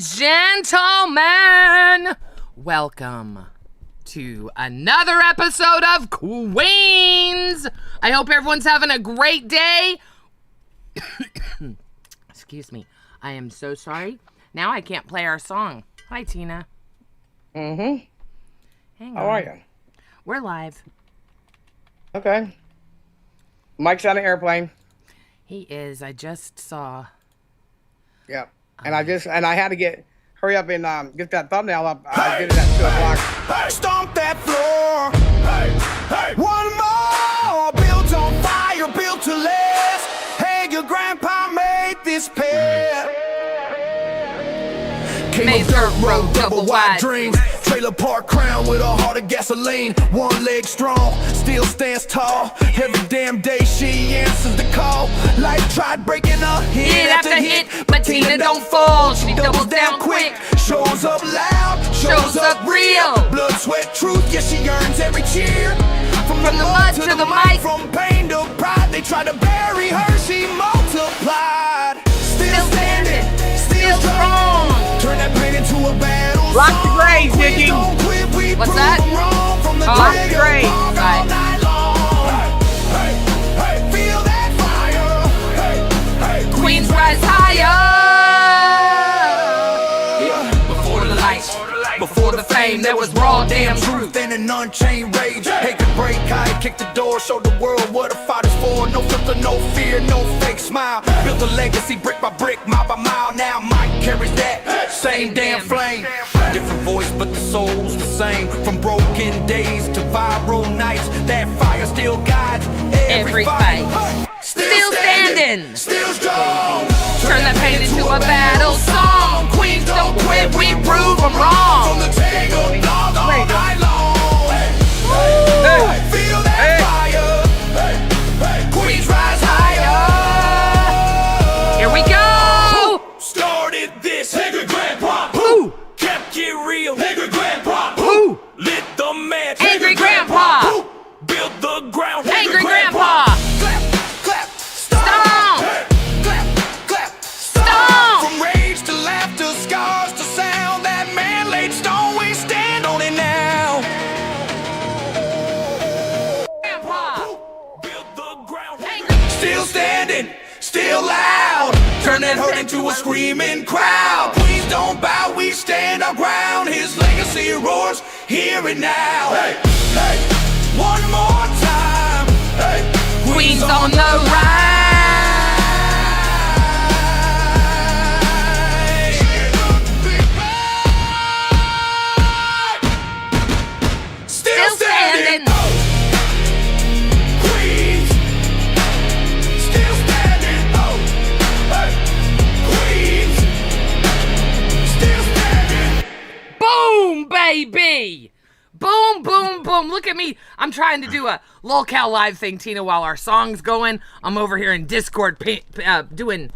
Gentlemen, welcome to another episode of Queens. I hope everyone's having a great day. Excuse me. I am so sorry. Now I can't play our song. Hi, Tina. Mm-hmm. Hang on. How are you? We're live. Okay. Mike's on an airplane. He is. I just saw. Yeah. And I had to hurry up and get that thumbnail up. I did it at 2 o'clock. Stomp that floor. One more. Built on fire, built to last. Hey, your grandpa made this pair. Came a dirt road, double wide dreams. Trailer park crown with a heart of gasoline. One leg strong, still stands tall. Every damn day she answers the call. Life tried breaking her hit after hit, but Tina don't fall. She doubles down quick, shows up loud, shows up real. Blood, sweat, truth, yeah, she earns every cheer. From the mud to the mic, from pain to pride. They tried to bury her, she multiplied. Still standing, still strong. Turn that pain into a battle. Lock the grave, Diggy. What's that? Lock the grave. Right. Feel that fire. Queens rise higher. Before the lights, before the fame, there was raw damn truth and an unchained rage. Hate could break, I kicked the door, showed the world what a fight is for. No filter, no fear, no fake smile. Built a legacy brick by brick, mile by mile. Now Mike carries that same damn flame. Different voice, but the soul's the same. From broken days to viral nights, that fire still guides every fight. Still standing, Still strong. turn that pain into a battle song. Queens don't quit, we prove them wrong. From the tangled blog all night long. Feel that fire. Queens rise higher. Here we go. Started this. Angry grandpa. Ooh. Kept it real. Angry grandpa. Ooh. Lit the match. Angry grandpa. Built the ground. Angry grandpa. Clap, clap, Stomp. clap, clap. Stomp. From rage to laughter, scars to sound. That man laid stone, we stand on it now. Grandpa. Build the ground. Angry. Still standing, still loud. Turn that hurt into a screaming crowd. Please don't bow, we stand our ground. His legacy roars here and now. Hey, hey, one more time. Hey, Queens on the rise. Still standing. standing. Queens, still standing. Oh, hey, Queens, still standing. Boom, baby. Boom, boom, boom. Look at me. I'm trying to do a LolCow live thing, Tina, while our song's going. I'm over here in Discord doing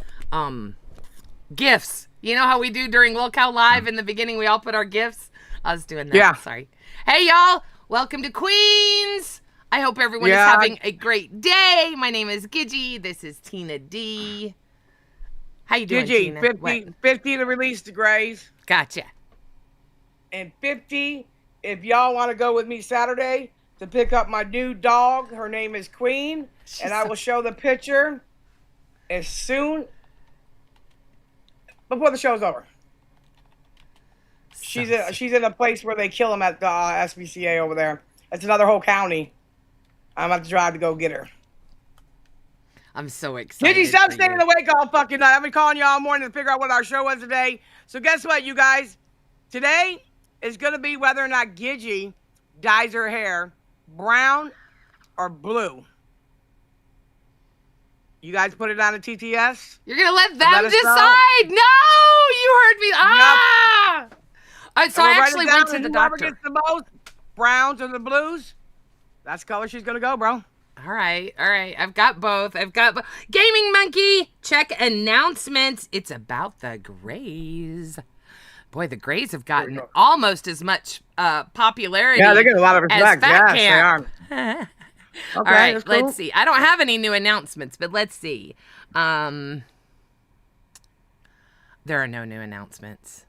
GIFs. You know how we do during LolCow live in the beginning? We all put our GIFs. I was doing that. Yeah. Sorry. Hey, y'all. Welcome to Queens. I hope everyone is having a great day. My name is Gidgy. This is Tina D. How you doing, Gigi, Tina? 50 to release the Grays. Gotcha. And 50, if y'all want to go with me Saturday to pick up my new dog. Her name is Queen. And I will show the picture as soon before the show's over. She's in a place where they kill them at the SPCA over there. It's another whole county. I'm about to drive to go get her. I'm so excited. Gigi, stop for staying you. awake all fucking night. I've been calling you all morning to figure out what our show was today. So guess what, you guys? Today is going to be whether or not Gigi dyes her hair brown or blue. You guys put it on a TTS? You're gonna let them Let us know. decide? No, you heard me. Ah! So I We'll write actually it down, went to and the whoever doctor. gets the most browns or the blues, that's the color she's going to go, bro. All right. I've got both. Gaming Monkey, check announcements. It's about the Grays. Boy, the Grays have gotten almost as much popularity. Yeah, they get a lot of respect. As Fat Yes, Camp. they are. All Okay, right, that's cool. let's see. I don't have any new announcements, but let's see. There are no new announcements.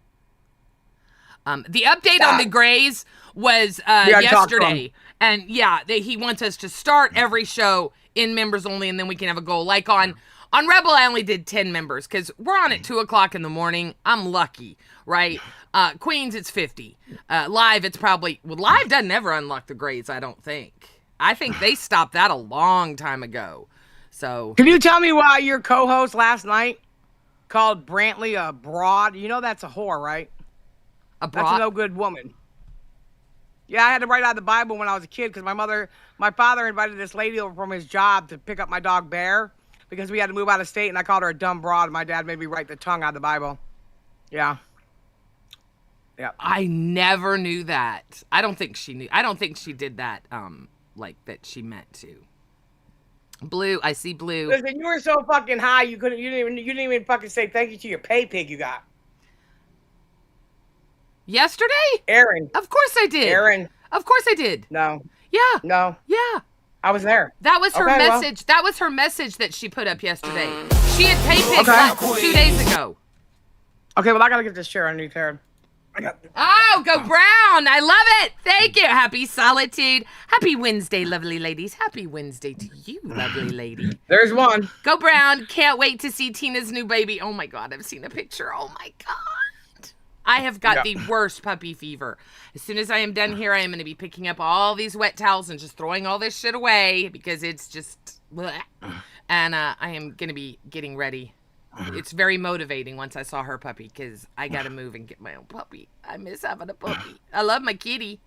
The update on the Grays was yesterday. And yeah, he wants us to start every show in members only, and then we can have a goal. Like on Rebel, I only did 10 members because we're on at 2 o'clock in the morning. I'm lucky, right? Queens, it's 50. Live, it's probably... Well, Live doesn't ever unlock the Grays, I don't think. I think they stopped that a long time ago. So... Can you tell me why your co-host last night called Brantley a broad? You know that's a whore, right? A broad? That's a no good woman. Yeah, I had to write out the Bible when I was a kid because my father invited this lady over from his job to pick up my dog Bear because we had to move out of state, and I called her a dumb broad. My dad made me write the tongue out of the Bible. Yeah. Yeah. I never knew that. I don't think she knew. I don't think she did that, like that she meant to. Blue, I see Blue. Listen, you were so fucking high you didn't even fucking say thank you to your pay pig you got. Yesterday? Aaron. Of course I did. Aaron. Of course I did. No. Yeah. No. Yeah. I was there. That was her message. Well. That was her message that she put up yesterday. She had pay pigs like 2 days ago. Okay, well I gotta get this chair underneath here. Oh, go Brown. I love it. Thank you. Happy solitude. Happy Wednesday, lovely ladies. Happy Wednesday to you, lovely lady. There's one. Go Brown. Can't wait to see Tina's new baby. Oh my God, I've seen a picture. Oh my God. I have got the worst puppy fever. As soon as I am done here, I am going to be picking up all these wet towels and just throwing all this shit away because it's just... bleh. And I am going to be getting ready. It's very motivating once I saw her puppy because I got to move and get my own puppy. I miss having a puppy. I love my kitty.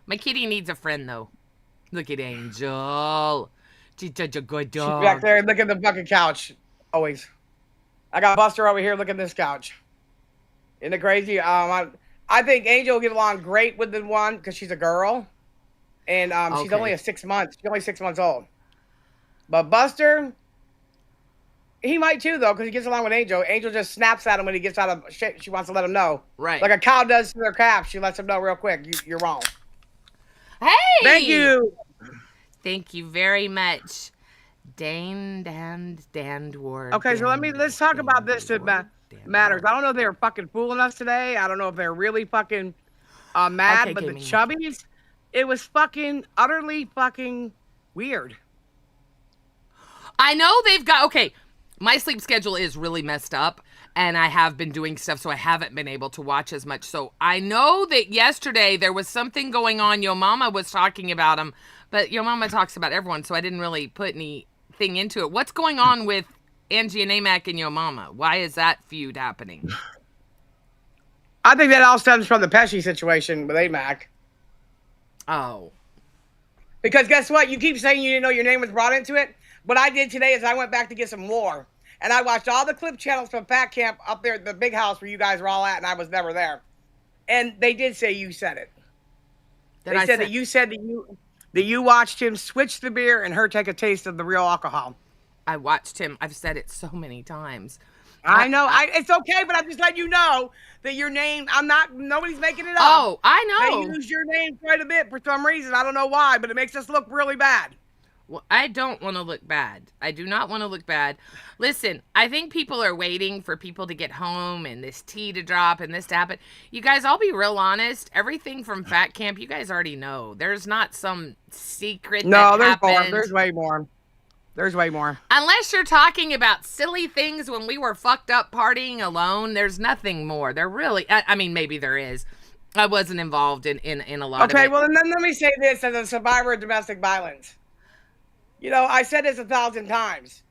My kitty needs a friend, though. Look at Angel. She's such a good dog. She's back there. Look at the fucking couch. Always. I got Buster over here. Look at this couch. Isn't it crazy? I think Angel will get along great with the one because she's a girl. And she's only 6 months. She's only 6 months old. But Buster, he might too, though, because he gets along with Angel. Angel just snaps at him when he gets out of shit. She wants to let him know. Right. Like a cow does to their calf. She lets him know real quick. You're wrong. Hey! Thank you. Thank you very much. Dandward. Okay, so let's talk about this that matters. I don't know if they were fucking fooling us today. I don't know if they're really fucking mad, but the chubbies, it was fucking utterly fucking weird. I know they've got, okay, my sleep schedule is really messed up, and I have been doing stuff, so I haven't been able to watch as much. So I know that yesterday there was something going on. Yo Mama was talking about them, but Yo Mama talks about everyone, so I didn't really put anything into it. What's going on with Angie and Amac and Yo Mama? Why is that feud happening? I think that all stems from the Pesci situation with Amac. Oh. Because guess what? You keep saying you didn't know your name was brought into it. What I did today is I went back to get some more. And I watched all the clip channels from Fat Camp up there at the big house where you guys were all at, and I was never there. And they did say you said it. They said that you said that you watched him switch the beer and her take a taste of the real alcohol. I watched him. I've said it so many times. I know. It's okay, but I'm just letting you know that your name, nobody's making it up. Oh, I know. They use your name quite a bit for some reason. I don't know why, but it makes us look really bad. Well, I don't want to look bad. I do not want to look bad. Listen, I think people are waiting for people to get home and this tea to drop and this to happen. You guys, I'll be real honest. Everything from Fat Camp, you guys already know. There's not some secret that happened. No, there's way more. There's way more. Unless you're talking about silly things when we were fucked up partying alone, there's nothing more. There really, I mean, maybe there is. I wasn't involved in a lot of it. Okay, well, and then let me say this as a survivor of domestic violence. You know, I said this 1,000 times.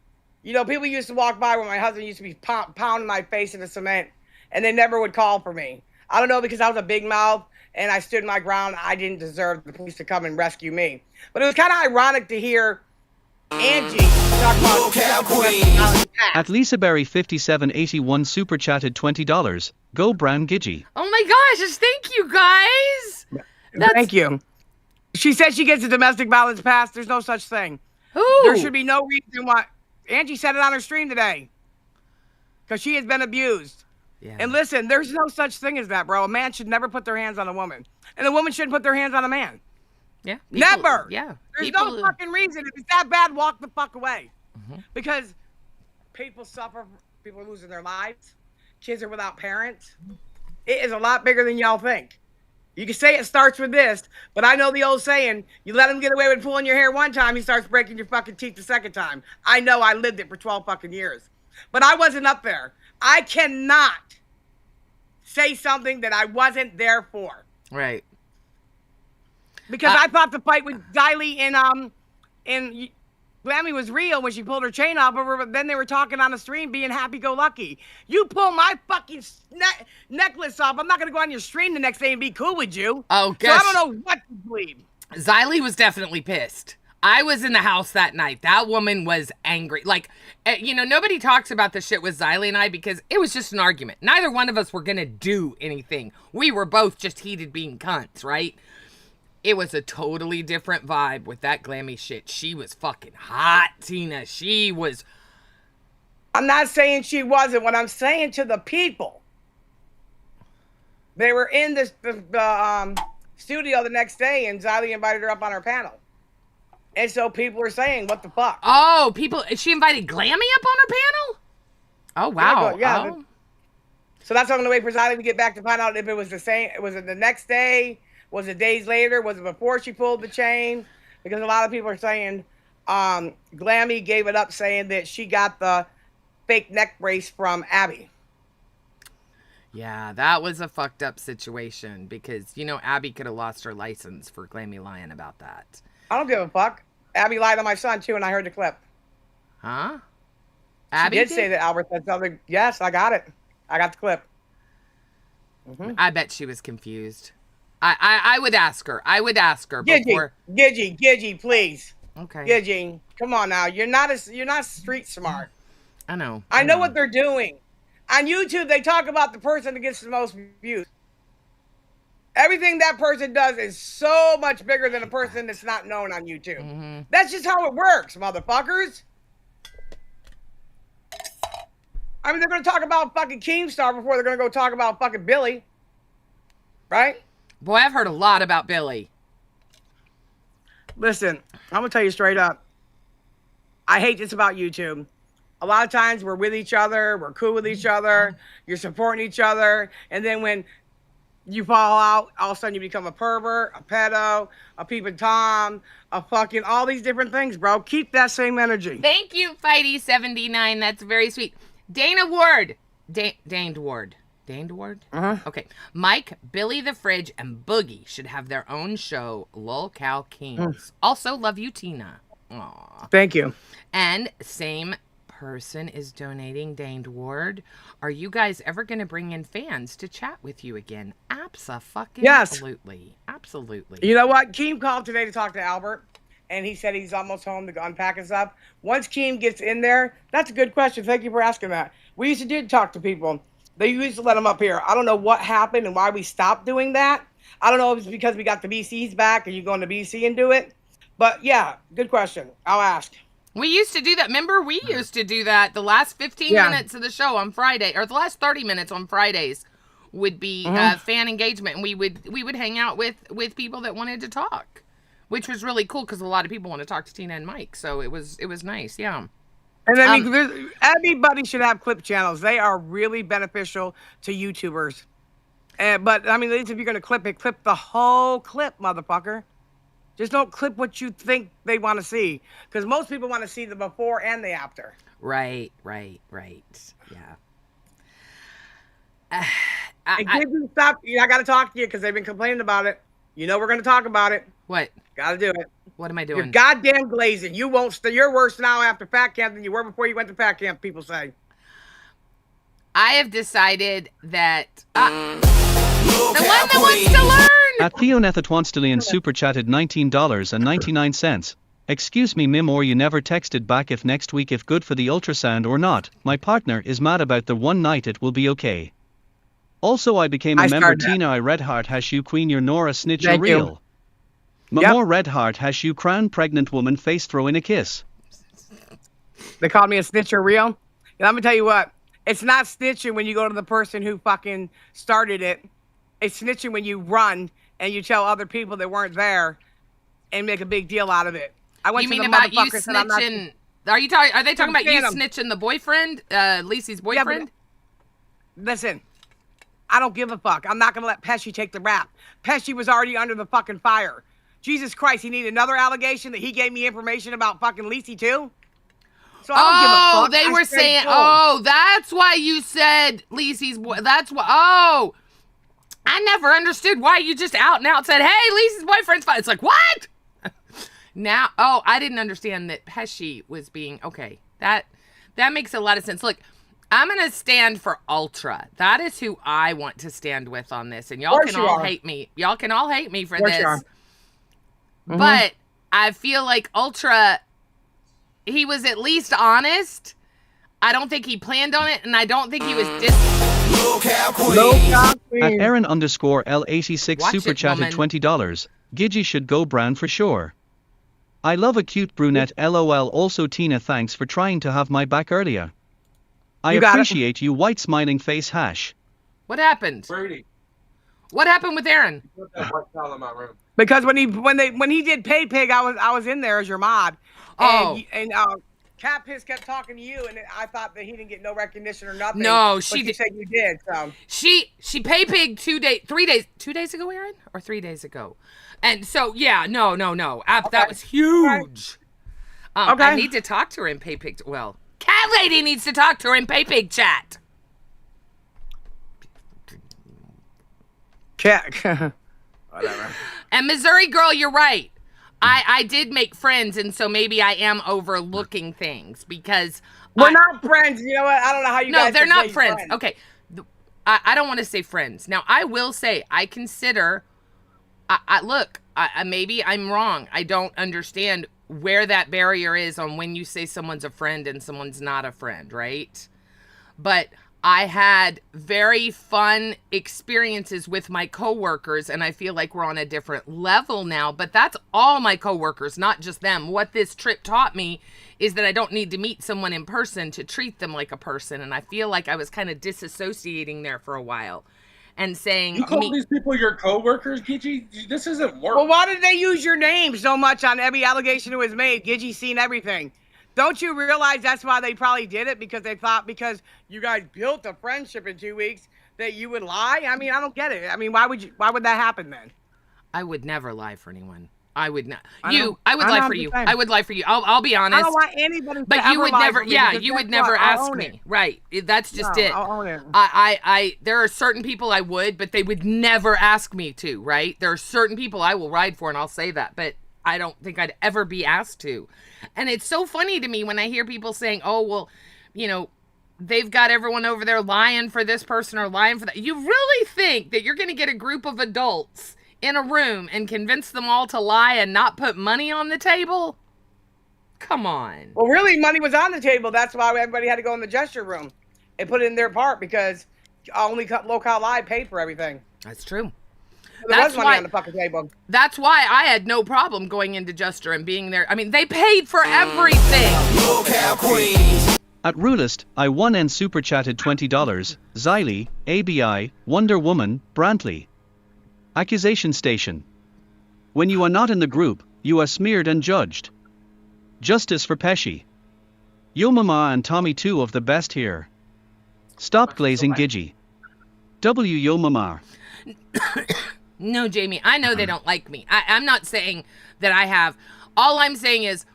You know, people used to walk by when my husband used to be pounding my face in the cement, and they never would call for me. I don't know, because I was a big mouth, and I stood my ground. I didn't deserve the police to come and rescue me. But it was kind of ironic to hear Angie talk about LolcowQueens. At Lisaberry 5781 super chatted $20. Go Brown Gidgey. Oh my gosh, just thank you guys. Thank you. She said she gets a domestic violence pass. There's no such thing. Who? There should be no reason why. Angie said it on her stream today. Because she has been abused. Yeah. And listen, there's no such thing as that, bro. A man should never put their hands on a woman. And a woman shouldn't put their hands on a man. Yeah. Never. Yeah. There's no fucking reason. If it's that bad, walk the fuck away. Mm-hmm. Because people suffer. People are losing their lives. Kids are without parents. It is a lot bigger than y'all think. You can say it starts with this, but I know the old saying, you let him get away with pulling your hair one time, he starts breaking your fucking teeth the second time. I know, I lived it for 12 fucking years. But I wasn't up there. I cannot say something that I wasn't there for. Right. Because I thought the fight with Xylee in Glammy was real when she pulled her chain off, but then they were talking on the stream being happy-go-lucky. You pull my fucking necklace off, I'm not going to go on your stream the next day and be cool with you. Oh, gosh. So I don't know what to believe. Xylee was definitely pissed. I was in the house that night. That woman was angry. Like, nobody talks about the shit with Xylee and I because it was just an argument. Neither one of us were going to do anything. We were both just heated being cunts, right? It was a totally different vibe with that Glammy shit. She was fucking hot, Tina. She was. I'm not saying she wasn't. What I'm saying to the people, they were in the studio the next day, and Xylee invited her up on her panel. And so people were saying, what the fuck? Oh, she invited Glammy up on her panel? Oh, wow. Yeah. Oh. So that's why I'm going to wait for Xylee to get back to find out if it was the same. Was it the next day? Was it days later? Was it before she pulled the chain? Because a lot of people are saying Glammy gave it up saying that she got the fake neck brace from Abby. Yeah, that was a fucked up situation because, Abby could have lost her license for Glammy lying about that. I don't give a fuck. Abby lied on my son, too, and I heard the clip. Huh? Abby did say that Albert said something. Yes, I got it. I got the clip. Mm-hmm. I bet she was confused. I would ask her. I would ask her before. Gidgy, please. Okay. Gidgy, come on now. You're not street smart. I know. I know what they're doing. On YouTube, they talk about the person that gets the most views. Everything that person does is so much bigger than a person that's not known on YouTube. Mm-hmm. That's just how it works, motherfuckers. I mean, they're going to talk about fucking Keemstar before they're going to go talk about fucking Billy. Right? Boy, I've heard a lot about Billy. Listen, I'm going to tell you straight up. I hate this about YouTube. A lot of times we're with each other. We're cool with each other. You're supporting each other. And then when you fall out, all of a sudden you become a pervert, a pedo, a peeping Tom, a fucking all these different things, bro. Keep that same energy. Thank you, Fighty79. That's very sweet. Dana Ward. Daned Ward. Daned Ward? Uh-huh. Okay. Mike, Billy the Fridge, and Boogie should have their own show, LolcowQueens. Also, love you, Tina. Aw. Thank you. And same person is donating, Daned Ward. Are you guys ever going to bring in fans to chat with you again? Absolutely. Yes. Absolutely. You know what? Keem called today to talk to Albert, and he said he's almost home to unpack his stuff. Once Keem gets in there, that's a good question. Thank you for asking that. We used to talk to people. They used to let them up here. I don't know what happened and why we stopped doing that. I don't know if it's because we got the BCs back and you go into BC and do it. But yeah, good question. I'll ask. We used to do that. Remember, we used to do that. The last 15 minutes of the show on Friday, or the last 30 minutes on Fridays, would be fan engagement, and we would hang out with people that wanted to talk, which was really cool because a lot of people want to talk to Tina and Mike. So it was nice, yeah. And I mean, everybody should have clip channels. They are really beneficial to YouTubers. But I mean, at least if you're gonna clip it, clip the whole clip, motherfucker. Just don't clip what you think they want to see. Because most people want to see the before and the after. Right. Yeah. Stop. I got to talk to you because they've been complaining about it. You know we're going to talk about it. What? Got to do it. What am I doing? You're goddamn glazing. You won't. You're worse now after fat camp than you were before you went to fat camp, people say. I have decided that... the one that wants to learn! At Theonethatwanstalian super chatted $19.99. Excuse me, Mim, or you never texted back if next week if good for the ultrasound or not. My partner is mad about the one night it will be okay. Also, I became a member. Tina, I Redheart hash you queen, your Nora snitch Thank real. Yep. More Redheart hash you crown pregnant woman face throw in a kiss. They called me a snitcher real. And let me tell you what. It's not snitching when you go to the person who fucking started it. It's snitching when you run and you tell other people that weren't there and make a big deal out of it. I went you to mean the about you motherfuckers and I'm not... snitching? Are they talking about you snitching the boyfriend, Lacey's boyfriend? Yeah, listen, I don't give a fuck. I'm not going to let Pesci take the rap. Pesci was already under the fucking fire. Jesus Christ, he needed another allegation that he gave me information about fucking Lacey too? So I don't give a fuck. They were saying, that's why you said Lacey's boy. That's why. I never understood why you just out and out said, hey, Lacey's boyfriend's fine. It's like, what? Now, I didn't understand that Pesci was being, okay. That makes a lot of sense. Look, I'm going to stand for Ultra. That is who I want to stand with on this. And y'all can all hate me. Y'all can all hate me for this. Mm-hmm. But I feel like Ultra, he was at least honest. I don't think he planned on it, and I don't think he was LolcowQueens. At Aaron_L86 super chatted $20. Gigi should go brand for sure. I love a cute brunette LOL. Also Tina, thanks for trying to have my back earlier. I appreciate you white smiling face hash. What happened? Brady. What happened with Aaron? Put that white towel in my room. Because when he did Pay Pig, I was in there as your mod. And Cat Piss kept talking to you, and I thought that he didn't get no recognition or nothing. No, she did. Said you did. So she Pay Pig 2 days ago, Aaron, or 3 days ago, and so yeah, no, Okay. that was huge. Okay. I need to talk to her in Pay Pig. Well, Cat Lady needs to talk to her in Pay Pig chat. Cat. Whatever. And Missouri girl, you're right. I did make friends, and so maybe I am overlooking things because we're not friends. You know what? I don't know how you guys. No, they're not friends. Okay, I don't want to say friends. Now I will say I consider. Look. Maybe I'm wrong. I don't understand where that barrier is on when you say someone's a friend and someone's not a friend, right? But I had very fun experiences with my coworkers, and I feel like we're on a different level now, but that's all my coworkers, not just them. What this trip taught me is that I don't need to meet someone in person to treat them like a person, and I feel like I was kind of disassociating there for a while and saying... You call these people your coworkers, Gigi? This isn't work. Well, why did they use your name so much on every allegation that was made? Gigi's seen everything. Don't you realize that's why they probably did it? Because they thought because you guys built a friendship in 2 weeks that you would lie? I mean, I don't get it. I mean, why would that happen then? I would never lie for anyone. I would not. I would I lie for you. I would lie for you. I'll be honest. I don't want anybody to but ever you would lie never, for me yeah, because you guess would never what? I'll ask own me. it. Right. That's just it. I'll own it. There are certain people I would, but they would never ask me to, right? There are certain people I will ride for, and I'll say that, but I don't think I'd ever be asked to. And it's so funny to me when I hear people saying, oh, well, you know, they've got everyone over there lying for this person or lying for that. You really think that you're going to get a group of adults in a room and convince them all to lie and not put money on the table? Come on. Well, really, money was on the table. That's why everybody had to go in the gesture room and put it in their part because only Local Live paid for everything. That's true. There was money on the fucking table. That's why I had no problem going into Jester and being there. I mean, they paid for everything. LolcowQueens. At Rulist, I won and super chatted $20. Xylee, ABI, Wonder Woman, Brantley. Accusation Station. When you are not in the group, you are smeared and judged. Justice for Pesci. Yo Mama and Tommy, two of the best here. Stop glazing Gigi. W Yo Mama. No, Jamie, I know they don't like me. I'm not saying that I have. All I'm saying is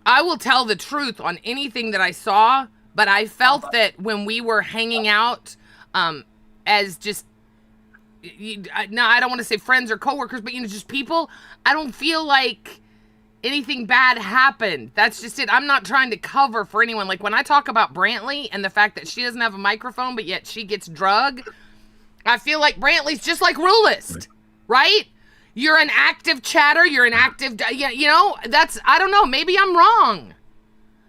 I will tell the truth on anything that I saw, but I felt that when we were hanging out as just, no, I don't want to say friends or coworkers, but, you know, just people, I don't feel like anything bad happened. That's just it. I'm not trying to cover for anyone. Like when I talk about Brantley and the fact that she doesn't have a microphone, but yet she gets drug, I feel like Brantley's just like Rulist, right? You're an active chatter. You're an active, you know, I don't know. Maybe I'm wrong,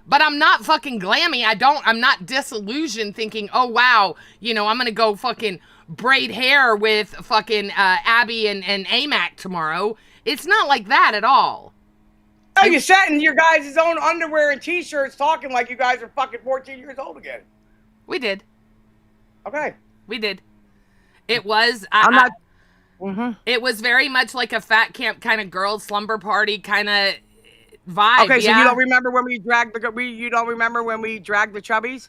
but I'm not fucking glammy. I'm not disillusioned thinking, oh, wow, you know, I'm going to go fucking braid hair with fucking Abby and Amac tomorrow. It's not like that at all. Oh, you sat in your guys' own underwear and t-shirts talking like you guys are fucking 14 years old again. We did. Okay. We did. It was, it was very much like a fat camp kind of girls slumber party kind of vibe. Okay, so yeah? you don't remember when we dragged the chubbies?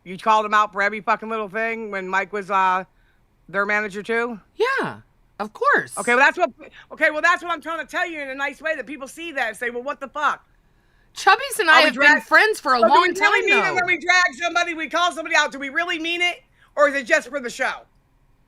You called him out for every fucking little thing when Mike was their manager too? Yeah, of course. Okay, well that's what I'm trying to tell you in a nice way that people see that and say, well, what the fuck? Chubby's and I have been friends for a long time. Do we really mean it when we drag somebody, we call somebody out? Do we really mean it, or is it just for the show?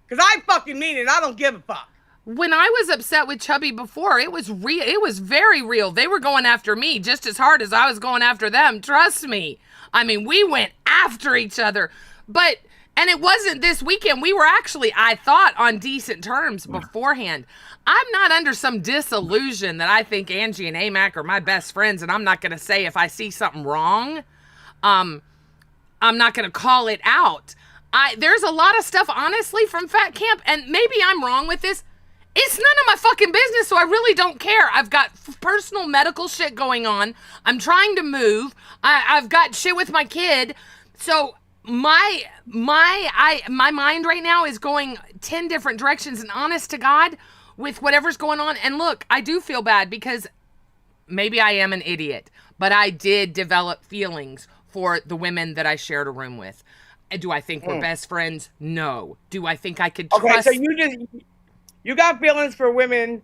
Because I fucking mean it. I don't give a fuck. When I was upset with Chubby before, it was real. It was very real. They were going after me just as hard as I was going after them. Trust me. I mean, we went after each other. And it wasn't this weekend. We were actually, I thought, on decent terms beforehand. I'm not under some disillusion that I think Angie and Amac are my best friends, and I'm not going to say if I see something wrong. I'm not going to call it out. There's a lot of stuff, honestly, from Fat Camp, and maybe I'm wrong with this. It's none of my fucking business, so I really don't care. I've got personal medical shit going on. I'm trying to move. I've got shit with my kid. So my mind right now is going 10 different directions, and honest to God, with whatever's going on. And look, I do feel bad because maybe I am an idiot, but I did develop feelings for the women that I shared a room with. Do I think we're best friends? No. Do I think I could trust... Okay, so you got feelings for women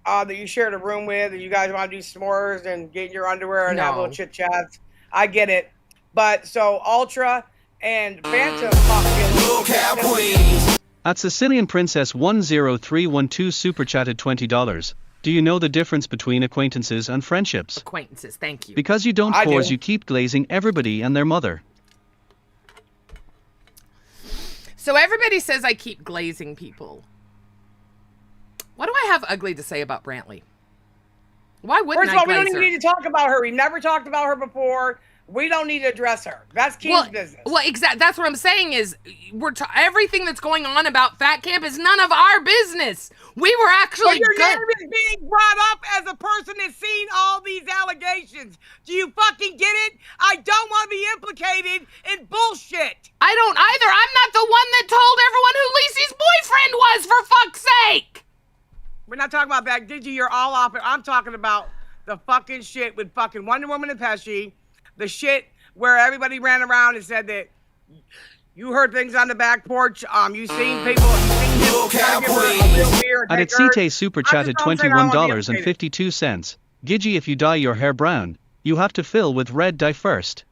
that you shared a room with, and you guys want to do s'mores and get in your underwear and have little chit chats. I get it, but so Ultra and Phantom LolcowQueens. At Sicilian Princess 10312 super chatted $20. Do you know the difference between acquaintances and friendships? Acquaintances, thank you. Because you don't pause, you keep glazing everybody and their mother. So everybody says I keep glazing people. What do I have ugly to say about Brantley? Why wouldn't First of all, we I glaze don't even her? need to talk about her. We've never talked about her before. We don't need to address her. That's Keen's business. Well, exactly. That's what I'm saying is everything that's going on about Fat Camp is none of our business. We were actually But your name is being brought up as a person that's seen all these allegations. Do you fucking get it? I don't want to be implicated in bullshit. I don't either. I'm not the one that told everyone who Lisi's boyfriend was, for fuck's sake. We're not talking about that. Did you? You're all off it. I'm talking about the fucking shit with fucking Wonder Woman and Pesci. The shit where everybody ran around and said that you heard things on the back porch. You seen people. At Cite super chatted $21.52. Gigi, if you dye your hair brown, you have to fill with red dye first.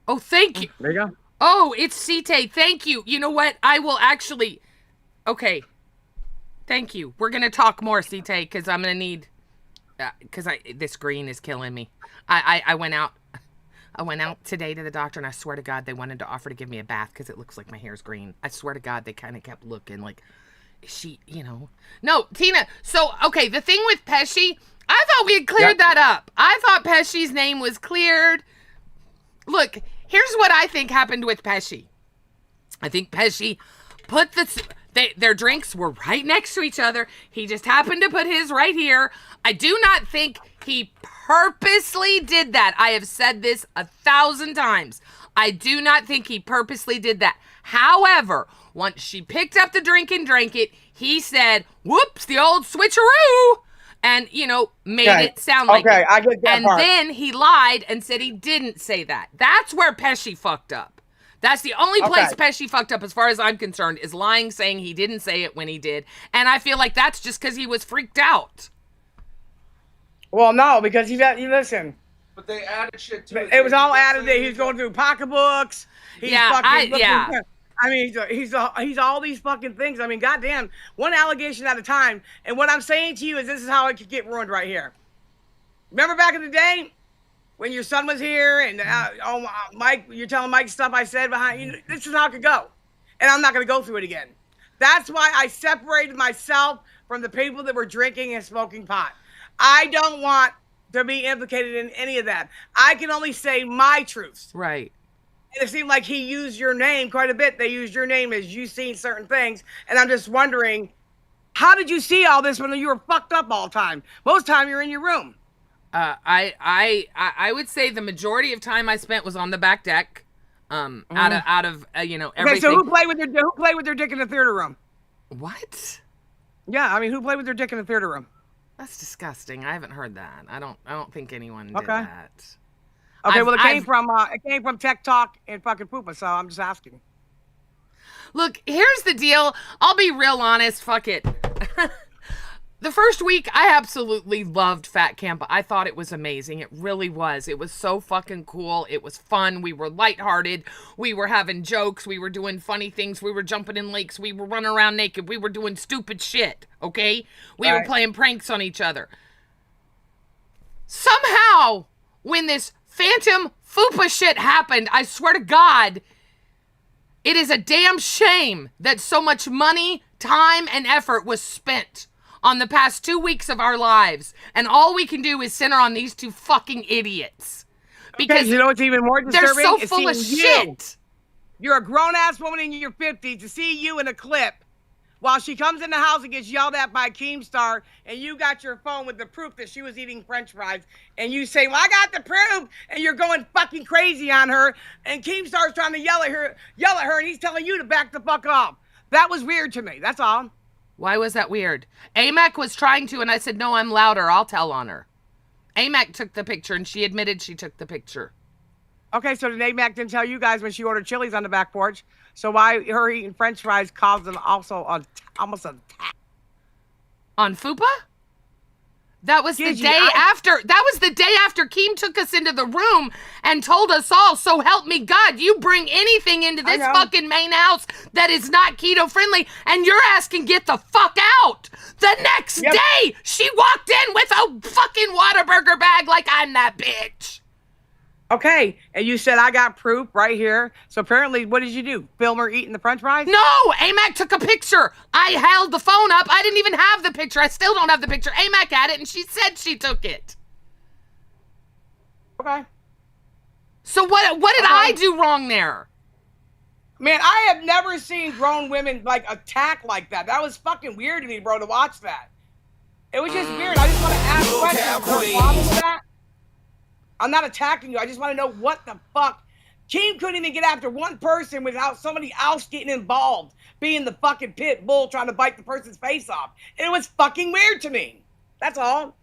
Oh, thank you. There you go. Oh, it's Cite. Thank you. You know what? I will actually. Okay. Thank you. We're gonna talk more, Cite, because I'm gonna need. Because this green is killing me. I went out. I went out today to the doctor, and I swear to God, they wanted to offer to give me a bath because it looks like my hair's green. I swear to God, they kind of kept looking like, she, you know. No, Tina, so, okay, the thing with Pesci, I thought we had cleared that up. I thought Pesci's name was cleared. Look, here's what I think happened with Pesci. I think Pesci put their drinks were right next to each other. He just happened to put his right here. I do not think he purposely did that. I have said this 1,000 times. I do not think he purposely did that. However, once she picked up the drink and drank it, he said, whoops, the old switcheroo, and, you know, made it sound like it. I get that part. Then he lied and said he didn't say that. That's where Pesci fucked up. That's the only place Pesci fucked up as far as I'm concerned, is lying, saying he didn't say it when he did. And I feel like that's just because he was freaked out. Well, no, because you listen. But they added shit to it. It was all added there. He's going through pocketbooks. He's I mean, he's all these fucking things. I mean, goddamn, one allegation at a time. And what I'm saying to you is this is how it could get ruined right here. Remember back in the day when your son was here and, Mike, you're telling Mike stuff I said behind you. This is how it could go. And I'm not going to go through it again. That's why I separated myself from the people that were drinking and smoking pot. I don't want to be implicated in any of that. I can only say my truths. Right. And it seemed like he used your name quite a bit. They used your name as you seen certain things. And I'm just wondering, how did you see all this when you were fucked up all the time? Most time you're in your room. I would say the majority of time I spent was on the back deck. Out of you know, everything. Okay, so who played with their dick in the theater room? What? Yeah, I mean, who played with their dick in the theater room? That's disgusting. I haven't heard that. I don't think anyone did that. Okay, well, it came from Tech Talk and fucking Poopa, so I'm just asking. Look, here's the deal. I'll be real honest. Fuck it. The first week, I absolutely loved Fat Camp. I thought it was amazing. It really was. It was so fucking cool. It was fun. We were lighthearted. We were having jokes. We were doing funny things. We were jumping in lakes. We were running around naked. We were doing stupid shit, okay? We were playing pranks on each other. Somehow, when this Phantom Fupa shit happened, I swear to God, it is a damn shame that so much money, time, and effort was spent on the past 2 weeks of our lives, and all we can do is center on these two fucking idiots. Because you know what's even more disturbing? They're so full of shit. You're a grown-ass woman in your 50s to see you in a clip while she comes in the house and gets yelled at by Keemstar, and you got your phone with the proof that she was eating french fries, and you say, well, I got the proof, and you're going fucking crazy on her, and Keemstar's trying to yell at her, and he's telling you to back the fuck off. That was weird to me, that's all. Why was that weird? AMAC was trying to, and I said, no, I'm louder. I'll tell on her. AMAC took the picture, and she admitted she took the picture. Okay, so AMAC didn't tell you guys when she ordered Chili's on the back porch. So why her eating french fries caused almost an attack? On Fupa? That was the day after. That was the day after Keem took us into the room and told us all, so help me God, you bring anything into this fucking main house that is not keto friendly, and you're asking get the fuck out. The next day, she walked in with a fucking Whataburger bag like I'm that bitch. Okay, and you said I got proof right here. So apparently, what did you do? Film her eating the french fries? No, AMAC took a picture. I held the phone up. I didn't even have the picture. I still don't have the picture. AMAC had it, and she said she took it. Okay. So what did I do wrong there? Man, I have never seen grown women, like, attack like that. That was fucking weird to me, bro, to watch that. It was just weird. I just want to ask questions. Problem with that? I'm not attacking you. I just want to know what the fuck. Keem couldn't even get after one person without somebody else getting involved, being the fucking pit bull trying to bite the person's face off. And it was fucking weird to me. That's all.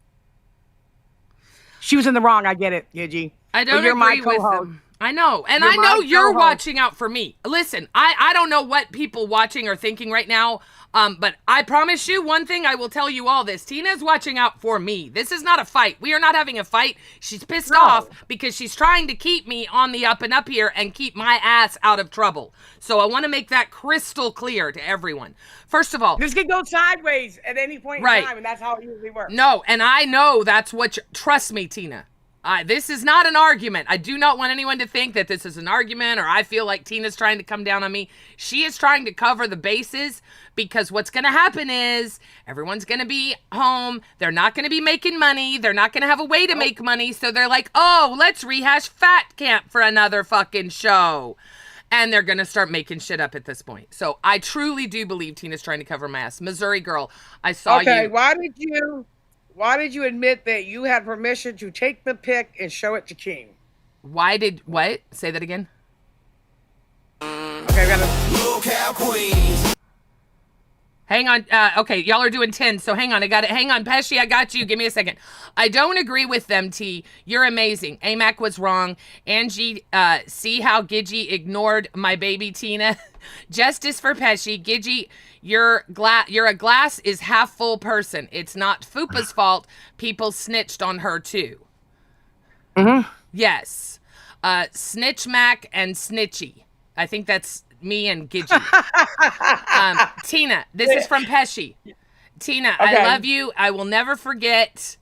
She was in the wrong. I get it, Gigi. I don't agree with them. I know. And I know you're watching out for me. Listen, I don't know what people watching are thinking right now. But I promise you one thing, I will tell you all this. Tina's watching out for me. This is not a fight. We are not having a fight. She's pissed off because she's trying to keep me on the up and up here and keep my ass out of trouble. So I want to make that crystal clear to everyone. First of all, this could go sideways at any point in time, and that's how it usually works. No, and I know that's what trust me, Tina. This is not an argument. I do not want anyone to think that this is an argument or I feel like Tina's trying to come down on me. She is trying to cover the bases because what's going to happen is everyone's going to be home. They're not going to be making money. They're not going to have a way to make money. So they're like, oh, let's rehash Fat Camp for another fucking show. And they're going to start making shit up at this point. So I truly do believe Tina's trying to cover my ass. Missouri girl, I saw you. Okay, why did you admit that you had permission to take the pic and show it to Keem? What? Say that again. Okay, we got LolcowQueens. Hang on. Okay, y'all are doing 10, so hang on. I got it. Hang on, Pesci, I got you. Give me a second. I don't agree with them, T. You're amazing. AMAC was wrong. Angie, see how Gigi ignored my baby Tina? Justice for Pesci. Gigi, you're a glass is half full person. It's not Fupa's fault. People snitched on her, too. Mm-hmm. Yes. Snitch Mac and Snitchy. I think that's me and Gigi. Tina, this is from Pesci. Tina, okay. I love you. I will never forget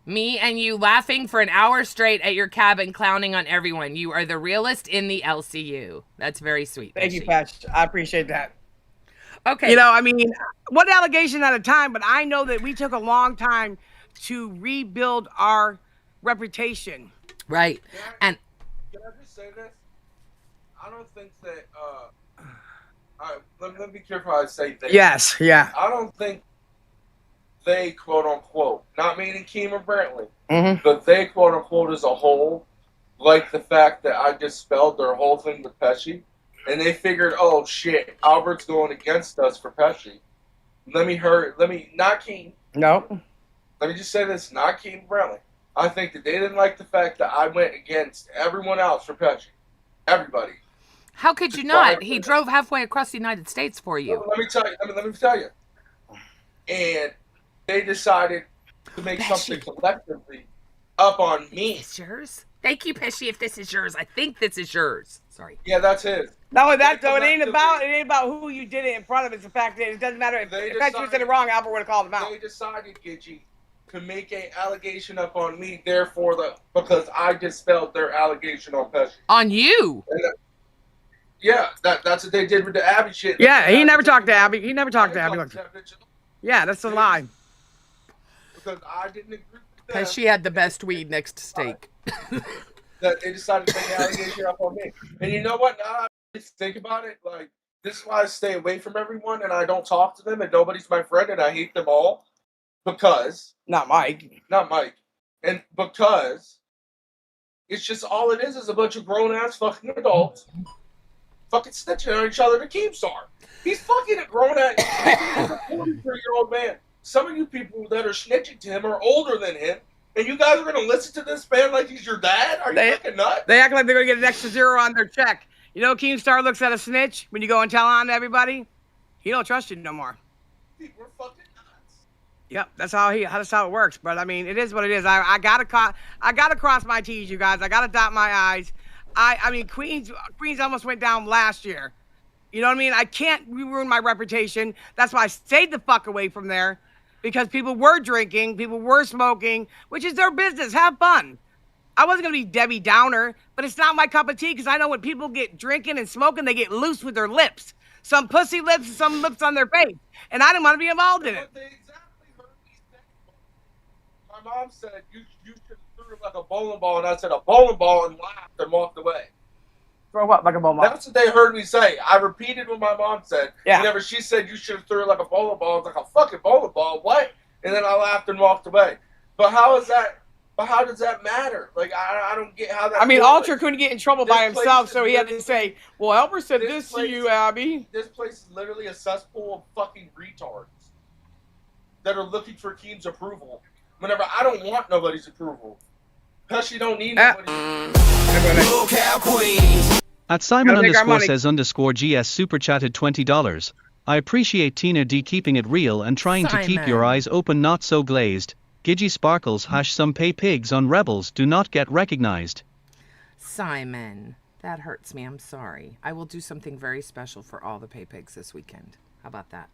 me and you laughing for an hour straight at your cabin, clowning on everyone. You are the realest in the LCU. That's very sweet. Thank you, Pesci. I appreciate that. Okay. You know, I mean, one allegation at a time, but I know that we took a long time to rebuild our reputation. Right. Can I just say this? I don't think that, let me be careful how I say that. Yes, yeah. I don't think they, quote unquote, not meaning Keem or Brantley, Mm-hmm. but they, quote unquote, as a whole, like the fact that I just spelled their whole thing with Pesci, and they figured, oh shit, Albert's going against us for Pesci. Not Keem. No. Let me just say this, not Keem Brantley. I think that they didn't like the fact that I went against everyone else for Pesci. Everybody. How could you not? He drove halfway across the United States for you. Let me tell you. Let me tell you. And they decided to make something collectively up on me. Is this yours? Thank you, Pesci. If this is yours, I think this is yours. Sorry. Yeah, that's his. Not only that, though, it ain't about who you did it in front of. It's the fact that it doesn't matter if Pesci did it wrong. Albert would have called him out. They decided, Gidgey, to make an allegation up on me. Therefore, because I dispelled their allegation on Pesci. On you. Yeah, that's what they did with the Abby shit. Yeah, he never talked to Abby. He never talked to Abby. Yeah, that's a lie. Because I didn't agree with them. Pesci had the best weed next to steak. That they decided to make an allegation up on me. And you know what? Now I think about it, like, this is why I stay away from everyone and I don't talk to them and nobody's my friend and I hate them all. Because. Not Mike. And because it's just all it is a bunch of grown-ass fucking adults fucking snitching on each other to Keemstar. He's fucking a grown-ass, he's a 43-year-old man. Some of you people that are snitching to him are older than him, and you guys are going to listen to this man like he's your dad? Are you fucking nuts? They act like they're going to get an extra zero on their check. You know, Keemstar looks at a snitch when you go and tell on everybody. He don't trust you no more. We're fucking nuts. Yep, that's how it works. But I mean, it is what it is. I gotta cross my T's, you guys. I gotta dot my I's. I mean, Queens almost went down last year. You know what I mean? I can't ruin my reputation. That's why I stayed the fuck away from there, because people were drinking, people were smoking, which is their business. Have fun. I wasn't gonna be Debbie Downer, but it's not my cup of tea, because I know when people get drinking and smoking, they get loose with their lips. Some pussy lips and some lips on their face. And I didn't want to be involved in it. They exactly heard me say. My mom said, you should have threw it like a bowling ball, and I said, a bowling ball, and laughed and walked away. Throw what, like a bowling ball? That's what they heard me say. I repeated what my mom said. Yeah. Whenever she said, you should have threw it like a bowling ball, I was like, a fucking bowling ball? What? And then I laughed and walked away. But how does that matter? Like, I don't get how that. I mean, works. Alter couldn't get in trouble by himself, so he had to say, well, Albert said this to you, Abby. This place is literally a cesspool of fucking retards that are looking for Keem's approval. Whenever I don't want nobody's approval. Pesci don't need nobody's LolcowQueens. At Simon_says_GS super chatted $20. I appreciate Tina D keeping it real and trying to keep your eyes open, not so glazed. Gidgy Sparkles # some pay pigs on Rebels do not get recognized. Simon, that hurts me. I'm sorry. I will do something very special for all the pay pigs this weekend. How about that?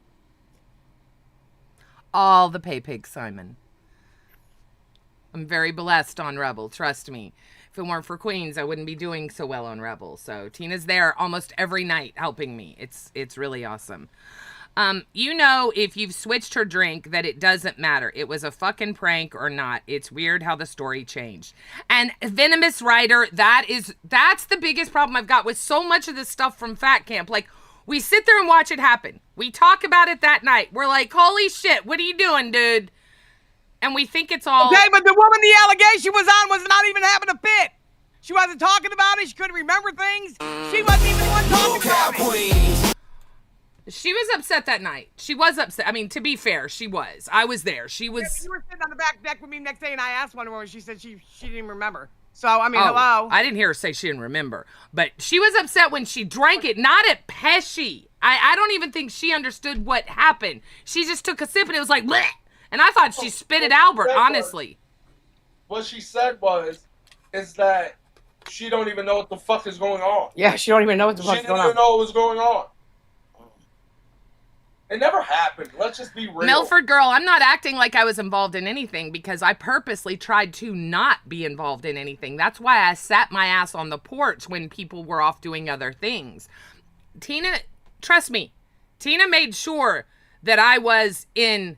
All the pay pigs, Simon. I'm very blessed on Rebel, trust me. If it weren't for Queens, I wouldn't be doing so well on Rebel. So Tina's there almost every night helping me. It's really awesome. You know, if you've switched her drink, that it doesn't matter. It was a fucking prank or not. It's weird how the story changed. And Venomous Rider, that's the biggest problem I've got with so much of this stuff from Fat Camp. Like, we sit there and watch it happen. We talk about it that night. We're like, holy shit, what are you doing, dude? And we think it's all... Okay, but the woman the allegation was on was not even having a fit. She wasn't talking about it. She couldn't remember things. She wasn't even the one talking about it. She was upset that night. She was upset. I mean, to be fair, she was. I was there. She was... Yeah, you were sitting on the back deck with me next day, and I asked one of her, and she said she didn't even remember. So, I mean, hello. I didn't hear her say she didn't remember. But she was upset when she drank it, not at Pesci. I don't even think she understood what happened. She just took a sip, and it was like, bleh! And I thought she spit at Albert, honestly. What she said is that she don't even know what the fuck is going on. Yeah, she don't even know what the fuck's going on. She didn't even know what was going on. It never happened. Let's just be real. Milford girl, I'm not acting like I was involved in anything because I purposely tried to not be involved in anything. That's why I sat my ass on the porch when people were off doing other things. Tina, trust me, Tina made sure that I was in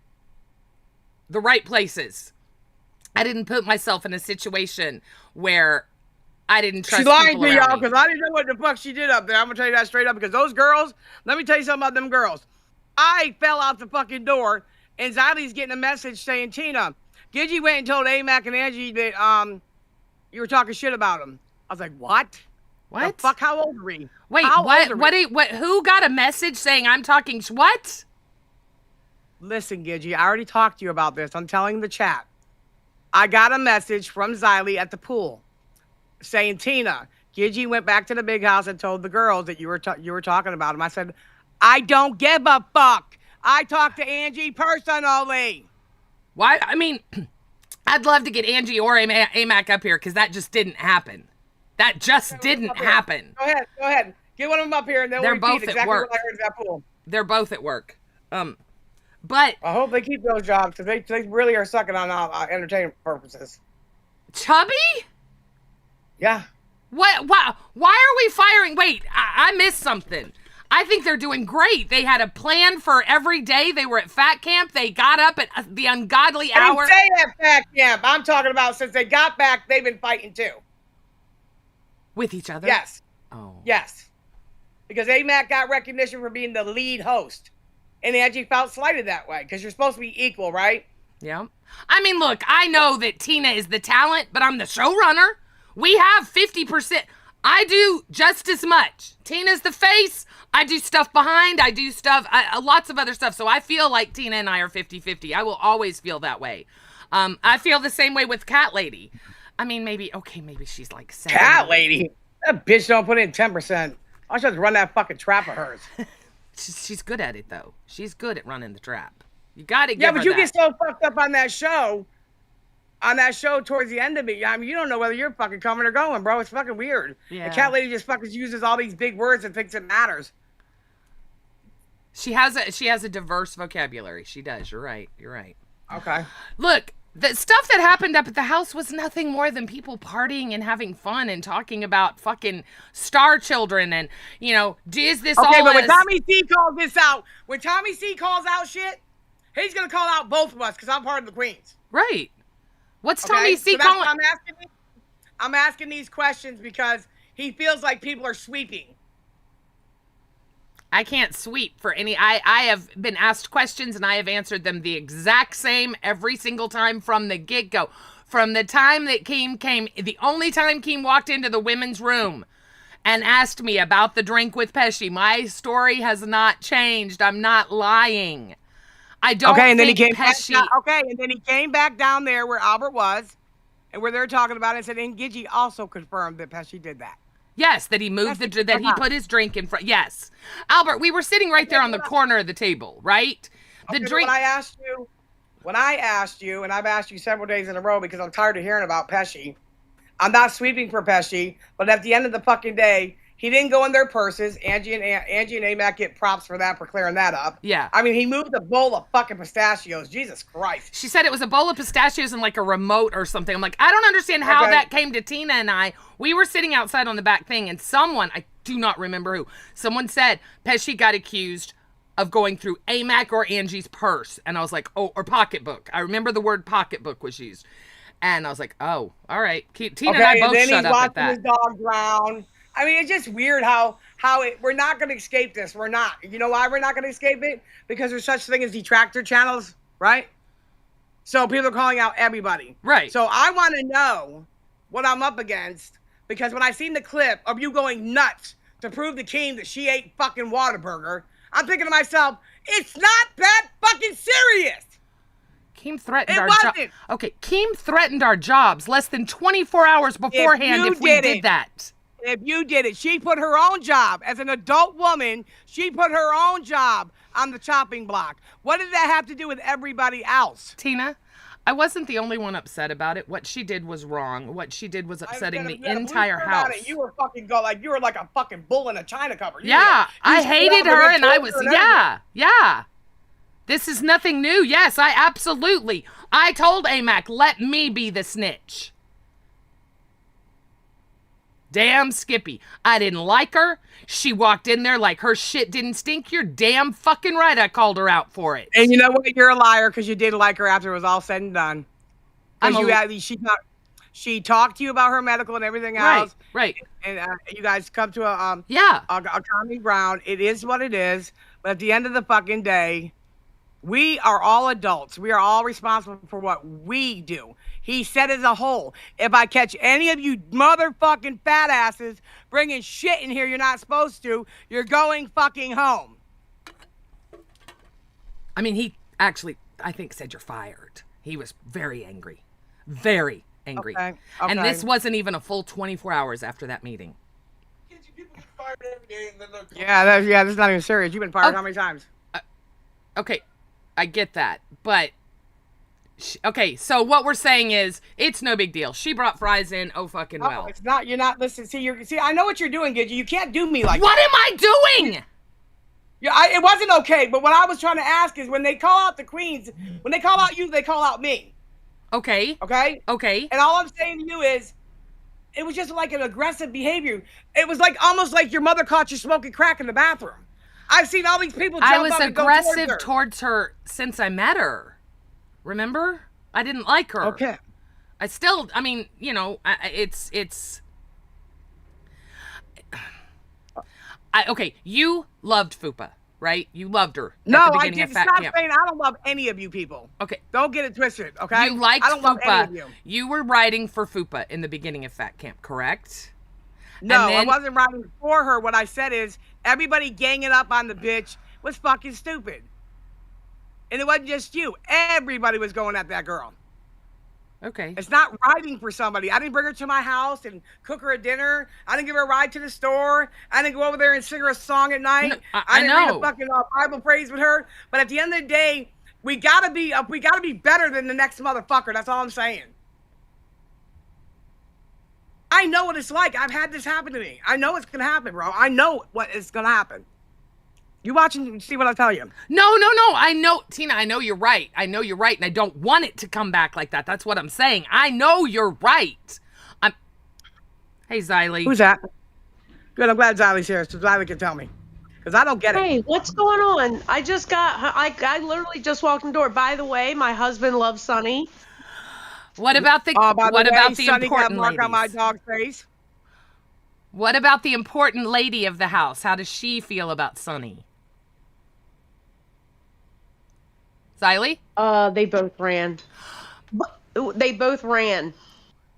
the right places. I didn't put myself in a situation where I didn't trust people around me. She lied to y'all because I didn't know what the fuck she did up there. I'm going to tell you that straight up because those girls, let me tell you something about them girls. I fell out the fucking door and Xylie's getting a message saying, Tina, Gidgy went and told A-Mac and Angie that you were talking shit about him. I was like, what? What? The fuck, how old are we? Wait, what, who got a message saying I'm talking, what? Listen, Gidgy, I already talked to you about this. I'm telling the chat. I got a message from Xylee at the pool saying, Tina, Gigi went back to the big house and told the girls that you were talking about him. I said, I don't give a fuck. I talked to Angie personally. Why? I mean, I'd love to get Angie or AMAC up here because that just didn't happen. That just didn't happen. Go ahead. Get one of them up here and then we'll repeat exactly what I heard at that pool. They're both at work. But I hope they keep those jobs because they really are sucking on entertainment purposes. Chubby? Yeah. What? Why are we firing? Wait, I missed something. I think they're doing great. They had a plan for every day. They were at fat camp. They got up at the ungodly hour. I didn't say at fat camp. I'm talking about since they got back, they've been fighting too. With each other? Yes. Oh. Yes. Because AMAC got recognition for being the lead host. And Angie felt slighted that way because you're supposed to be equal, right? Yeah. I mean, look, I know that Tina is the talent, but I'm the showrunner. We have 50%. I do just as much. Tina's the face. I do stuff behind. I do stuff, lots of other stuff. So I feel like Tina and I are 50-50. I will always feel that way. I feel the same way with Cat Lady. I mean, maybe she's like 7. Cat Lady? That bitch don't put in 10%. I should run that fucking trap of hers. She's good at it, though. She's good at running the trap. You got to give her Yeah, but you that. get so fucked up on that show towards the end of it. I mean, you don't know whether you're fucking coming or going, bro. It's fucking weird. Yeah. The Cat Lady just fucking uses all these big words and thinks it matters. She has a diverse vocabulary. She does. You're right. Okay. Look, the stuff that happened up at the house was nothing more than people partying and having fun and talking about fucking star children and, is this all Okay, but when as... Tommy C calls this out, when Tommy C calls out shit, he's going to call out both of us because I'm part of the Queens. Right. What's Okay? Tommy C So that's calling? why I'm asking these questions because he feels like people are sweeping. I can't sweep for any. I have been asked questions and I have answered them the exact same every single time from the get-go. From the time that Keem came, the only time Keem walked into the women's room and asked me about the drink with Pesci, my story has not changed. I'm not lying. I don't Okay, and then he think came Pesci... and then he came back down there where Albert was and where they're talking about it and said, and Gigi also confirmed that Pesci did that. Yes, that he moved that he put his drink in front. Yes. Albert, we were sitting right there on the corner of the table, right? The drink. When I asked you, and I've asked you several days in a row because I'm tired of hearing about Pesci. I'm not sweeping for Pesci, but at the end of the fucking day, he didn't go in their purses. Angie and AMAC get props for that, for clearing that up. Yeah. I mean, he moved a bowl of fucking pistachios. Jesus Christ. She said it was a bowl of pistachios and like a remote or something. I'm like, I don't understand how that came to Tina and I. We were sitting outside on the back thing and someone, I do not remember who, someone said Pesci got accused of going through AMAC or Angie's purse. And I was like, oh, or pocketbook. I remember the word pocketbook was used. And I was like, oh, all right. Tina and I both shut up at that. His dog drown. I mean, it's just weird how we're not going to escape this. We're not. You know why we're not going to escape it? Because there's such thing as detractor channels, right? So people are calling out everybody. Right. So I want to know what I'm up against because when I seen the clip of you going nuts to prove to Keem that she ate fucking Whataburger, I'm thinking to myself, it's not that fucking serious. Keem threatened our jobs. Okay, Keem threatened our jobs less than 24 hours beforehand if we did that. If you did it, she put her own job as an adult woman. She put her own job on the chopping block. What did that have to do with everybody else? Tina, I wasn't the only one upset about it. What she did was wrong. What she did was upsetting the entire house. You were fucking you were like a fucking bull in a china cupboard. Yeah, I hated her and I was, yeah. This is nothing new. Yes, I told AMAC, let me be the snitch. Damn Skippy. I didn't like her. She walked in there like her shit didn't stink. You're damn fucking right I called her out for it. And you know what? You're a liar because you did like her after it was all said and done. She talked to you about her medical and everything else. Right. And you guys come to a common ground. It is what it is. But at the end of the fucking day, we are all adults. We are all responsible for what we do. He said as a whole, if I catch any of you motherfucking fat asses bringing shit in here you're not supposed to, you're going fucking home. I mean, he actually, I think, said you're fired. He was very angry. Very angry. Okay. And Okay. this wasn't even a full 24 hours after that meeting. People get fired every day, and then they're Yeah, this is not even serious. You've been fired how many times? Okay, I get that, but okay. So what we're saying is, it's no big deal. She brought fries in. Oh fucking No, well. it's not. You're not listening. See, I know what you're doing, Gidget. You can't do me like What that. am I doing? Yeah, it wasn't okay. But what I was trying to ask is, when they call out the queens, when they call out you, they call out me. Okay. Okay. Okay. And all I'm saying to you is, it was just like an aggressive behavior. It was like almost like your mother caught you smoking crack in the bathroom. I've seen all these people jump I was up and go aggressive towards her. towards her since I met her. Remember? I didn't like her. Okay. I still, I mean, you know, it's. Okay, you loved Fupa, right? You loved her. No, at the I beginning of didn't. Fat Stop Camp. saying I don't love any of you people. Okay. Don't get it twisted, okay? You liked I don't love any of Fupa. you. You were writing for Fupa in the beginning of Fat Camp, correct? No, And then- I wasn't writing for her. What I said is, everybody ganging up on the bitch was fucking stupid. And it wasn't just you. Everybody was going at that girl. Okay. It's not riding for somebody. I didn't bring her to my house and cook her a dinner. I didn't give her a ride to the store. I didn't go over there and sing her a song at night. No, I didn't read know. a fucking Bible praise with her. But at the end of the day, we gotta be better than the next motherfucker. That's all I'm saying. I know what it's like. I've had this happen to me. I know it's gonna happen, bro. I know what is gonna happen. You watch and see what I tell you. No. I know, Tina, I know you're right. I know you're right, and I don't want it to come back like that. That's what I'm saying. I know you're right. Hey, Xylee. Who's that? Good, I'm glad Xylie's here so Xylie can tell me. Because I don't get it. Hey, what's going on? I literally just walked in the door. By the way, my husband loves Sunny. What about the By what way, about the Sonny got important mark on my ladies? dog's face. What about the important lady of the house? How does she feel about Sunny? Xylee? They both ran. They both ran.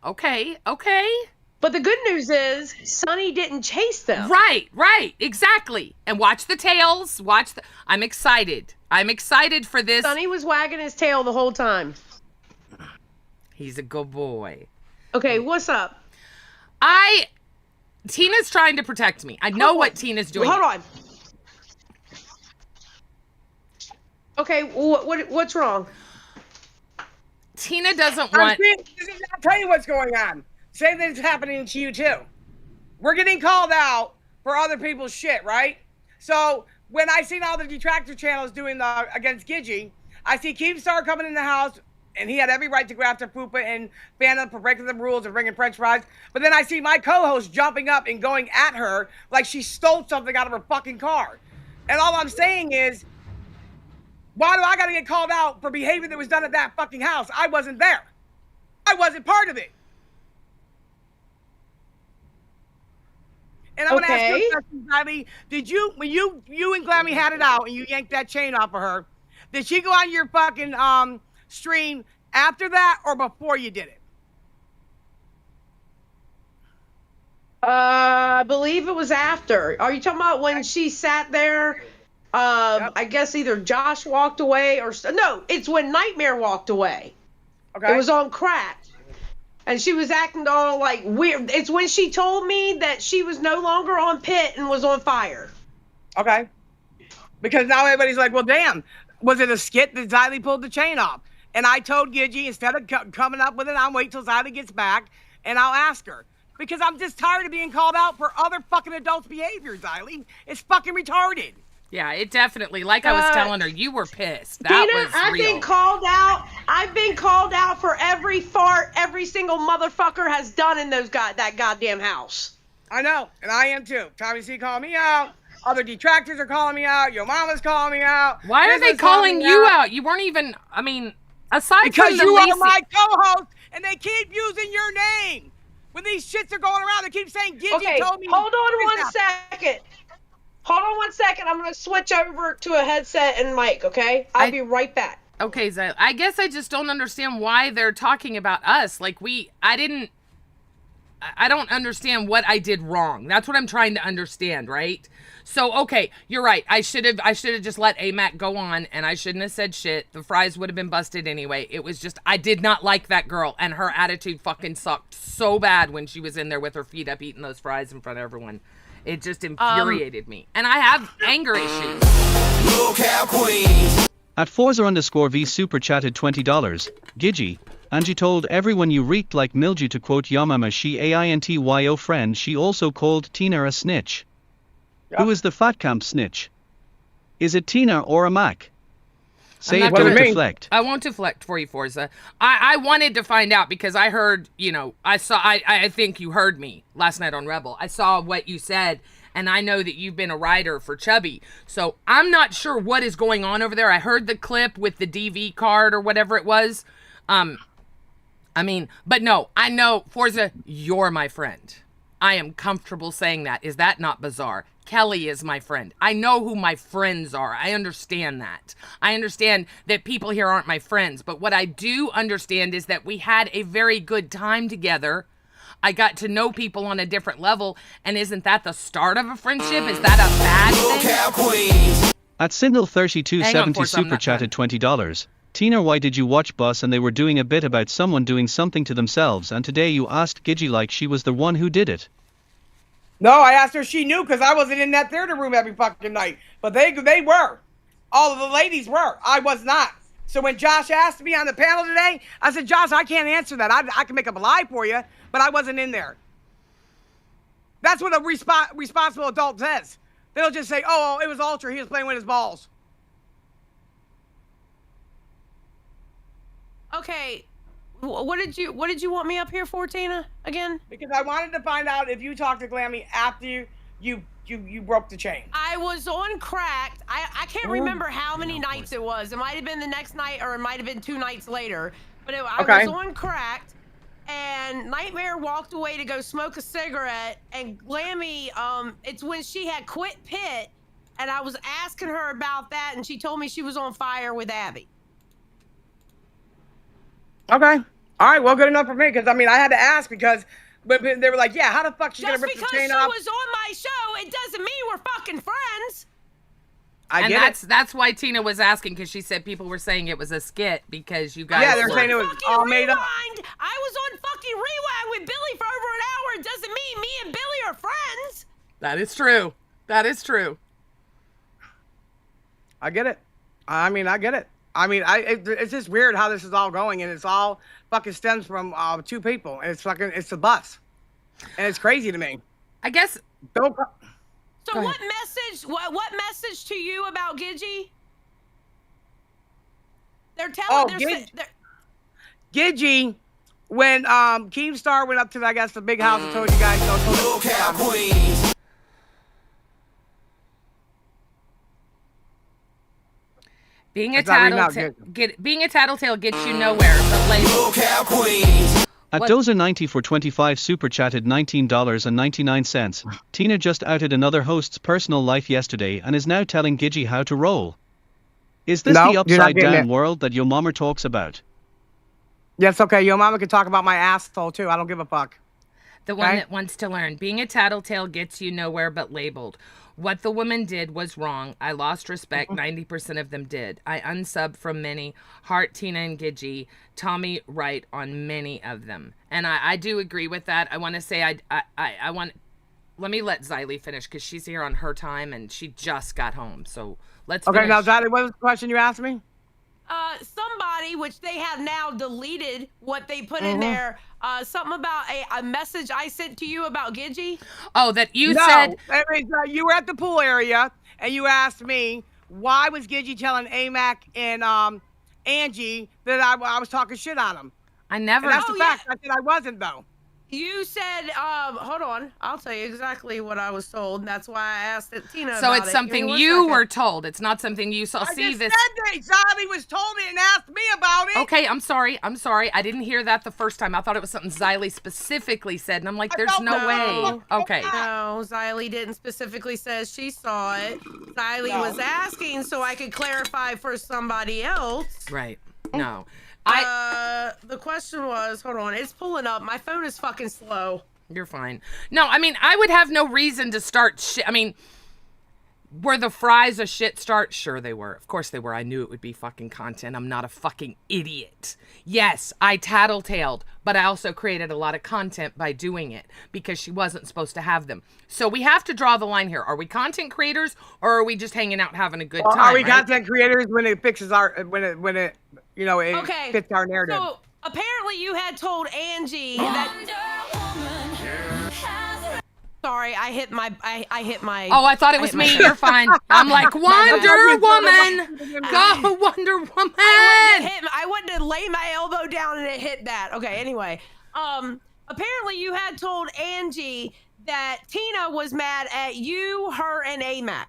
Okay. But the good news is, Sunny didn't chase them. Right, exactly. And watch the tails. I'm excited. I'm excited for this. Sunny was wagging his tail the whole time. He's a good boy. Okay, what's up? Tina's trying to protect me. I know what Tina's doing. Hold on. Okay, what's wrong? Tina doesn't I'll want. tell you what's going on. Same thing's happening to you too. We're getting called out for other people's shit, right? So when I seen all the detractor channels doing the against Gidget, I see Keemstar coming in the house, and he had every right to go after Fupa and ban him for breaking the rules and bringing French fries. But then I see my co-host jumping up and going at her like she stole something out of her fucking car. And all I'm saying is, why do I gotta get called out for behavior that was done at that fucking house? I wasn't there. I wasn't part of it. And I'm gonna ask you a question, Ivy. Did you, when you and Glammy had it out and you yanked that chain off of her, did she go on your fucking stream after that or before you did it? I believe it was after. Are you talking about when she sat there? Yep. I guess either Josh walked away or no, it's when Nightmare walked away. Okay. It was on crack. And she was acting all like weird. It's when she told me that she was no longer on pit and was on fire. Okay. Because now everybody's like, well, damn, was it a skit that Xylee pulled the chain off? And I told Gidget, instead of coming up with it, I'll wait till Xylee gets back and I'll ask her. Because I'm just tired of being called out for other fucking adults' behavior, Xylee. It's fucking retarded. Yeah, it definitely. Like I was telling her, you were pissed. That Tina, was I've real. been called out. I've been called out for every fart every single motherfucker has done in that goddamn house. I know, and I am too. Tommy C called me out. Other detractors are calling me out. Your mama's calling me out. Why are they calling you out? You weren't even. I mean, aside Because from the you Lacey, are my co-host, and they keep using your name. When these shits are going around, they keep saying Gidget Okay, told me. hold on this one second. Hold on one second. I'm going to switch over to a headset and mic, okay? I'll be right back. Okay, Zay, I guess I just don't understand why they're talking about us. Like I didn't. I don't understand what I did wrong. That's what I'm trying to understand, right? So, okay, you're right. I should have just let AMAC go on, and I shouldn't have said shit. The fries would have been busted anyway. It was just, I did not like that girl, and her attitude fucking sucked so bad when she was in there with her feet up eating those fries in front of everyone. It just infuriated me. And I have anger issues. LolcowQueens. At Forza_V super chatted $20. Gigi. And you told everyone you reeked like mildew, to quote Yamama she AINTYO friend. She also called Tina a snitch. Yep. Who is the fat camp snitch? Is it Tina or a Mac? Say I'm it, not don't gonna- deflect. I won't deflect for you, Forza. I wanted to find out because I heard, I think you heard me last night on Rebel. I saw what you said, and I know that you've been a writer for Chubby. So I'm not sure what is going on over there. I heard the clip with the DV card or whatever it was. But no, I know, Forza, you're my friend. I am comfortable saying that. Is that not bizarre? Kelly is my friend. I know who my friends are. I understand that. I understand that people here aren't my friends. But what I do understand is that we had a very good time together. I got to know people on a different level. And isn't that the start of a friendship? Is that a bad thing? At Sindel3270 Hang on, Forza, I'm super not chatted $20. Tina, why did you watch Bus and they were doing a bit about someone doing something to themselves, and today you asked Gigi like she was the one who did it? No, I asked her if she knew because I wasn't in that theater room every fucking night. But they were. All of the ladies were. I was not. So when Josh asked me on the panel today, I said, Josh, I can't answer that. I can make up a lie for you, but I wasn't in there. That's what a responsible adult says. They'll just say, oh, it was Ultra. He was playing with his balls. Okay, what did you want me up here for, Tina? Again? Because I wanted to find out if you talked to Glammy after you broke the chain. I was on cracked. I can't remember how many nights it was. It might have been the next night or it might have been 2 nights later. But I was on cracked, and Nightmare walked away to go smoke a cigarette, and Glammy, it's when she had quit Pit, and I was asking her about that, and she told me she was on fire with Abby. Okay. All right. Well, good enough for me. Because, I mean, I had to ask because they were like, yeah, how the fuck she's going Just to rip the because chain she off? was on my show, it doesn't mean we're fucking friends. I get it. That's why Tina was asking, because she said people were saying it was a skit because you guys. Yeah, they're saying it was Fucking all made up. Rewind. I was on fucking Rewind with Billy for over an hour. It doesn't mean me and Billy are friends. That is true. That is true. I get it. I mean, I get it. I mean, it's just weird how this is all going, and it's all fucking stems from 2 people, and it's the bus, and it's crazy to me. I guess. Don't. So Go what message to you about Gigi? They're telling Gigi, when Keemstar went up to, I guess, the big house and told you guys, LolcowQueens. Being a That's not reading out, being a tattletale gets you nowhere, but label. LolcowQueens. At What- Dozer90 for 25 super chatted $19.99. Tina just outed another host's personal life yesterday and is now telling Gigi how to roll. Is this No, the you're not upside getting down it. world that your mama talks about? Yes, okay. Your mama can talk about my asshole too. I don't give a fuck. The one Okay. that wants to learn. Being a tattletale gets you nowhere but labeled. What the woman did was wrong. I lost respect. 90% of them did. I unsubbed from many. Heart, Tina, and Gigi. Tommy right on many of them. And I do agree with that. I want to say I want... Let me let Xylee finish because she's here on her time and she just got home. So let's Okay, finish. now, Zaddy, what was the question you asked me? somebody, which they have now deleted what they put in there, something about a message I sent to you about Gigi. Oh, that you No, said... I mean, you were at the pool area and you asked me why was Gigi telling AMAC and Angie that I was talking shit on them. I never... And that's the Oh, yeah. fact. I said I wasn't though. You said, hold on, I'll tell you exactly what I was told. And that's why I asked Tina So about it's it. something Give me 1 you second. were told. It's not something you saw. I See just this. said that Zaddy was told it and asked me about it. Okay, I'm sorry. I didn't hear that the first time. I thought it was something Xylee specifically said, and I'm like, I there's don't no know. way. Okay. No, Xylee didn't specifically say she saw it. Xylee No. was asking so I could clarify for somebody else. Right. No. The question was, hold on, it's pulling up. My phone is fucking slow. You're fine. No, I mean, I would have no reason to start shit. I mean, were the fries a shit start? Sure they were. Of course they were. I knew it would be fucking content. I'm not a fucking idiot. Yes, I tattletaled, but I also created a lot of content by doing it because she wasn't supposed to have them. So we have to draw the line here. Are we content creators or are we just hanging out having a good time? Are we content creators when it fixes our when it fits our narrative? So apparently you had told Angie that. Sorry, I hit my. Oh, I thought it was me. You're fine. I'm like, Wonder Woman. Go, Wonder Woman. I went to lay my elbow down and it hit that. Okay, anyway. Apparently you had told Angie that Tina was mad at you, her, and AMAC.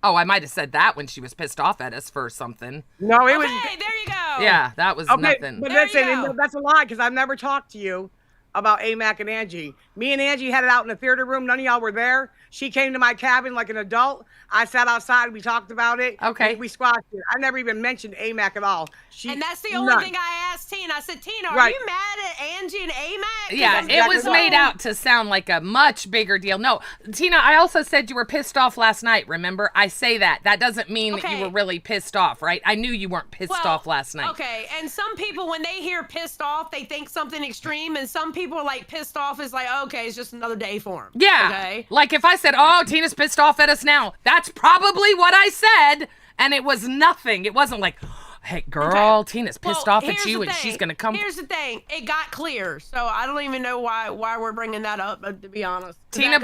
Oh, I might have said that when she was pissed off at us for something. No, it was. Okay, there you go. Yeah, that was nothing. But listen, that's a lie because I've never talked to you about AMAC and Angie. Me and Angie had it out in the theater room. None of y'all were there. She came to my cabin like an adult. I sat outside. We talked about it. Okay. We squashed it. I never even mentioned AMAC at all. And that's the only thing I asked Tina. I said, Tina, are you mad at Angie and AMAC? Yeah, it was made out to sound like a much bigger deal. No, Tina, I also said you were pissed off last night, remember? I say that. That doesn't mean that you were really pissed off, right? I knew you weren't pissed off last night. Okay, and some people, when they hear pissed off, they think something extreme, and some people are like, pissed off is like, okay, it's just another day for them. Yeah. Okay? Like if I said, oh, Tina's pissed off at us now, that's probably what I said, and it was nothing. It wasn't like, hey, girl, Tina's pissed off at you, and she's going to come. Here's the thing. It got clear, so I don't even know why we're bringing that up, to be honest. Tina,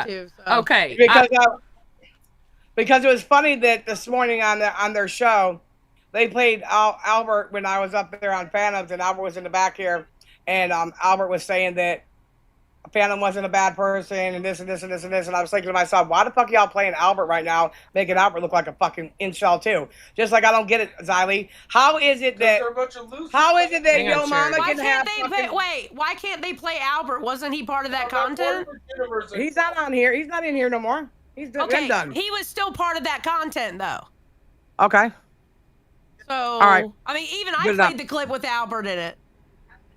too, so. Okay. Because it was funny that this morning on their show, they played Albert when I was up there on Phantoms, and Albert was in the back here, and Albert was saying that Phantom wasn't a bad person, and this and this and this and this, and I was thinking to myself, why the fuck y'all playing Albert right now, making Albert look like a fucking incel too? Just like I don't get it, Xylee. How is it that Yo Mama can have why can't they play Albert? Wasn't he part of that content? He's not on here. He's not in here no more. He's done. He was still part of that content though. Okay. So all right. I mean, even I played the clip with Albert in it.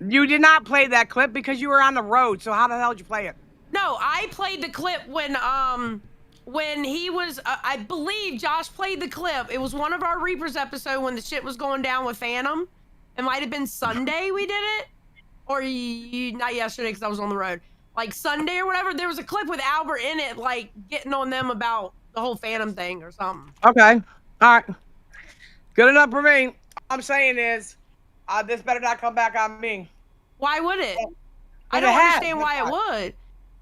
You did not play that clip because you were on the road. So how the hell did you play it? No, I played the clip when he was. I believe Josh played the clip. It was one of our Reapers episode when the shit was going down with Phantom. It might have been Sunday we did it, or not yesterday because I was on the road. Like Sunday or whatever. There was a clip with Albert in it, like getting on them about the whole Phantom thing or something. Okay, all right, good enough for me. All I'm saying is. This better not come back on me. Why would it? I don't understand why it would.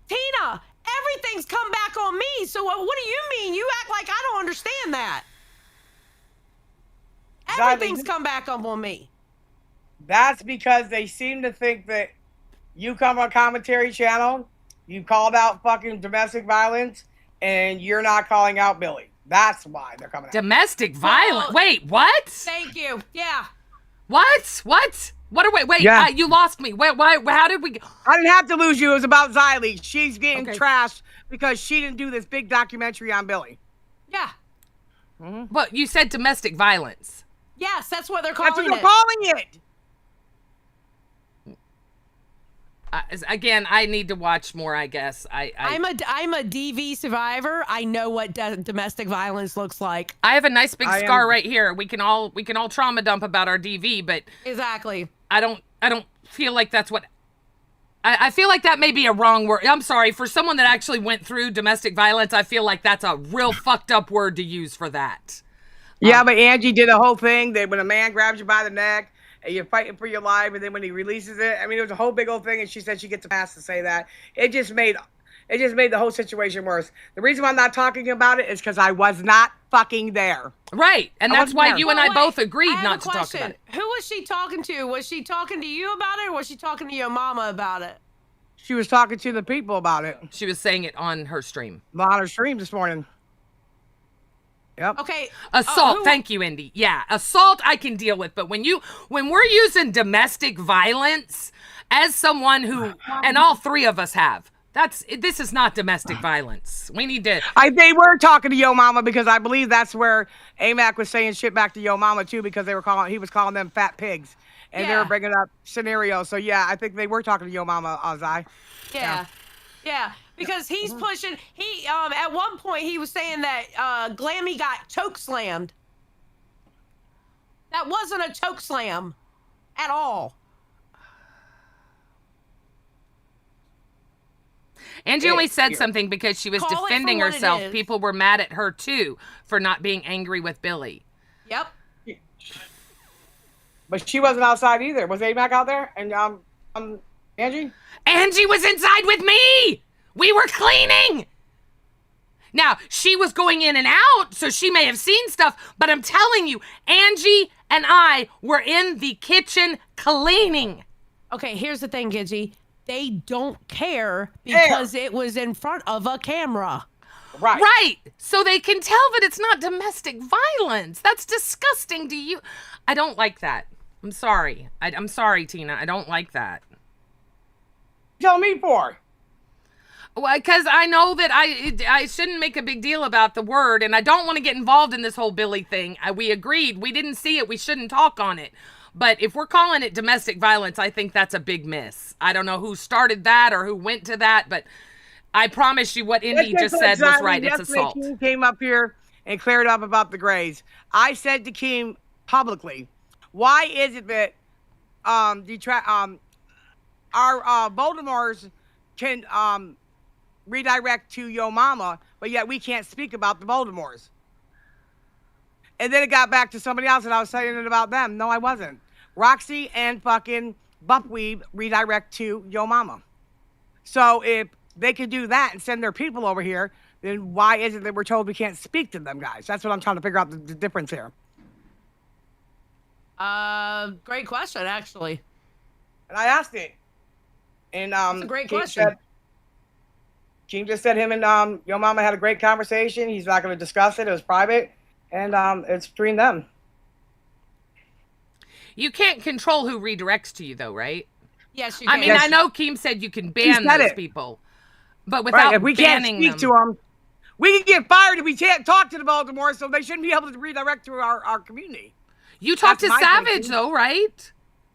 Tina, everything's come back on me. So what do you mean? You act like I don't understand that. Everything's come back up on me. That's because they seem to think that you come on a commentary channel, you called out fucking domestic violence, and you're not calling out Billy. That's why they're coming out. Domestic violence? Wait, what? Thank you. Yeah. What? Wait, yeah. You lost me. Wait, why? How did we? I didn't have to lose you. It was about Xylee. She's getting trashed because she didn't do this big documentary on Billy. Yeah. Mm-hmm. But you said domestic violence. Yes, that's what they're calling it. That's what they're calling it. Again, I need to watch more. I guess I'm a DV survivor. I know what domestic violence looks like. I have a nice big scar right here. We can all trauma dump about our DV, but exactly. I don't feel like that's what. I feel like that may be a wrong word. I'm sorry for someone that actually went through domestic violence. I feel like that's a real fucked up word to use for that. Yeah, but Angie did a whole thing that when a man grabs you by the neck. And you're fighting for your life, and then when he releases it, I mean, it was a whole big old thing, and she said she gets a pass to say that. It just made the whole situation worse. The reason why I'm not talking about it is because I was not fucking there. Right, and that's why you and I both agreed not to talk about it. Who was she talking to? Was she talking to you about it, or was she talking to your mama about it? She was talking to the people about it. She was saying it on her stream. On her stream this morning. Yep. Okay. Assault. Thank you, Indy. Yeah, assault I can deal with, but when we're using domestic violence as someone who, and all three of us have, This is not domestic violence. We need to. They were talking to Yo Mama because I believe that's where AMAC was saying shit back to Yo Mama too, because he was calling them fat pigs, and they were bringing up scenarios. So yeah, I think they were talking to Yo Mama, Zai. Yeah, because he's pushing. He at one point he was saying that Glammy got choke slammed. That wasn't a choke slam at all. Angie only said something because she was defending herself. People were mad at her too for not being angry with Billy. Yep. But she wasn't outside either. Was AMAC out there? And Angie? Angie was inside with me. We were cleaning. Now, she was going in and out, so she may have seen stuff, but I'm telling you, Angie and I were in the kitchen cleaning. Okay, here's the thing, Gidgy. They don't care because it was in front of a camera. Right. So they can tell that it's not domestic violence. That's disgusting to you. I don't like that. I'm sorry. I'm sorry, Tina. I don't like that. Tell me for. Well, because I know that I shouldn't make a big deal about the word, and I don't want to get involved in this whole Billy thing. We agreed. We didn't see it. We shouldn't talk on it. But if we're calling it domestic violence, I think that's a big miss. I don't know who started that or who went to that, but I promise you what Indy just said was right. It's assault. Keem came up here and cleared up about the Grays. I said to Keem publicly, why is it that our Voldemorts can redirect to Yo Mama, but yet we can't speak about the Voldemorts? And then it got back to somebody else, and I was saying it about them. No, I wasn't. Roxy and fucking Buckweed redirect to Yo Mama. So if they could do that and send their people over here, then why is it that we're told we can't speak to them guys? That's what I'm trying to figure out the difference here. Great question, actually. And I asked it. And That's a great question. Keem just said him and Yo Mama had a great conversation. He's not going to discuss it. It was private. And it's between them. You can't control who redirects to you, though, right? Yes, you can. I mean, I know Keem said you can ban those people, but without if we can't speak to them, we can get fired if we can't talk to the Baltimore, so they shouldn't be able to redirect to our community. You talked to Savage, though, right?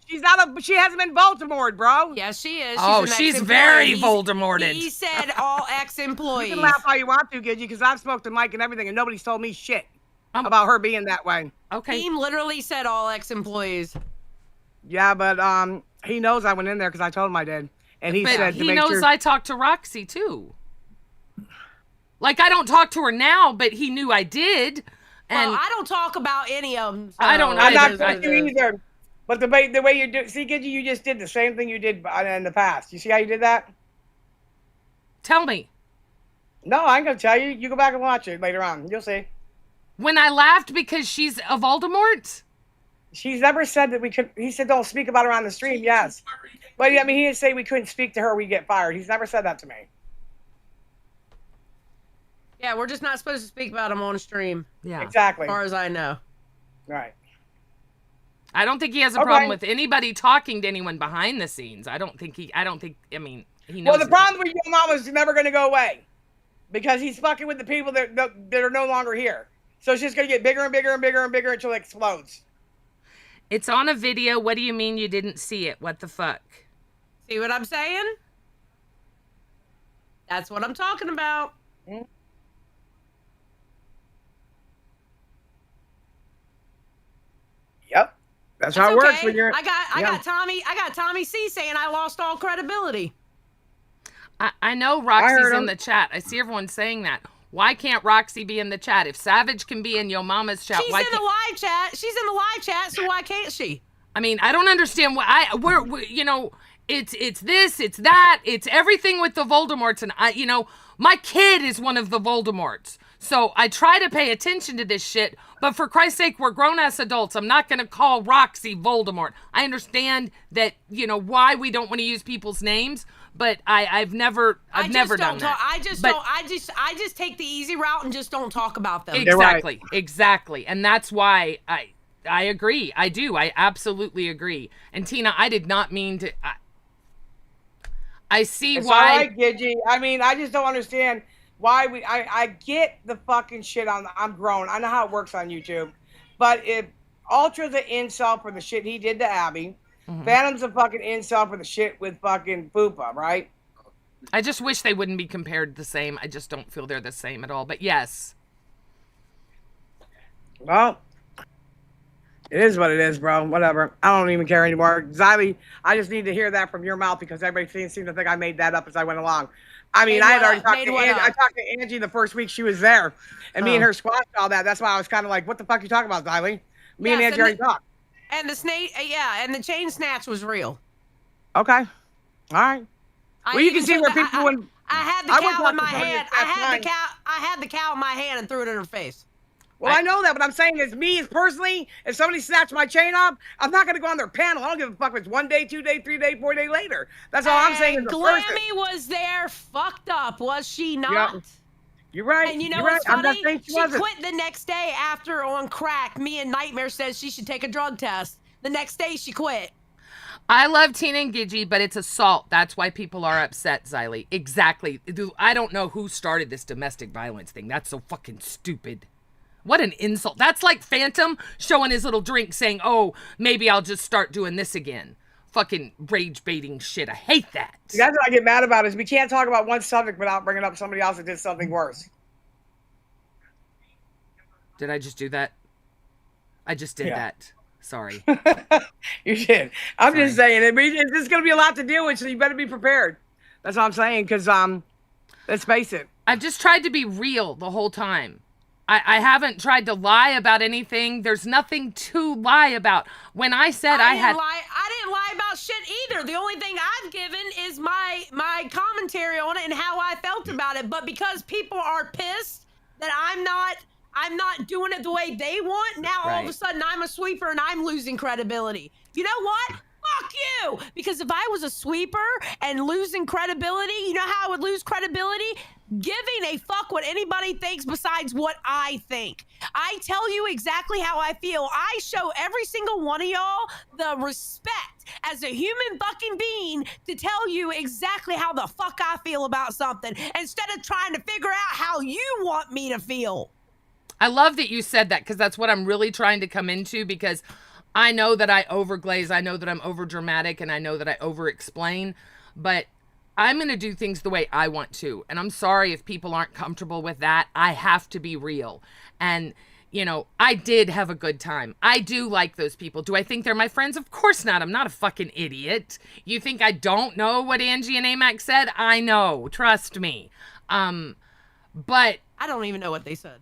She hasn't been Baltimored, bro. Yes, she is. She's very Voldemorted. He said all ex-employees. You can laugh all you want to, Gidgy, because I've spoke to Mike and everything, and nobody's told me shit about her being that way. Okay. He literally said all ex-employees. Yeah, but he knows I went in there because I told him I did, and he said he knows I talked to Roxy too. Like, I don't talk to her now, but he knew I did. And well, I don't talk about any of them. So I don't know. I'm not talking to you either. But the way you do, see, Gidgy, you just did the same thing you did in the past. You see how you did that? Tell me. No, I ain't gonna tell you. You go back and watch it later on. You'll see. When I laughed because she's a Voldemort? She's never said that we could. He said don't speak about her on the stream. Yes, but I mean, he didn't say we couldn't speak to her. We get fired. He's never said that to me. Yeah, we're just not supposed to speak about him on stream. Yeah, exactly. As far as I know. Right. I don't think he has a problem with anybody talking to anyone behind the scenes. I mean, he knows. Well, the problem with your mama is never going to go away because he's fucking with the people that are no longer here. So it's just going to get bigger and bigger and bigger and bigger until it explodes. It's on a video. What do you mean you didn't see it? What the fuck? See what I'm saying? That's what I'm talking about. Mm-hmm. Yep. That's how it works when you're. I got Tommy C saying I lost all credibility. I know Roxy's in the chat. I see everyone saying that. Why can't Roxy be in the chat? If Savage can be in Yo Mama's chat, she's in the live chat. She's in the live chat, so why can't she? I mean, I don't understand why. It's this, it's that, it's everything with the Voldemorts, and my kid is one of the Voldemorts. So I try to pay attention to this shit, but for Christ's sake, we're grown-ass adults. I'm not going to call Roxy Voldemort. I understand that, why we don't want to use people's names, but I've never done that. I just take the easy route and just don't talk about them. Exactly. And that's why I agree. I do. I absolutely agree. And Tina, I did not mean to... I see it's why. all right, Gidgy. I mean, I just don't understand why I get the fucking shit on. I'm grown. I know how it works on YouTube, but if Ultra's an incel for the shit he did to Abby, Phantom's a fucking incel for the shit with fucking Fupa, right? I just wish they wouldn't be compared the same. I just don't feel they're the same at all. But yes. Well, it is what it is, bro. Whatever. I don't even care anymore. Xylee, I just need to hear that from your mouth because everybody seemed to think I made that up as I went along. I mean, I had already talked to Angie. I talked to Angie the first week she was there, and me and her squashed all that. That's why I was kind of like, what the fuck are you talking about, Xylee? Me and Angie already talked. And the snake, and the chain snatch was real. Okay. All right. Well, you can see where people went. I had the cow in my hand. I had the cow in my hand and threw it in her face. Well, I know that. What I'm saying is, me personally, if somebody snatched my chain off, I'm not going to go on their panel. I don't give a fuck if it's 1 day, 2 day, 3 day, 4 day later. That's all I'm saying. Is the person. Glammy was there, fucked up, was she not? Yep. You're right. And you know You're what's right. funny? I'm not saying she wasn't. Quit the next day after on crack. Me and Nightmare says she should take a drug test. The next day she quit. I love Tina and Gidgy, but it's assault. That's why people are upset, Xylee. Exactly. I don't know who started this domestic violence thing. That's so fucking stupid. What an insult. That's like Phantom showing his little drink saying, oh, maybe I'll just start doing this again. Fucking rage baiting shit. I hate that. That's what I get mad about is we can't talk about one subject without bringing up somebody else that did something worse. Did I just do that? I just did that. Sorry. You did. I'm just saying, it's going to be a lot to deal with, so you better be prepared. That's what I'm saying, because, let's face it. I've just tried to be real the whole time. I haven't tried to lie about anything. There's nothing to lie about. When I said I didn't lie about shit either. The only thing I've given is my commentary on it and how I felt about it. But because people are pissed that I'm not doing it the way they want, now all of a sudden I'm a sweeper and I'm losing credibility. You know what? Fuck you! Because if I was a sweeper and losing credibility, you know how I would lose credibility? Giving a fuck what anybody thinks besides what I think. I tell you exactly how I feel. I show every single one of y'all the respect as a human fucking being to tell you exactly how the fuck I feel about something instead of trying to figure out how you want me to feel. I love that you said that because that's what I'm really trying to come into because I know that I overglaze, I know that I'm overdramatic, and I know that I overexplain, but I'm going to do things the way I want to. And I'm sorry if people aren't comfortable with that. I have to be real. And, you know, I did have a good time. I do like those people. Do I think they're my friends? Of course not. I'm not a fucking idiot. You think I don't know what Angie and Amac said? I know. Trust me. But I don't even know what they said.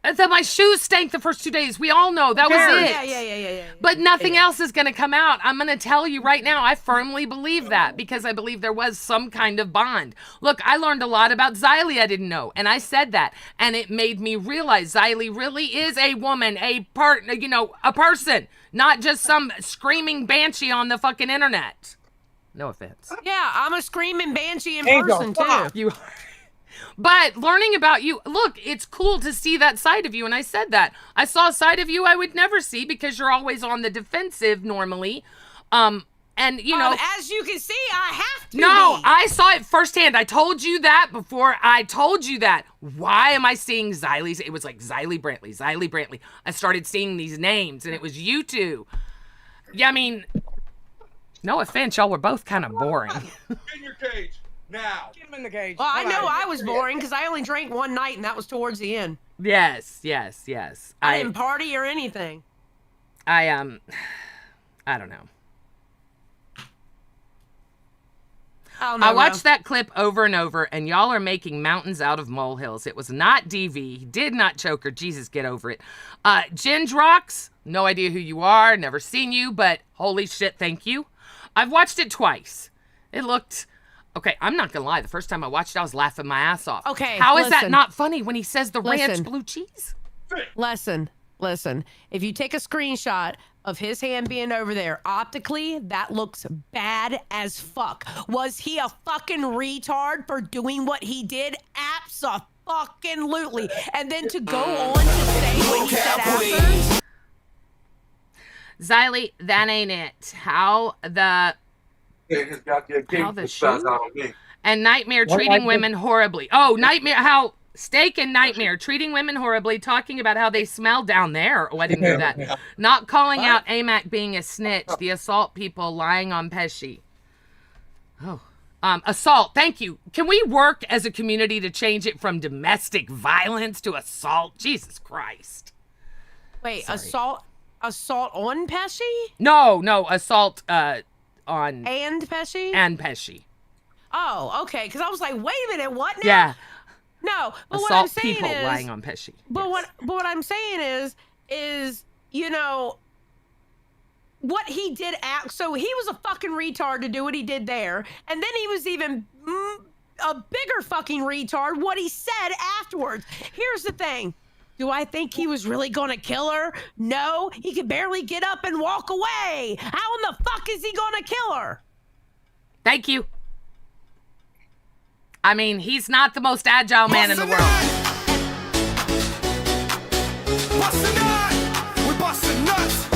That my shoes stank the first 2 days. We all know that was it. Yeah. But nothing else is going to come out. I'm going to tell you right now, I firmly believe that because I believe there was some kind of bond. Look, I learned a lot about Xylee I didn't know, and I said that, and it made me realize Xylee really is a woman, a person, not just some screaming banshee on the fucking internet. No offense. Yeah, I'm a screaming banshee in person too. You are. But learning about you, look, it's cool to see that side of you. And I said that. I saw a side of you I would never see because you're always on the defensive normally. And, you know. As you can see, I have to. No, I saw it firsthand. I told you that before. I told you that. Why am I seeing Xylee's? It was like Xylee Brantley. I started seeing these names and it was you two. Yeah, I mean, no offense. Y'all were both kind of boring. In your cage. Now. Get him in the cage. Well, I know I was boring because I only drank one night and that was towards the end. Yes. I didn't party or anything. I don't know. I watched that clip over and over, and y'all are making mountains out of molehills. It was not DV. He did not choke her. Jesus, get over it. Ginge Rocks, no idea who you are, never seen you, but holy shit, thank you. I've watched it twice. It looked... Okay, I'm not gonna lie. The first time I watched it, I was laughing my ass off. Okay, how is that not funny when he says the ranch blue cheese? Listen. If you take a screenshot of his hand being over there, optically, that looks bad as fuck. Was he a fucking retard for doing what he did? Abso-fucking-lutely. And then to go on to say what he said after. Xylee, that ain't it. How the His goddamn How king the was spazzed shoe? out on me. And Nightmare treating women horribly. Oh, Nightmare, how Steak and Nightmare treating women horribly, talking about how they smell down there. Oh, I didn't hear that. Not calling out AMAC being a snitch. The assault people lying on Pesci. Oh. Assault. Thank you. Can we work as a community to change it from domestic violence to assault? Jesus Christ. Wait, Sorry. assault on Pesci? No, assault on And Pesci? and Pesci. Oh, okay. Because I was like, wait a minute, what now? Yeah. No, but what I'm Assault saying people is, lying on Pesci. But Yes. what I'm saying is you know what he did so he was a fucking retard to do what he did there, and then he was even a bigger fucking retard what he said afterwards. Here's the thing. Do I think he was really gonna kill her? No, he could barely get up and walk away. How in the fuck is he gonna kill her? Thank you. I mean, he's not the most agile man in the world. Bustin' nut, we bustin' nuts.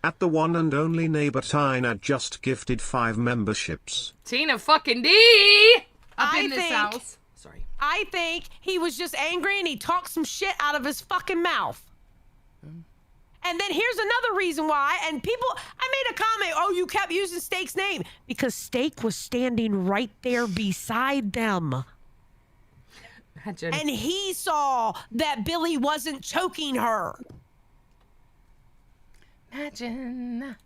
At the one and only neighbor Tina just gifted 5 memberships. Tina fucking D up I in this think- house. Sorry. I think he was just angry and he talked some shit out of his fucking mouth. And then here's another reason why. And people, I made a comment. Oh, you kept using Steak's name because Steak was standing right there beside them. Imagine. And he saw that Billy wasn't choking her. Imagine.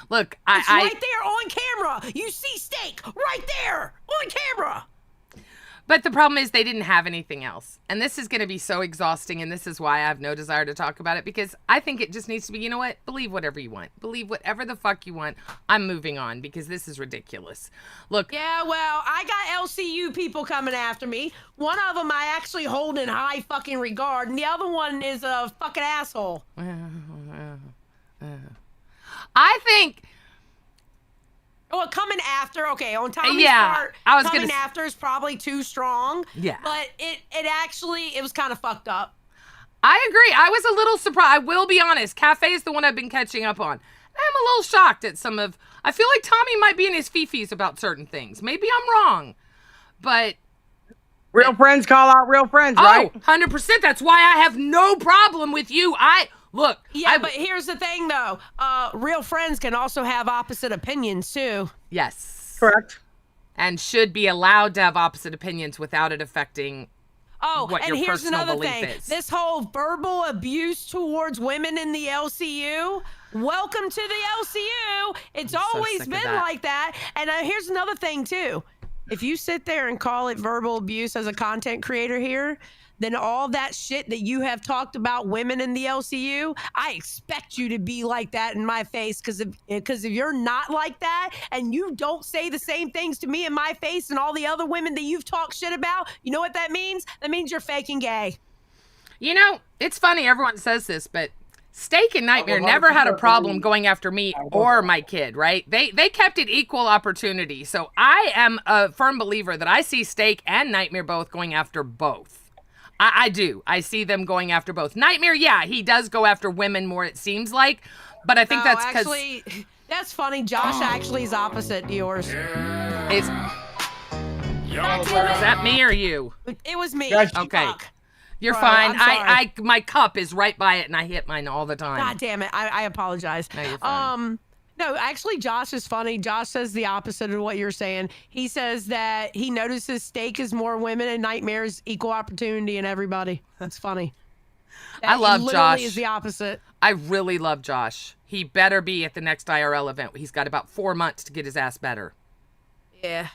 Look, It's right there on camera. You see Steak right there on camera. But the problem is they didn't have anything else. And this is going to be so exhausting, and this is why I have no desire to talk about it, because I think it just needs to be, you know what? Believe whatever you want. Believe whatever the fuck you want. I'm moving on, because this is ridiculous. Look. Yeah, well, I got LCU people coming after me. One of them I actually hold in high fucking regard, and the other one is a fucking asshole. I think... Well, coming after, okay, on Tommy's part, I was coming gonna after is probably too strong. Yeah. But it was kind of fucked up. I agree. I was a little surprised. I will be honest. Cafe is the one I've been catching up on. I'm a little shocked at some of... I feel like Tommy might be in his fifis about certain things. Maybe I'm wrong. But... Real friends call out real friends, right? 100%. That's why I have no problem with you. Look. Yeah, but here's the thing, though. Real friends can also have opposite opinions, too. Yes. Correct. And should be allowed to have opposite opinions without it affecting what and your here's personal another belief thing. is. This whole verbal abuse towards women in the LCU, welcome to the LCU. It's I'm so always sick of been that. like that. And here's another thing, too. If you sit there and call it verbal abuse as a content creator here, then all that shit that you have talked about women in the LCU, I expect you to be like that in my face, because if you're not like that and you don't say the same things to me in my face and all the other women that you've talked shit about, you know what that means? That means you're faking gay. You know, it's funny everyone says this, but Steak and Nightmare never had a problem going after me or my kid, right? They kept it equal opportunity. So I am a firm believer that I see Steak and Nightmare both going after both. I do. I see them going after both. Nightmare, yeah, he does go after women more, it seems like. But I think that's because... Actually, that's funny. Josh actually is opposite to yours. Is that me or you? It was me. Okay. Fuck. You're Bro, fine. I'm sorry. My cup is right by it, and I hit mine all the time. God damn it. I apologize. No, you're fine. No, actually, Josh is funny. Josh says the opposite of what you're saying. He says that he notices Steak is more women and Nightmare's equal opportunity in everybody. That's funny. I love he Josh. literally is the opposite. I really love Josh. He better be at the next IRL event. He's got about 4 months to get his ass better. Yeah.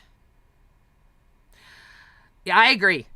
Yeah, I agree.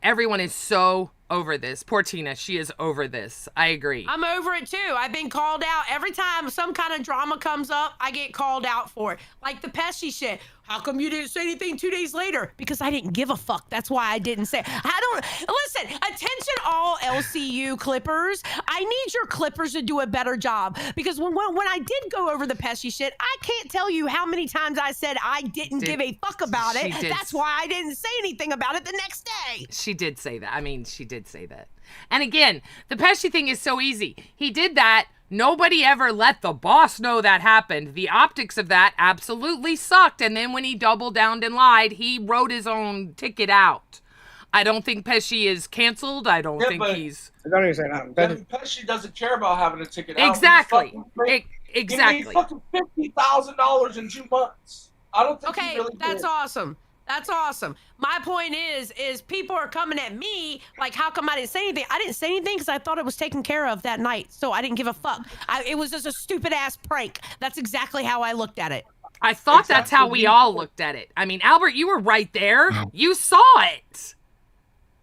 Everyone is so over this. Poor Tina, she is over this. I agree. I'm over it too. I've been called out every time some kind of drama comes up. I get called out for it, like the Pesci shit. How come you didn't say anything 2 days later? Because I didn't give a fuck. That's why I didn't say. Listen, attention all LCU clippers. I need your clippers to do a better job. Because when I did go over the Pesci shit, I can't tell you how many times I said I didn't give a fuck about it. That's why I didn't say anything about it the next day. She did say that. I mean, she did say that. And again, the Pesci thing is so easy. He did that. Nobody ever let the boss know that happened. The optics of that absolutely sucked. And then when he doubled down and lied, he wrote his own ticket out. I don't think Pesci is canceled. I don't think he's... Don't even say that. Pesci doesn't care about having a ticket out. Exactly. Exactly. He made fucking $50,000 in 2 months. I don't think he really that's did. awesome. That's awesome. My point is people are coming at me like, how come I didn't say anything? I didn't say anything because I thought it was taken care of that night. So I didn't give a fuck. It was just a stupid ass prank. That's exactly how I looked at it. I thought that's how we all looked at it. I mean, Albert, you were right there. You saw it.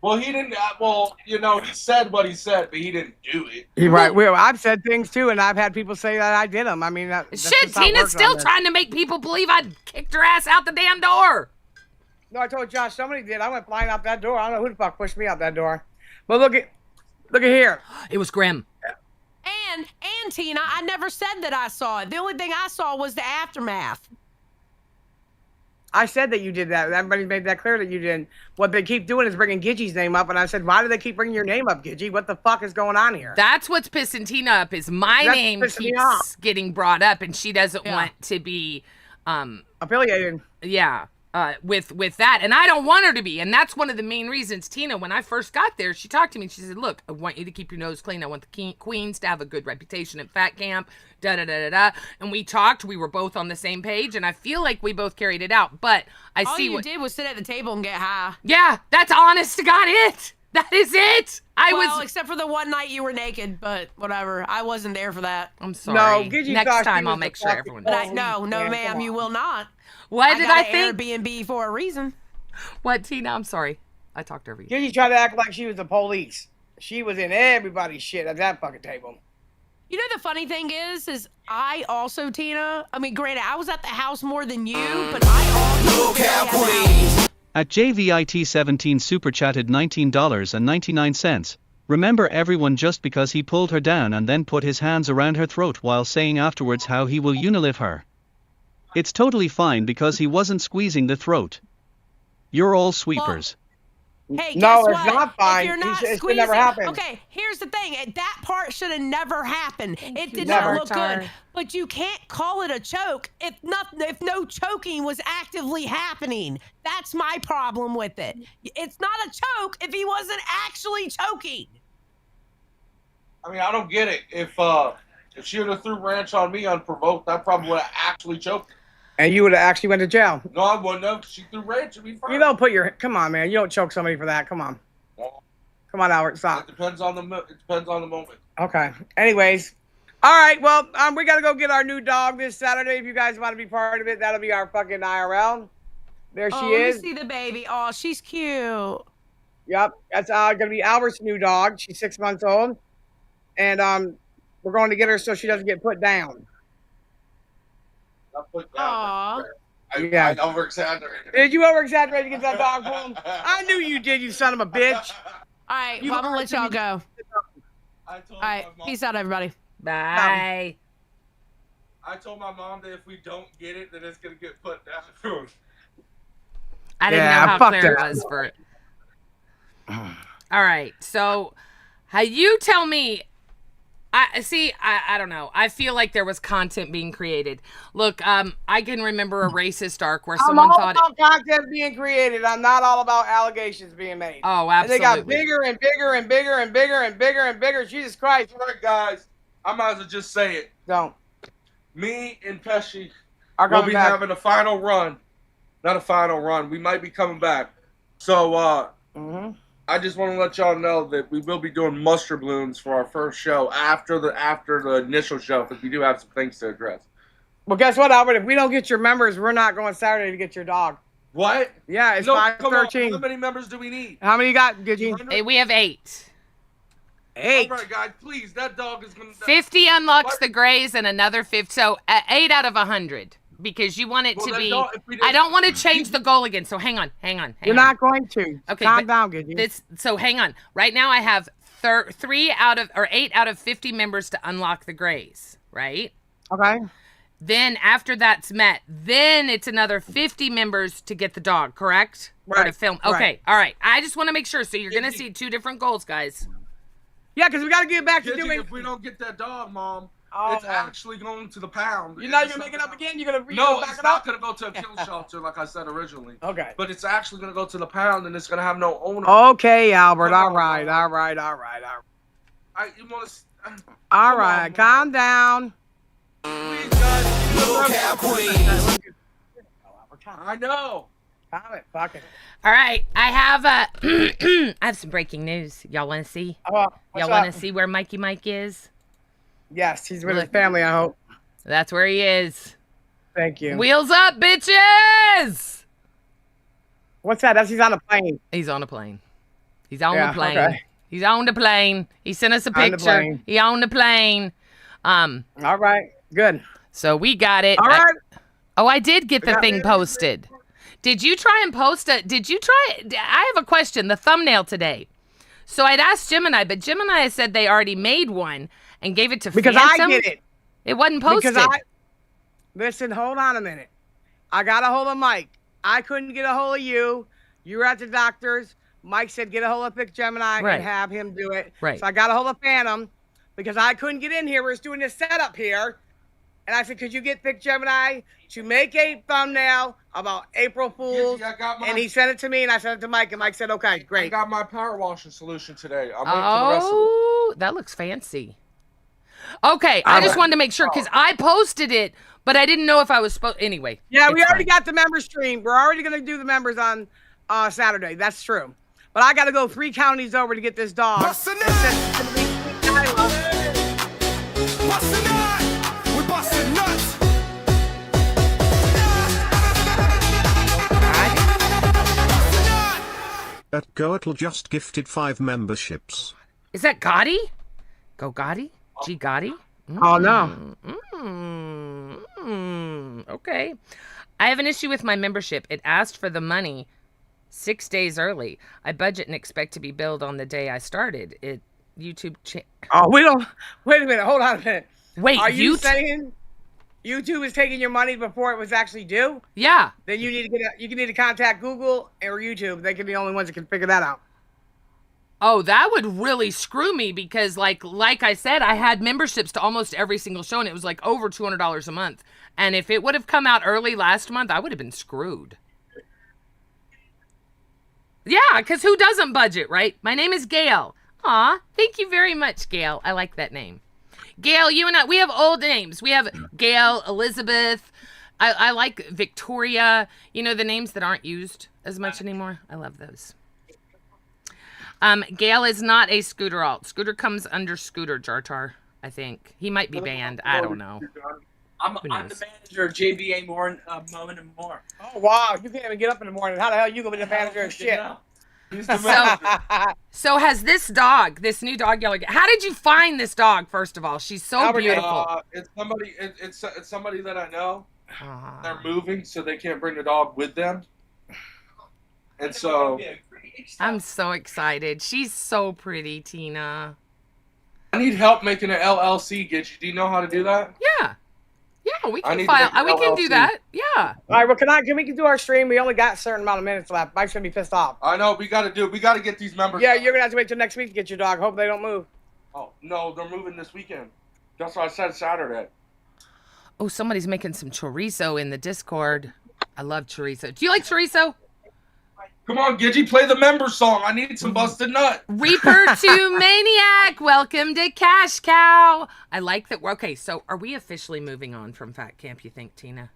Well, he didn't. Well, you know, he said what he said, but he didn't do it. You're right. Well, I've said things too, and I've had people say that I did them. I mean, shit. Tina's still trying to make people believe I kicked her ass out the damn door. No, I told Josh somebody did. I went flying out that door. I don't know who the fuck pushed me out that door. But look at here. It was grim. And Tina, I never said that I saw it. The only thing I saw was the aftermath. I said that you did that. Everybody made that clear that you didn't. What they keep doing is bringing Gidgey's name up, and I said, why do they keep bringing your name up, Gidgey? What the fuck is going on here? That's what's pissing Tina up, is my name keeps getting brought up, and she doesn't want to be... affiliated. Yeah. With that, and I don't want her to be, and that's one of the main reasons. Tina, when I first got there, she talked to me and she said, look, I want you to keep your nose clean. I want the queens to have a good reputation at Fat Camp, da-da-da-da-da, and we talked. We were both on the same page, and I feel like we both carried it out, but all you did was sit at the table and get high. Yeah, that's honest to God it. That is it. Well, except for the one night you were naked, but whatever. I wasn't there for that. I'm sorry. No, Gidgey next time I'll make sure everyone knows. No, ma'am, you will not. What did I think? Airbnb for a reason. What, Tina? I'm sorry. I talked over you. Gidgey tried to act like she was the police. She was in everybody's shit at that fucking table. You know, the funny thing is I also, Tina, I mean, granted, I was at the house more than you, but I also... At JVIT17 super chatted $19.99. Remember everyone, just because he pulled her down and then put his hands around her throat while saying afterwards how he will unilive her. It's totally fine because he wasn't squeezing the throat. You're all sweepers. Hey, no, guess it's what? not fine. If you're not it never happened. Okay, here's the thing. That part should have never happened. It did Never. not look good. But you can't call it a choke if no choking was actively happening. That's my problem with it. It's not a choke if he wasn't actually choking. I mean, I don't get it. If she would have threw ranch on me unprovoked, I probably would have actually choked. And you would have actually went to jail. No, I wouldn't have. She threw ranch at me first. You don't put your... Come on, man. You don't choke somebody for that. Come on. Come on, Albert. Stop. It depends on the moment. Okay. Anyways. All right. Well, we got to go get our new dog this Saturday. If you guys want to be part of it, that'll be our fucking IRL. There she is. Let me see the baby. Oh, she's cute. Yep. That's going to be Albert's new dog. She's 6 months old. And we're going to get her so she doesn't get put down. Aww. I over-exaggerated. Did you over-exaggerate to get that dog home? I knew you did, you son of a bitch. All right, well, I'm going to let y'all go. All right, peace out, everybody. Bye. I told my mom that if we don't get it, then it's going to get put down. I didn't know how clear it was for it. All right, so how you tell me... I don't know. I feel like there was content being created. Look, I can remember a racist arc where someone thought... I'm all about content being created. I'm not all about allegations being made. Oh, absolutely. And they got bigger and bigger and bigger and bigger and bigger and bigger. Jesus Christ. All right, guys. I might as well just say it. Don't. Me and Pesci will be having a final run. Not a final run. We might be coming back. So, I just want to let y'all know that we will be doing muster balloons for our first show after the initial show, because we do have some things to address. Well, guess what, Albert? If we don't get your members, we're not going Saturday to get your dog. What? Yeah, it's 5:13. How many members do we need? How many you got, Gidgey? Hey, we have 8. 8. All right, guys, please. That dog is going to... 50 unlocks the grays and another 50. So 8 out of 100. because you want it Well, to then be. don't- if we I didn't- don't want to change the goal again. So hang on. You're not going to. Okay, Calm but down, Gidgy. So hang on. Right now I have 8 out of 50 members to unlock the grays, right? Okay. Then after that's met, then it's another 50 members to get the dog, correct? Or to Right, film. Okay, right. all right. I just want to make sure. So you're going to see 2 different goals, guys. Yeah, because we got to get back to Gidgy, doing. if we don't get that dog, Mom, Oh. it's actually going to the pound. You're not It's gonna make it not up again. You're gonna No, back it's it not up. going to go to a kill shelter like I said originally. Okay. But it's actually going to go to the pound, and it's going to have no owner. Okay, Albert. Come All on, right. Mom. All right. All right. All right. You want to? All right. Calm down. LolcowQueens. I know. Calm it. Fuck it. All right. I have I have some breaking news. Y'all want to see? Oh, what's Y'all want up? to see where Mikey Mike is? Yes, he's with his family. I hope. That's where he is. Thank you. Wheels up, bitches! What's that? He's on a plane. He's on a plane. He's on Yeah, the plane. okay. He's on the plane. He sent us a On the picture. plane. He on the plane. All right. Good. So we got it. All right. I did get the got thing it. posted. Did you try and post it? I have a question. The thumbnail today. So I'd asked Gemini, but Gemini said they already made one and gave it to Because Phantom. I did it. It wasn't posted. Listen, hold on a minute. I got a hold of Mike. I couldn't get a hold of you. You were at the doctor's. Mike said get a hold of Pick Gemini Right. and have him do it. Right. So I got a hold of Phantom because I couldn't get in here. We were doing this setup here. And I said, could you get Pick Gemini to make a thumbnail about April Fools? I got my- And he sent it to me and I sent it to Mike. And Mike said, okay, I great. got my power washing solution today. I'm waiting for the rest of it. Oh, that looks fancy. Okay, I just wanted to make sure because I posted it, but I didn't know if I was supposed. Anyway. Yeah, we it's already fine. got the member stream. We're already going to do the members on Saturday. That's true. But I got to go 3 counties over to get this dog. Bust a nut. Bust a nut. We busting nuts. At Goatl just gifted 5 memberships. Is that Gotti? Go Gotti? G Gotti? Oh, no. Okay. I have an issue with my membership. It asked for the money 6 days early. I budget and expect to be billed on the day I started. YouTube. Oh, we don't. Wait a minute. Hold on a minute. Wait, Are you saying YouTube is taking your money before it was actually due? Yeah. Then you need to contact Google or YouTube. They can be the only ones that can figure that out. Oh, that would really screw me because, like I said, I had memberships to almost every single show, and it was like over $200 a month. And if it would have come out early last month, I would have been screwed. Yeah, because who doesn't budget, right? My name is Gail. Aw, thank you very much, Gail. I like that name. Gail, you and I, we have old names. We have Gail, Elizabeth. I like Victoria. You know, the names that aren't used as much anymore. I love those. Gail is not a Scooter alt. Scooter comes under Scooter Jartar, I think. He might be banned. I don't know. I'm Who the knows? manager of JBA Moment and More. Oh, wow. You can't even get up in the morning. How the hell you going to be the manager of shit? He's the manager. So has this dog, this new dog yellow? How did you find this dog? First of all, she's so Albert, beautiful. It's somebody. It's somebody that I know. Aw. They're moving, so they can't bring the dog with them. And so I'm so excited. She's so pretty, Tina. I need help making an LLC. Do you know how to do that? Yeah. Yeah, we I can need to file. make an We can do LLC. that. Yeah. All right, well, can we do our stream? We only got a certain amount of minutes left. Mike's going to be pissed off. I know. We got to get these members. Yeah, you're going to have to wait till next week to get your dog. Hope they don't move. Oh no, they're moving this weekend. That's what I said Saturday. Oh, somebody's making some chorizo in the Discord. I love chorizo. Do you like chorizo? Come on, Gidgy, play the member song. I need some busted nut. Reaper to Maniac, welcome to Cash Cow. I like that. Okay, so are we officially moving on from Fat Camp, you think, Tina?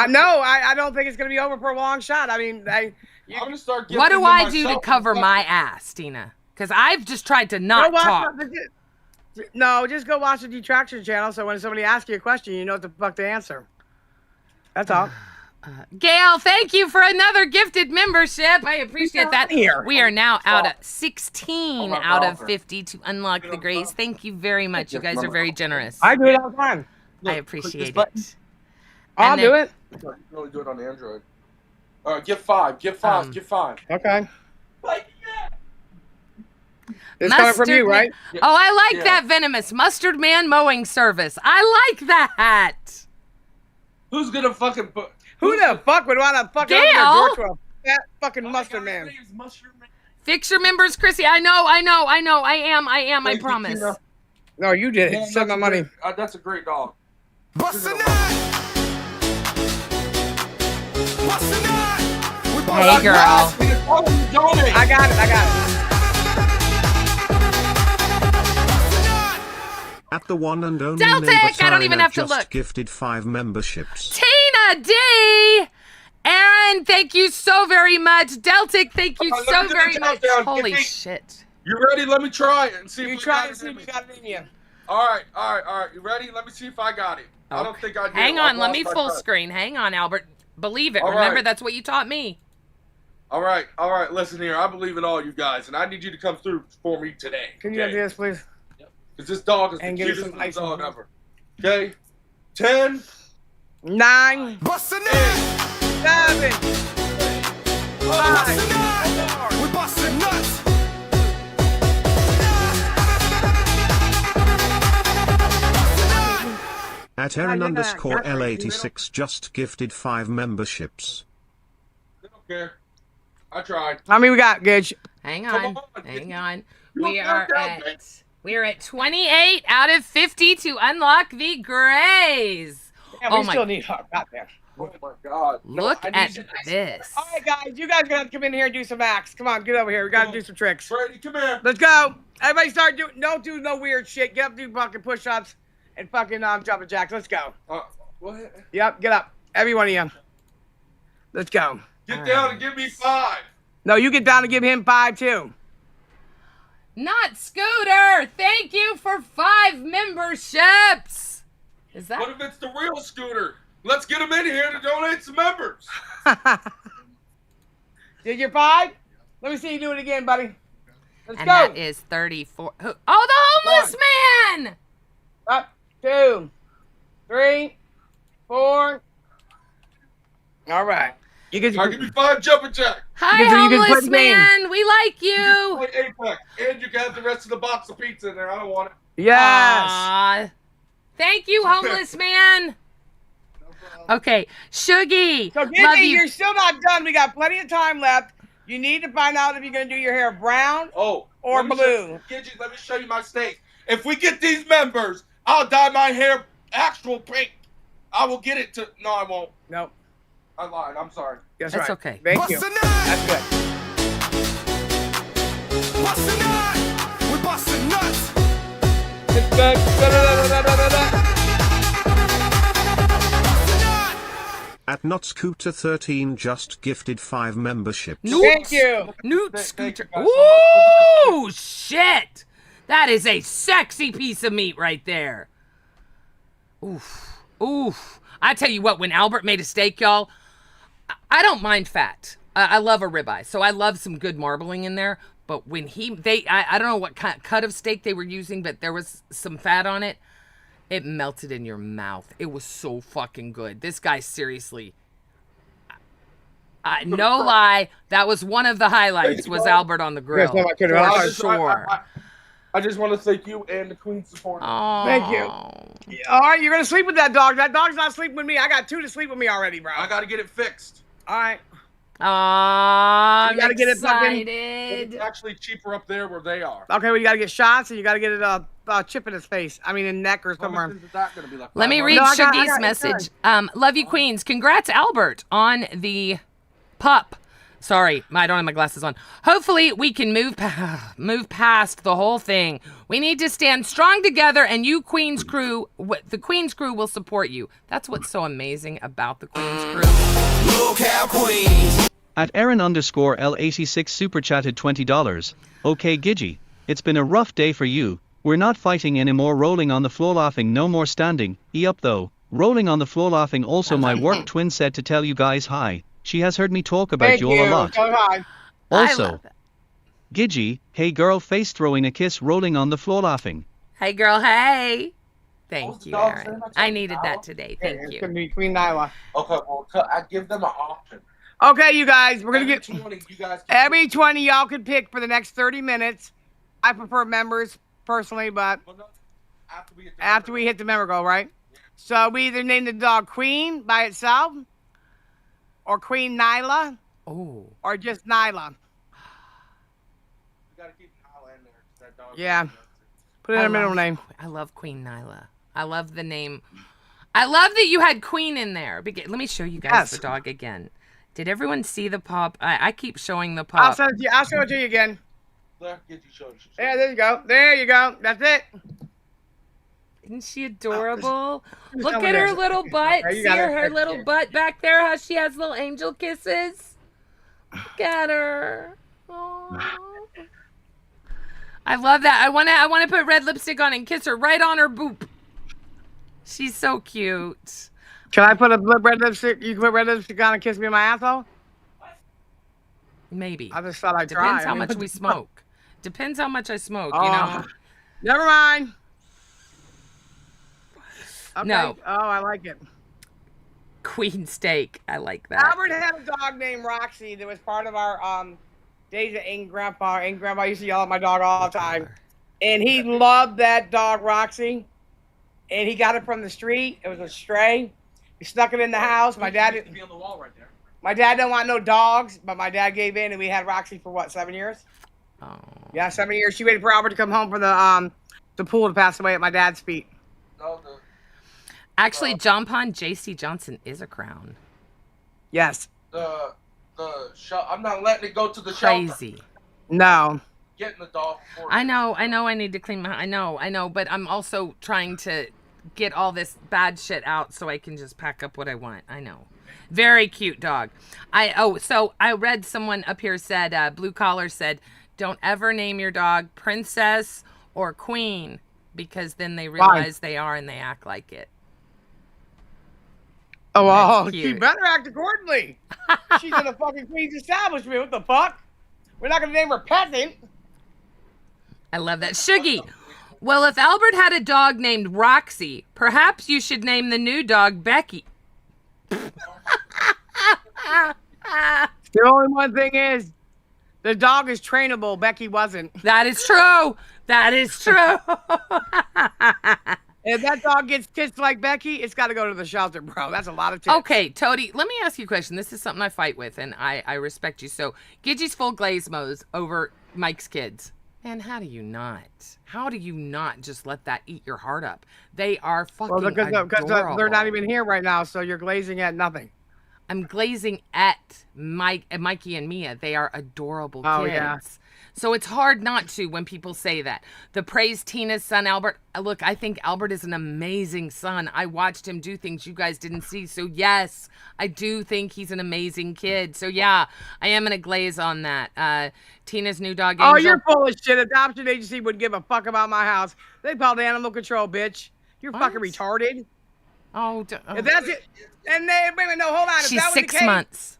No, I don't think it's going to be over for a long shot. I mean, I'm gonna start. What do gifting I to do to myself. cover my ass, Tina? Because I've just tried to not talk. No, just go watch the Detraction channel so when somebody asks you a question, you know what the fuck to answer. That's all. Gail, thank you for another gifted membership. I appreciate that. Here. We are now out of 16 Oh, out of my 50 to unlock the grays. Thank you very much. You guys are very generous. I do it all the time. I appreciate it. I'll do it. You can only do it on Android. All right, get 5. Get 5. Get 5. Okay. It's coming from you, right? Oh, I like that venomous mustard man mowing service. I like that. Who's gonna fucking put? Who the fuck would want to fucking open their door to a fat fucking mustard man? Fix your members, Chrissy. I know. I am. I promise. No, you did it. Send my money. That's a great dog. Bust a nut. Bust a nut. Hey, girl. I got it. At the one and only Deltic, neighbor I don't even have to just look. Gifted 5 memberships. Tina D. Aaron, thank you so very much. Deltic, thank you so very much. Holy shit. You ready? Let me try it and see if You we try got to it see in if me. you got it in you. All right. You ready? Let me see if I got it. I don't think I did. Hang on, let me full screen. Hang on, Albert. Believe it. All Remember, right. that's what you taught me. All right. Listen here. I believe in all you guys, and I need you to come through for me today. Can you do this, please? Because this dog is And the give us cutest some little ice dog ever. Okay? 10, 9, Bust a nut. 7, 5, We busting nuts. At Aaron underscore L86 just gifted 5 memberships. I don't care. I tried. How many we got, Gidge? Hang Come on. on. Hang on. You We want are countdown, bitch? at 28 out of 50 to unlock the grays. Yeah, Oh we my- still need our got there. Oh my God. Look I at need you- this. All right, guys, you guys are gonna have to come in here and do some acts. Come on, get over here. We gotta do some tricks. Brady, come here. Let's go. Everybody start doing. Don't do no weird shit. Get up, do fucking push-ups and fucking jumping jacks. Let's go. What? Yep, get up. Every one of you. Let's go. Get down and give me 5. No, you get down and give him 5 too. Not Scooter. Thank you for 5 memberships. Is that? What if it's the real Scooter? Let's get him in here to donate some members. Did your 5? Let me see you do it again, buddy. Let's And go. that is 34. Oh, the homeless man. Up, 2, 3, 4. All right. You get I'll give you 5 jumping jack. Hi, You can homeless play the game. man. We like you. Play Apex. And you can have the rest of the box of pizza in there. I don't want it. Yes. Aw. Thank you, homeless man. Okay, Shuggy. So, love Giddy, you. you're still not done. We got plenty of time left. You need to find out if you're going to do your hair brown Oh. or let me blue. Let me show you my state. If we get these members, I'll dye my hair actual pink. I will get it to. No, I won't. Nope. I lied. I'm sorry. That's That's right. okay. Thank you. Bust a nut. That's good. Bust a nut. We busting nuts. At NotScooter13 just gifted 5 memberships. Thank you. Newt Thank Scooter. you guys so Ooh, shit. That is a sexy piece of meat right there. Oof. Oof. I tell you what, when Albert made a steak, y'all, I don't mind fat. I love a ribeye, so I love some good marbling in there. But when I don't know what kind cut of steak they were using, but there was some fat on it. It melted in your mouth. It was so fucking good. This guy, seriously. No lie, that was one of the highlights, was Albert on the grill. no, I couldn't. For I sure. I just want to thank you and the Queen support. Thank you. All right, you're going to sleep with that dog. That dog's not sleeping with me. I got 2 to sleep with me already, bro. I got to get it fixed. All right. I'm You gotta get it fucking- excited. It's actually cheaper up there where they are. Okay, well, you got to get shots and you got to get it a chip in his face. I mean, in neck or How much somewhere. is that going to be like? Let me $500? read No, I got Shuggy's it, message. Love you, Queens. Congrats, Albert, on the pup. Sorry, I don't have my glasses on. Hopefully, we can move past the whole thing. We need to stand strong together, and you, Queens crew, the Queens crew will support you. That's what's so amazing about the Queens crew. LolcowQueens. At Aaron underscore L86 super chatted $20. Okay, Gidgy. It's been a rough day for you. We're not fighting anymore, rolling on the floor laughing, no more standing. E-up though. Rolling on the floor laughing. Also, my work twin said to tell you guys hi. She has heard me talk about Thank you all a lot. Tell her hi. I Also, love it. Gidgy, hey girl, face throwing a kiss, rolling on the floor laughing. Hey, girl, hey. Thank the you, dog's Aaron. name? I needed Nyla? that today. Thank It's you. gonna be Queen Nyla. Okay, well, I give them an option. Okay, you guys, we're gonna Every get 20, you guys can every 20 y'all can pick for the next 30 minutes. I prefer members personally, but Well, no, after after we hit the member goal, right? So we either name the dog Queen by itself, or Queen Nyla, Oh. or just Nyla. You gotta keep Nyla in there. 'Cause that dog. Yeah. Put in a middle name. I love Queen Nyla. I love the name. I love that you had Queen in there. Let me show you guys Yes. the dog again. Did everyone see the pup? I keep showing the I'll pup. send it to you. I'll show it to you again. There, get you show. There you go. There you go. That's it. Isn't she adorable? Just Look over at there. her little butt. Okay, you See got it. her little butt back there? How she has little angel kisses? Look at her. Aww. I love that. I wanna put red lipstick on and kiss her right on her boop. She's so cute. Can I put a red lipstick? You can put red lipstick on and kiss me in my asshole? Maybe. I just thought I'd try. Depends I how mean, much what we the fuck? smoke. Depends how much I smoke, you Oh. know? Never mind. Okay. No. Oh, I like it. Queen steak. I like that. Albert had a dog named Roxy that was part of our days at Aunt Grandpa. Aunt Grandpa used to yell at my dog all the time. And he loved that dog, Roxy. And he got it from the street. It was a stray. He stuck it in the house. My dad Needs to be on the wall right there. My dad didn't want no dogs, but my dad gave in, and we had Roxy for what, 7 years? Oh. Yeah, 7 years. She waited for Albert to come home from the pool to pass away at my dad's feet. No, Actually, John Pond J.C. Johnson is a crown. Yes. the I'm not letting it go to the shelter. Crazy. No. Getting the dog. I know. I need to clean my. I know. But I'm also trying to get all this bad shit out so I can just pack up what I want. I know. Very cute dog. So I read someone up here said, Blue Collar said, don't ever name your dog Princess or Queen because then they realize they are and they act like it. Oh, well, That's she cute. better act accordingly. She's in a fucking Queen's establishment. What the fuck? We're not going to name her Peasant. I love that. Shuggy. Well, if Albert had a dog named Roxy, perhaps you should name the new dog Becky. The only one thing is, the dog is trainable. Becky wasn't. That is true. That is true. If that dog gets kissed like Becky, it's got to go to the shelter, bro. That's a lot of tips. Okay, Toady, let me ask you a question. This is something I fight with, and I respect you. So, Gidgey's full glazemos over Mike's kids. Man, how do you not? How do you not just let that eat your heart up? They are fucking adorable. They're not even here right now, so you're glazing at nothing. I'm glazing at Mikey and Mia. They are adorable kids. Oh, yeah. So it's hard not to when people say that. The praise Tina's son, Albert. Look, I think Albert is an amazing son. I watched him do things you guys didn't see. So yes, I do think he's an amazing kid. So yeah, I am going to glaze on that. Tina's new dog, Angel. Oh, you're full of shit. Adoption agency wouldn't give a fuck about my house. They called animal control, bitch. You're What? fucking retarded. Oh, If that's it. And they, wait a minute, no, hold on. If she's that was the 6 case, months.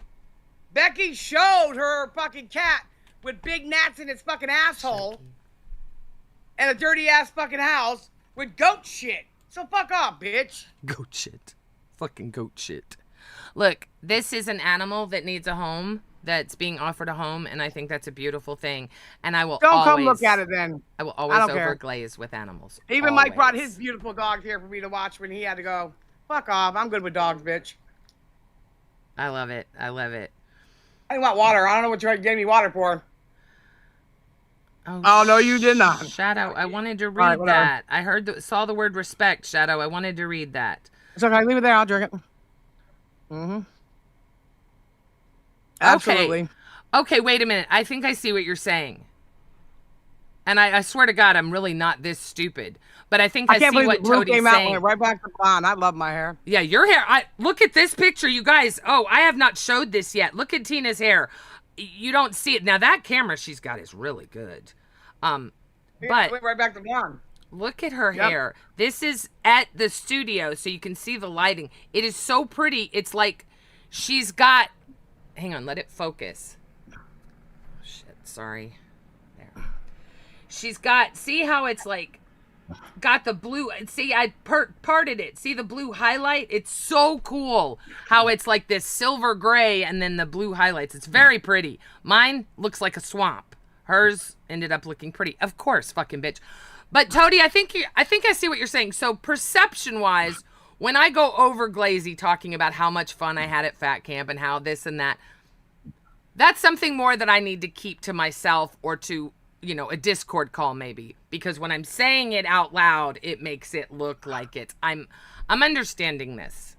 Becky showed her fucking cat with big gnats in its fucking asshole and a dirty ass fucking house with goat shit. So fuck off, bitch. Goat shit. Fucking goat shit. Look, this is an animal that needs a home, that's being offered a home, and I think that's a beautiful thing. And I will Don't always, come look at it then. I will always don't care. overglaze with animals. Even Mike brought Always. his beautiful dog here for me to watch when he had to go. Fuck off. I'm good with dogs, bitch. I love it. I love it. I want water. I don't know what you gave me water for. Oh, no, you did not. Shadow, I wanted to All right, read whatever. that. I saw the word respect, Shadow. I wanted to read that. It's okay. Leave it there. I'll drink it. Mm-hmm. Absolutely. Okay, wait a minute. I think I see what you're saying. And I swear to God, I'm really not this stupid. But I think I can't see believe what the blue Toadie's came out saying. and went right back to blonde. I love my hair. Yeah, your hair. Look at this picture, you guys. Oh, I have not showed this yet. Look at Tina's hair. You don't see it. Now, that camera she's got is really good. It But went right back to blonde. look at her Yep. hair. This is at the studio, so you can see the lighting. It is so pretty. It's like she's got... Hang on, let it focus. Oh, shit, sorry. There. She's got... See how it's like... got the blue. See, I parted it. See the blue highlight? It's so cool how it's like this silver gray and then the blue highlights. It's very pretty. Mine looks like a swamp. Hers ended up looking pretty. Of course, fucking bitch. But Toady, I think I see what you're saying. So perception-wise, when I go over glazy talking about how much fun I had at Fat Camp and how this and that, that's something more that I need to keep to myself or to, you know, a Discord call maybe. Because when I'm saying it out loud, it makes it look like it's... I'm understanding this.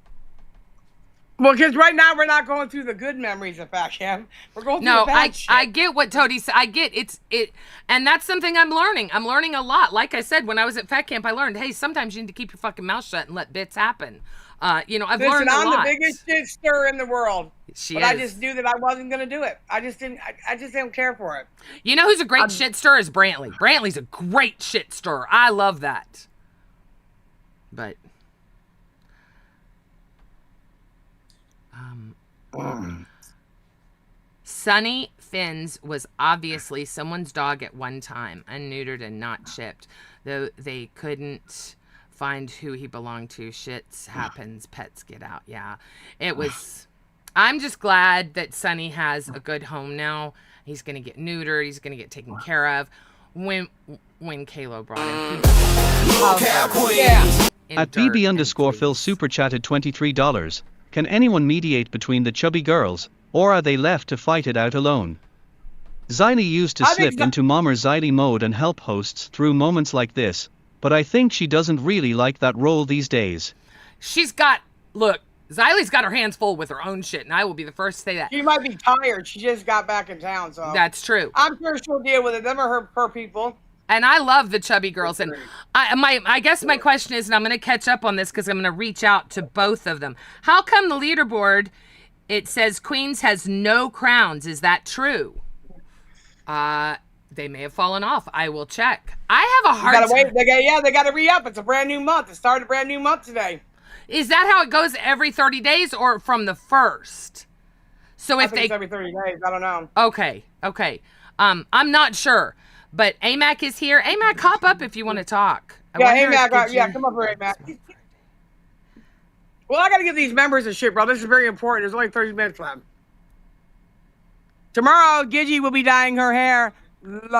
Well, because right now we're not going through the good memories of Fat Camp. We're going through the bad shit. I get what Toady said. I get it, and that's something I'm learning. I'm learning a lot. Like I said, when I was at Fat Camp, I learned, hey, sometimes you need to keep your fucking mouth shut and let bits happen. You know, I've learned a lot. I'm the biggest shit stirrer in the world. But I just knew that I wasn't gonna do it. I just didn't care for it. You know who's a great shit stirrer is Brantley. Brantley's a great shit stirrer. I love that. But Sunny Fins was obviously someone's dog at one time, unneutered and not chipped, though they couldn't find who he belonged to. Shits happens, pets get out. Yeah, it was. I'm just glad that Sunny has a good home now. He's gonna get neutered. He's gonna get taken care of. When Kalo brought him, at BB_Phil super chatted $23. Can anyone mediate between the chubby girls, or are they left to fight it out alone? Xylee used to slip into Mommer Xylee mode and help hosts through moments like this, but I think she doesn't really like that role these days. Look, Xylee's got her hands full with her own shit, and I will be the first to say that. She might be tired. She just got back in town, so. That's true. I'm sure she'll deal with it. Them are her people. And I love the chubby girls. And I guess my question is, and I'm going to catch up on this because I'm going to reach out to both of them. How come the leaderboard, it says Queens has no crowns? Is that true? They may have fallen off. I will check. I have a hard time. They got to re-up. It's a brand new month. It started a brand new month today. Is that how it goes every 30 days or from the first? So if it's every 30 days. I don't know. Okay. I'm not sure. But AMAC is here. AMAC, hop up if you want to talk. AMAC, come up here, AMAC. Well, I got to give these members a shit, bro. This is very important. There's only 30 minutes left. Tomorrow, Gigi will be dyeing her hair live.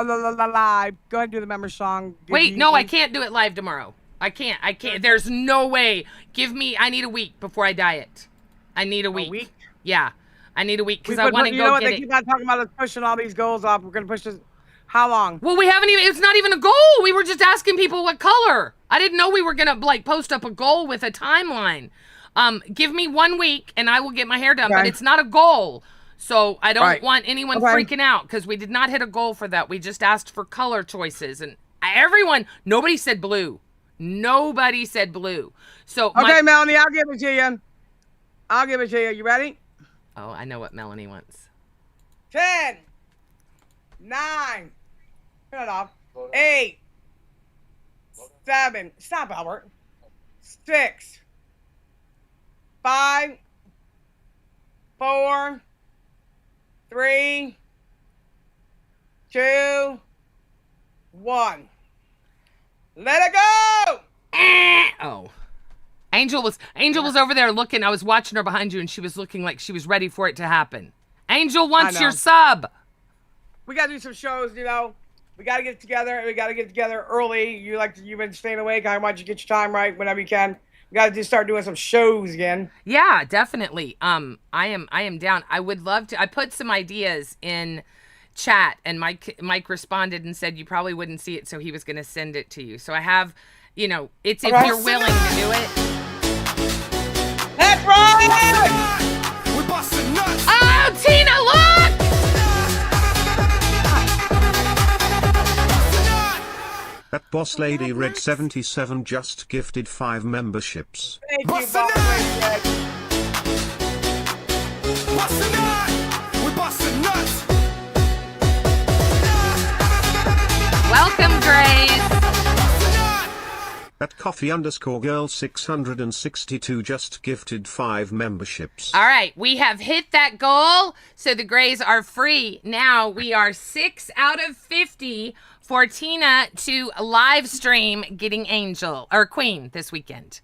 Go ahead and do the member song. Gigi, wait, no, please. I can't do it live tomorrow. I can't. There's no way. I need a week before I dye it. I need a week. A week? Yeah. I need a week because I want to go get it. You know what? They keep on talking about us pushing all these goals off. We're going to push this. How long? Well, it's not even a goal. We were just asking people what color. I didn't know we were going to post up a goal with a timeline. Give me 1 week and I will get my hair done, but it's not a goal. So I don't want anyone freaking out because we did not hit a goal for that. We just asked for color choices and nobody said blue. Nobody said blue. So okay, Melanie, I'll give it to you. You ready? Oh, I know what Melanie wants. 10, 9, turn it off. 8, 7, stop, Albert. 6, 5, 4, 3, 2, 1. Let it go! Oh. Angel was over there looking. I was watching her behind you, and she was looking like she was ready for it to happen. Angel wants your sub. We got to do some shows, you know. We got to get together. We got to get together early. You've been staying awake. I want you to get your time right whenever you can. We got to just start doing some shows again. Yeah, definitely. I am down. I would love to. I put some ideas in chat, and Mike responded and said you probably wouldn't see it, so he was going to send it to you. So I have, it's if you're willing to do it. That's right! We're busting nuts! Oh, Tina, look! That boss lady Red 77 just gifted 5 memberships. Thank you, boss lady. Busting nuts! We're busting nuts! Welcome, Grace. That coffee_girl 662 just gifted 5 memberships. All right, we have hit that goal, so the Grays are free. Now we are 6 out of 50 for Tina to live stream getting Angel or Queen this weekend.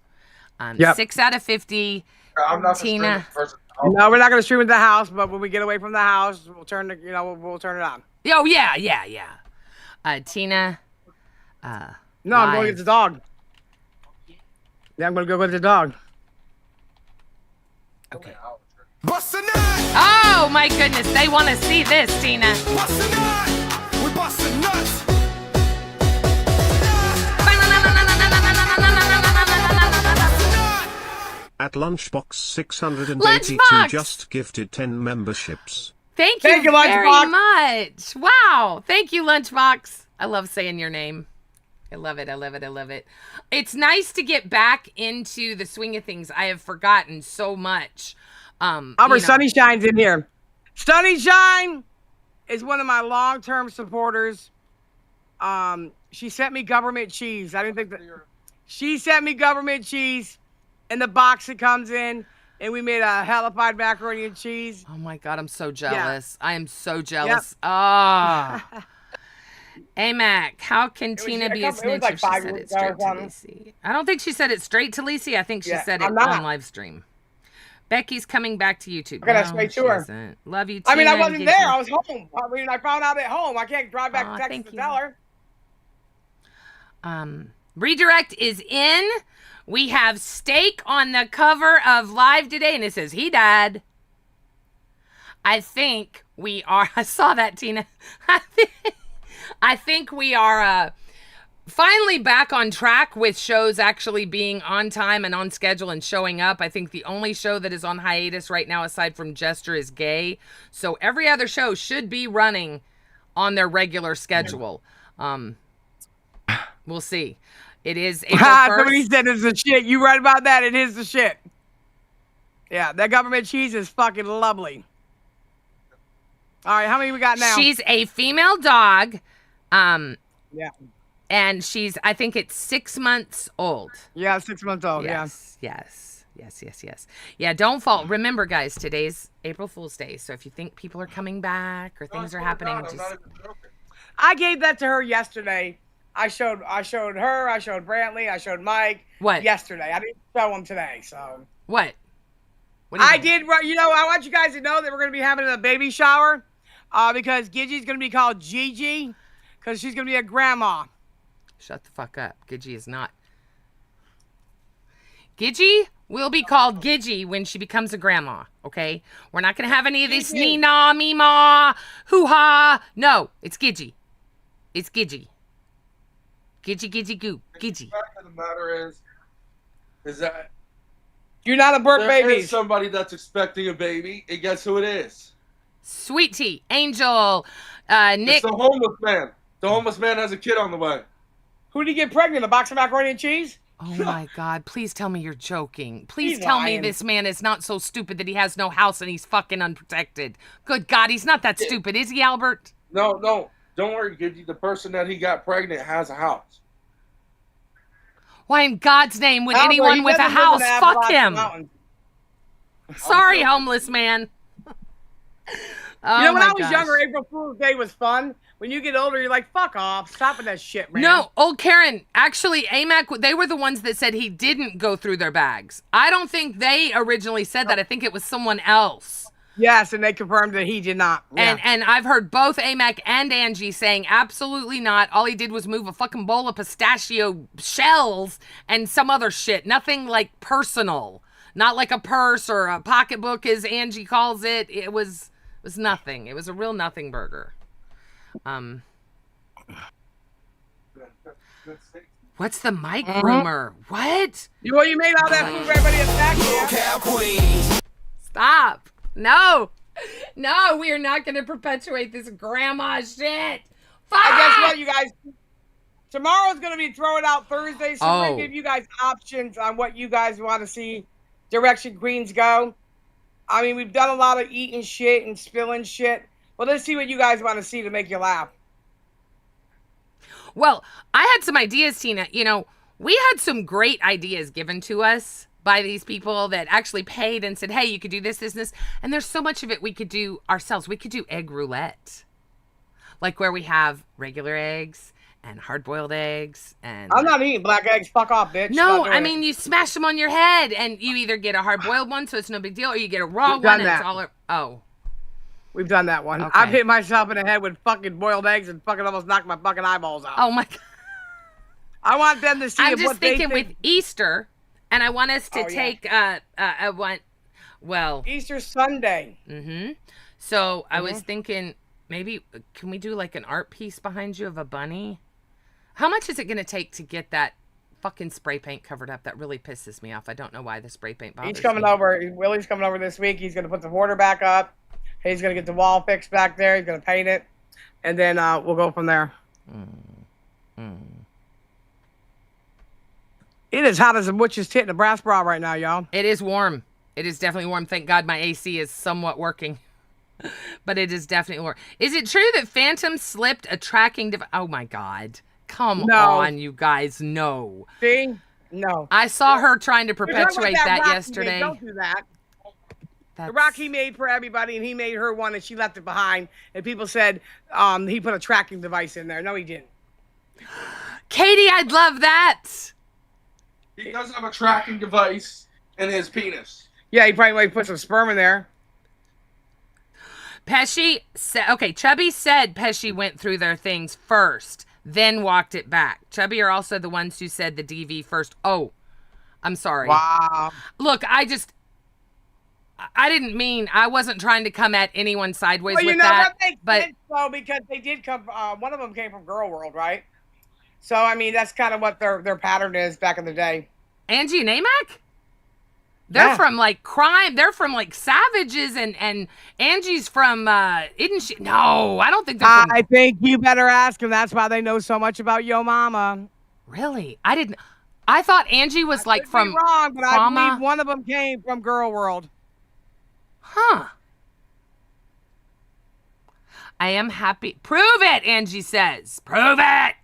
6 out of 50. I'm not Tina. No, we're not going to stream at the house, but when we get away from the house, we'll turn the, we'll turn it on. Oh yeah. Tina. No, I'm going to get the dog. Yeah, I'm going to go get the dog. Okay. Bust a nut! Oh my goodness, they want to see this, Tina. Bust a nut! We're busting nuts! At Lunchbox 682 Lunchbox! just gifted 10 memberships. Thank you very Lunchbox. much. Wow. Thank you, Lunchbox. I love saying your name. I love it. I love it. I love it. It's nice to get back into the swing of things. I have forgotten so much. Sunnyshine's in here. Sunnyshine is one of my long-term supporters. She sent me government cheese. I didn't think that. She sent me government cheese in the box it comes in, and we made a hellified macaroni and cheese. Oh my God, I'm so jealous. I am so jealous. Yep. Ah. AMAC, how can Tina be a snitch if she said it straight to Lacey? I don't think she said it straight to Lacey. I think she said it on live stream. Becky's coming back to YouTube. Okay, that's straight to her. Isn't. Love you, Tina. I mean, I wasn't there. I was home. I mean, I found out at home. I can't drive back to Texas to tell her. Redirect is in. We have Steak on the cover of Live today, and it says he died. I think we are. I saw that, Tina. I think we are finally back on track with shows actually being on time and on schedule and showing up. I think the only show that is on hiatus right now, aside from Jester, is Gay. So every other show should be running on their regular schedule. We'll see. It is April 1st. Somebody said it's the shit. You right about that. It is the shit. Yeah, that government cheese is fucking lovely. All right, how many we got now? She's a female dog. Yeah. And she's, I think it's 6 months old. Yeah, 6 months old. Yes. Yeah, don't fall. Remember, guys, today's April Fool's Day. So if you think people are coming back or things are happening, I gave that to her yesterday. I showed her, I showed Brantley, I showed Mike. What? Yesterday. I didn't show them today, so. What? I did, I want you guys to know that we're going to be having a baby shower because Gidgey's going to be called Gigi because she's going to be a grandma. Shut the fuck up. Gidgey is not. Gidgey will be called Gidgey when she becomes a grandma, okay? We're not going to have any of this Nina, Mima, hoo-ha. No, it's Gidgey. It's Gidgey. Gidgey, goo. Gidgey. The fact of the matter is that you're not a birth there baby. is somebody that's expecting a baby, and guess who it is? Sweet Tea, Angel, Nick. It's the homeless man. The homeless man has a kid on the way. Who did he get pregnant? A box of macaroni and cheese? Oh my God, please tell me you're joking. Please tell me this man is not so stupid that he has no house and he's fucking unprotected. Good God, he's not that stupid, is he, Albert? No. Don't worry, Gidgey. The person that he got pregnant has a house. Why in God's name would anyone with a house fuck him? Sorry, homeless man. When I was younger, April Fool's Day was fun. When you get older, you're like, fuck off. Stop with that shit, man. No, old Karen, actually, AMAC, they were the ones that said he didn't go through their bags. I don't think they originally said that. I think it was someone else. Yes, and they confirmed that he did not. Yeah. And I've heard both AMAC and Angie saying absolutely not. All he did was move a fucking bowl of pistachio shells and some other shit. Nothing like personal. Not like a purse or a pocketbook, as Angie calls it. It was nothing. It was a real nothing burger. What's the mic rumor? What? You made all that food for everybody attack you. Stop. No, we are not going to perpetuate this grandma shit. Fuck! And guess what, you guys? Tomorrow's going to be Throw It Out Thursday, so we're going to give you guys options on what you guys want to see Direction Queens go. I mean, we've done a lot of eating shit and spilling shit. Well, let's see what you guys want to see to make you laugh. Well, I had some ideas, Tina. We had some great ideas given to us by these people that actually paid and said, hey, you could do this, this, and this. And there's so much of it we could do ourselves. We could do egg roulette. Like where we have regular eggs and hard-boiled eggs and... I'm not eating black eggs. Fuck off, bitch. No, I mean, you smash them on your head, and you either get a hard-boiled one, so it's no big deal, or you get a raw one, and it's all... Oh. We've done that one. Okay. I've hit myself in the head with fucking boiled eggs and fucking almost knocked my fucking eyeballs out. Oh, my God. I want them to see I'm what just they thinking think. with Easter, and I want us to take Easter Sunday. Mm-hmm. So I was thinking, maybe, can we do like an art piece behind you of a bunny? How much is it going to take to get that fucking spray paint covered up? That really pisses me off. I don't know why the spray paint bothers me. He's coming over. Willie's coming over this week. He's going to put the border back up. He's going to get the wall fixed back there. He's going to paint it. And then we'll go from there. It is hot as a witch's tit in a brass bra right now, y'all. It is warm. It is definitely warm. Thank God my AC is somewhat working. But it is definitely warm. Is it true that Phantom slipped a tracking device? Oh, my God. Come on, you guys. No. See? No. I saw her trying to perpetuate that yesterday. Don't do that. The rock he made for everybody, and he made her one, and she left it behind. And people said he put a tracking device in there. No, he didn't. Katie, I'd love that. He does have a tracking device in his penis. Yeah, he probably put some sperm in there. Pesci said, okay, Chubby said Pesci went through their things first, then walked it back. Chubby are also the ones who said the DV first. Oh, I'm sorry. Wow. Look, I didn't mean, I wasn't trying to come at anyone sideways with that. But well, because they did come, one of them came from Girl World, right? So, I mean, that's kind of what their pattern is back in the day. Angie and Amac? They're from like crime. They're from like Savages, and Angie's from, isn't she? No, I don't think they're from. I think you better ask them. That's why they know so much about Yo Mama. Really? I thought Angie was like from. Wrong, but I believe one of them came from Girl World. Huh. I am happy. Prove it, Angie says. Prove it.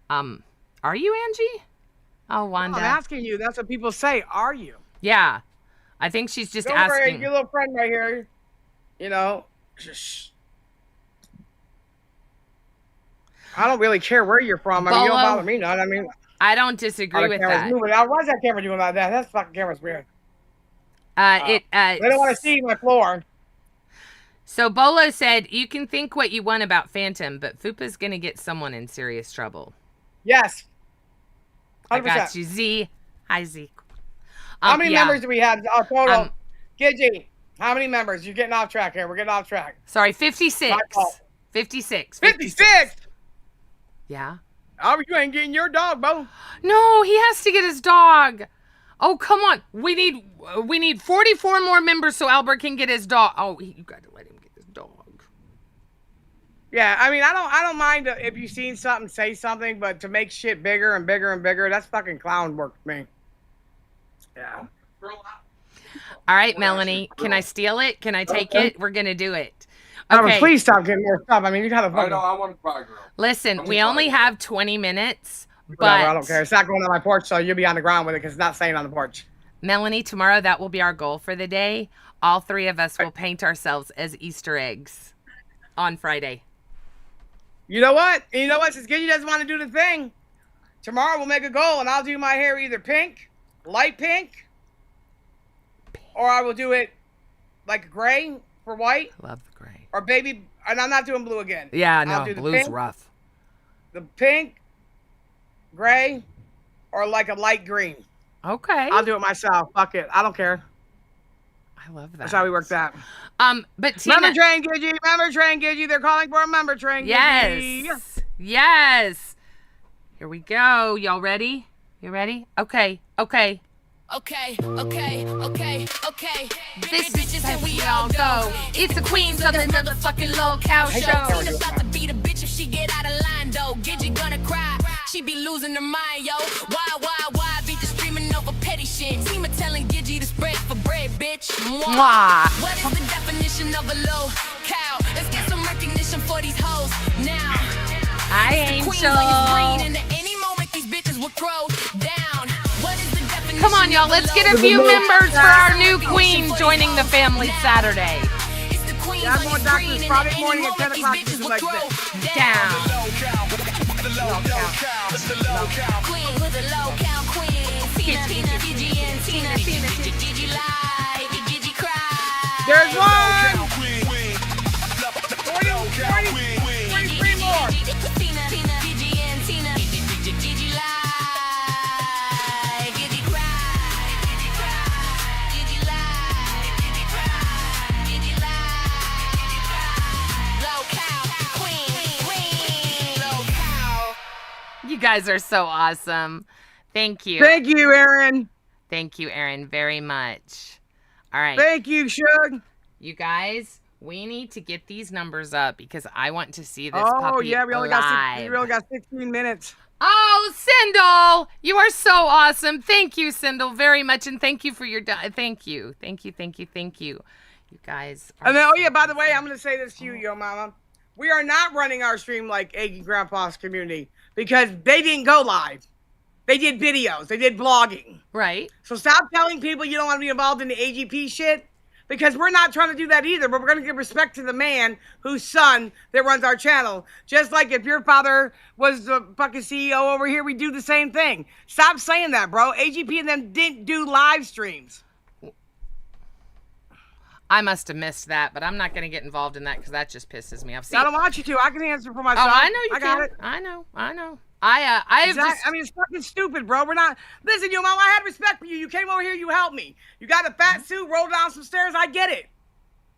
Are you Angie? Oh, Wanda. No, I'm asking you. That's what people say. Are you? Yeah. I think she's just Don't asking. worry, your little friend right here. You know. Shh. I don't really care where you're from. I mean, you don't bother me none. I mean, I don't disagree with that. Why is that camera doing like that? That fucking camera's weird. They don't want to see my floor. So Bolo said, you can think what you want about Phantom, but Fupa's going to get someone in serious trouble. Yes. 100%. I got you, Z. Hi, Z. How many members do we have? Total. Gidgy, how many members? You're getting off track here. We're getting off track. Sorry, 56. 56. 56? Yeah. Oh, you ain't getting your dog, Bo. No, he has to get his dog. Oh, come on. We need 44 more members so Albert can get his dog. Oh, you got to let him get his dog. Yeah, I mean, I don't mind if you've seen something, say something, but to make shit bigger and bigger and bigger, that's fucking clown work for me. Yeah. All right, Melanie, can I steal it? Can I take it? We're going to do it. Okay. Oh, please stop getting more stuff. I mean, you gotta fucking... I want to cry, girl. Listen, we only have 20 minutes, but... Whatever, I don't care. It's not going on my porch, so you'll be on the ground with it because it's not staying on the porch. Melanie, tomorrow that will be our goal for the day. All three of us will paint ourselves as Easter eggs on Friday. You know what? Since Gidgy doesn't want to do the thing, tomorrow we'll make a goal, and I'll do my hair either pink, light pink, or I will do it like gray for white. I love the gray. Or baby, and I'm not doing blue again. Yeah, no, blue's rough. The pink, gray, or like a light green. Okay. I'll do it myself. Fuck it. I don't care. I love that. That's how we work that. But Tina... Member train, Gidgy. They're calling for a member train, Gidgy. Yes. Yes. Here we go. Y'all ready? You ready? Okay. Okay. This is how we all go. It's the Queens of the motherfucking LolcowQueens show. Tina about to beat a bitch if she get out of line, though. Gidgy gonna cry. She be losing her mind, yo. Why? Be just screaming over petty shit. Tina telling Gidgy to spread for bread, bitch. Mwah. What is the definition of a low cow? Let's get some recognition for these hoes now. Hi, Angel. And at any moment these bitches will throw down. What is the definition? Come on, y'all. Let's get a few members for our new queen joining the family Saturday. Yeah, I'm going doctors Friday morning at 10 o'clock. Down. Queen with the LolcowQueens. Tina, Gigi, and Tina. Gigi lie, Gigi cry. There's one. 43 more. Tina, Gigi, and Tina. Gigi lie, Gigi cry. Gigi lie, Gigi lie. LolcowQueen. Local. You guys are so awesome. Thank you. Thank you, Aaron. Thank you, Aaron, very much. All right. Thank you, Shug. You guys, we need to get these numbers up because I want to see this Oh puppy yeah, we only live. got 16 minutes. Oh, Sindel, you are so awesome. Thank you, Sindel, very much, and thank you for your thank you. You guys. And then, oh yeah, by the way, I'm gonna say this to you, Yo Mama. We are not running our stream like Aggie Grandpa's community because they didn't go live. They did videos. They did blogging. Right. So stop telling people you don't want to be involved in the AGP shit because we're not trying to do that either. But we're going to give respect to the man whose son that runs our channel. Just like if your father was the fucking CEO over here, we do the same thing. Stop saying that, bro. AGP and them didn't do live streams. I must have missed that, but I'm not going to get involved in that because that just pisses me off. I don't want you to. I can answer for myself. Oh, I know you I can. got it. I know. I have Exactly. just. I mean, it's fucking stupid, bro. We're not. Listen, Yo Mama, I had respect for you. You came over here, you helped me. You got a fat suit, rolled down some stairs. I get it.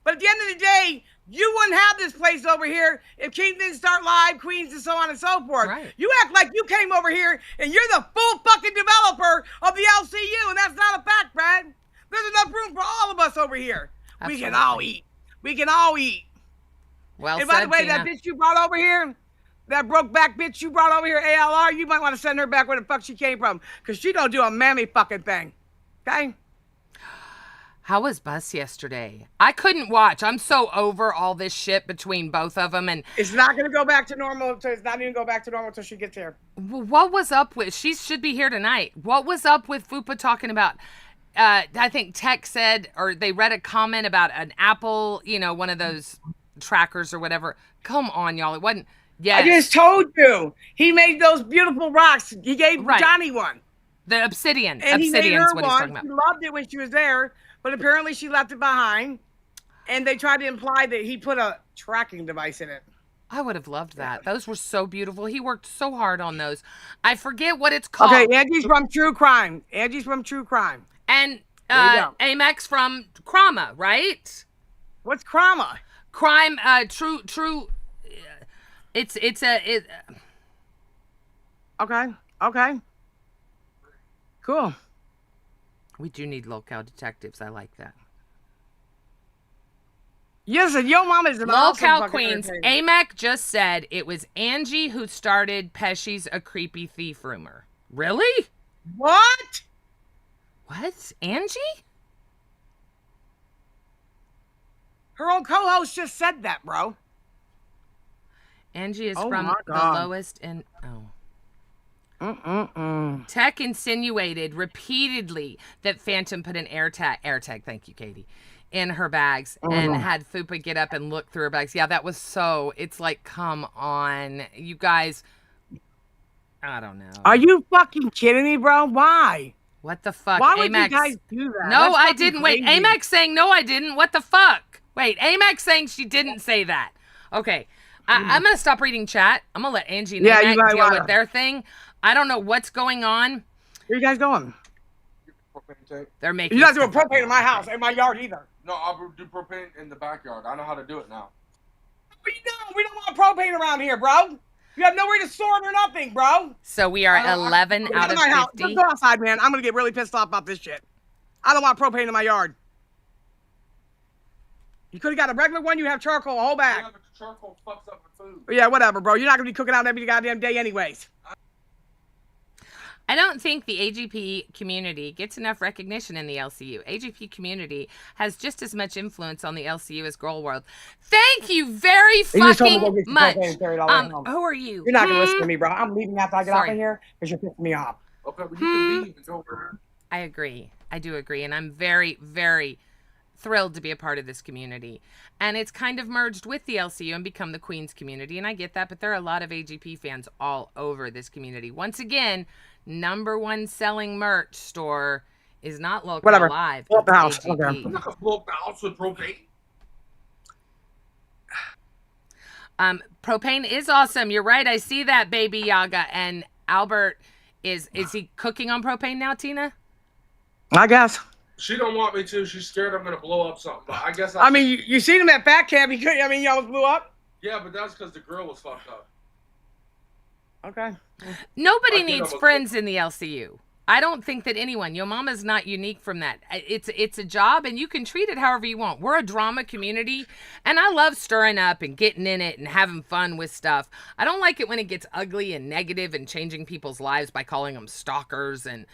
But at the end of the day, you wouldn't have this place over here if King didn't start live, Queens, and so on and so forth. Right. You act like you came over here and you're the full fucking developer of the LCU, and that's not a fact, Brad. There's enough room for all of us over here. Absolutely. We can all eat. We can all eat. Well And said, by the way, Tina. that bitch you brought over here, that broke back bitch you brought over here, ALR, you might want to send her back where the fuck she came from. Because she don't do a mammy fucking thing. Okay? How was Bus yesterday? I couldn't watch. I'm so over all this shit between both of them. And It's not going to go back to normal. It's not even go back to normal until she gets here. what was up with? She should be here tonight. What was up with Fupa talking about? I think Tech said, or they read a comment about an Apple, one of those trackers or whatever. Come on, y'all. It wasn't. Yes. I just told you. He made those beautiful rocks. He gave Johnny one. The obsidian. And he made Obsidian's her what he's talking one. about. She loved it when she was there, but apparently she left it behind. And they tried to imply that he put a tracking device in it. I would have loved that. Those were so beautiful. He worked so hard on those. I forget what it's called. Okay, Angie's from True Crime. And Amex from Krama, right? What's Krama? Crime, true. Okay. Cool. We do need local detectives. I like that. Yes, and Yo Mama is an awesome Local fucking Queens. entertainer. Amac just said it was Angie who started Pesci's a creepy thief rumor. Really? What? What? Angie? Her own co-host just said that, bro. Angie is Oh from my the God. lowest in. Oh. Tech insinuated repeatedly that Phantom put an AirTag, thank you, Katie, in her bags and had Fupa get up and look through her bags. Yeah, that was so. It's like, come on, you guys. I don't know. Are you fucking kidding me, bro? Why? What the fuck? Why would Amax, you guys do that? No, That's I fucking didn't. Wait, crazy. Amax saying no, I didn't. What the fuck? Wait, Amax saying she didn't say that. Okay, I'm gonna stop reading chat. I'm gonna let Angie and Yeah, Amax you might deal wanna. with their thing. I don't know what's going on. Where you guys going? They're making. You're not doing stuff up. propane in my house, in my yard either. No, I'll do propane in the backyard. I know how to do it now. We don't want propane around here, bro. You have nowhere to store it or nothing, bro. So we are 11 Get out of my house. 50. Just go outside, man. I'm gonna get really pissed off about this shit. I don't want propane in my yard. You could have got a regular one. You have charcoal, a whole bag. Yeah, but the charcoal fucks up the food. Yeah, whatever, bro. You're not gonna be cooking out every goddamn day, anyways. I don't think the AGP community gets enough recognition in the LCU. AGP community has just as much influence on the LCU as Girl World. Thank you very You just told me to go fucking get some much. propane and carry it all the way home. Who are you? You're not gonna listen to me, bro. I'm leaving after I get Sorry. off of here because you're pissing me off. Okay, well, you can leave and go over. I agree. I do agree. And I'm very, very thrilled to be a part of this community. And it's kind of merged with the LCU and become the Queens community. And I get that, but there are a lot of AGP fans all over this community. Once again, #1 selling merch store is not Local Whatever. Live. Blow up the it's house. AGP. Okay. I'm not gonna blow up the house with propane. Propane is awesome. You're right. I see that, Baby Yaga. And Albert, is he cooking on propane now, Tina? I guess. She don't want me to. She's scared I'm gonna blow up something. But I guess I mean, you seen him at Fat Camp. You almost blew up. Yeah, but that's because the grill was fucked up. Okay. Nobody I think needs I'm a- friends in the LCU. I don't think that anyone, your mama's not unique from that. It's a job and you can treat it however you want. We're a drama community and I love stirring up and getting in it and having fun with stuff. I don't like it when it gets ugly and negative and changing people's lives by calling them stalkers and,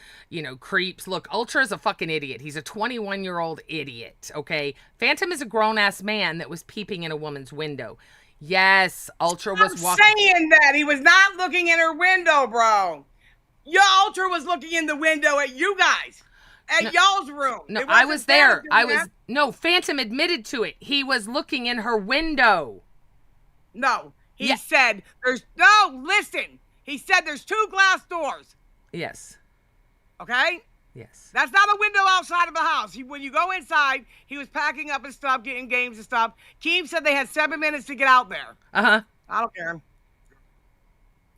creeps. Look, Ultra is a fucking idiot. He's a 21-year-old idiot, okay? Phantom is a grown-ass man that was peeping in a woman's window. Yes, Ultra was walking. Saying that he was not looking in her window, bro. Your Ultra was looking in the window at you guys, at y'all's room. No, It I wasn't was there. Phantom, Phantom admitted to it. He was looking in her window. No, he said listen. He said there's 2 glass doors. Yes. Okay? Yes. That's not a window outside of the house. When you go inside, he was packing up his stuff, getting games and stuff. Keem said they had 7 minutes to get out there. Uh-huh. I don't care.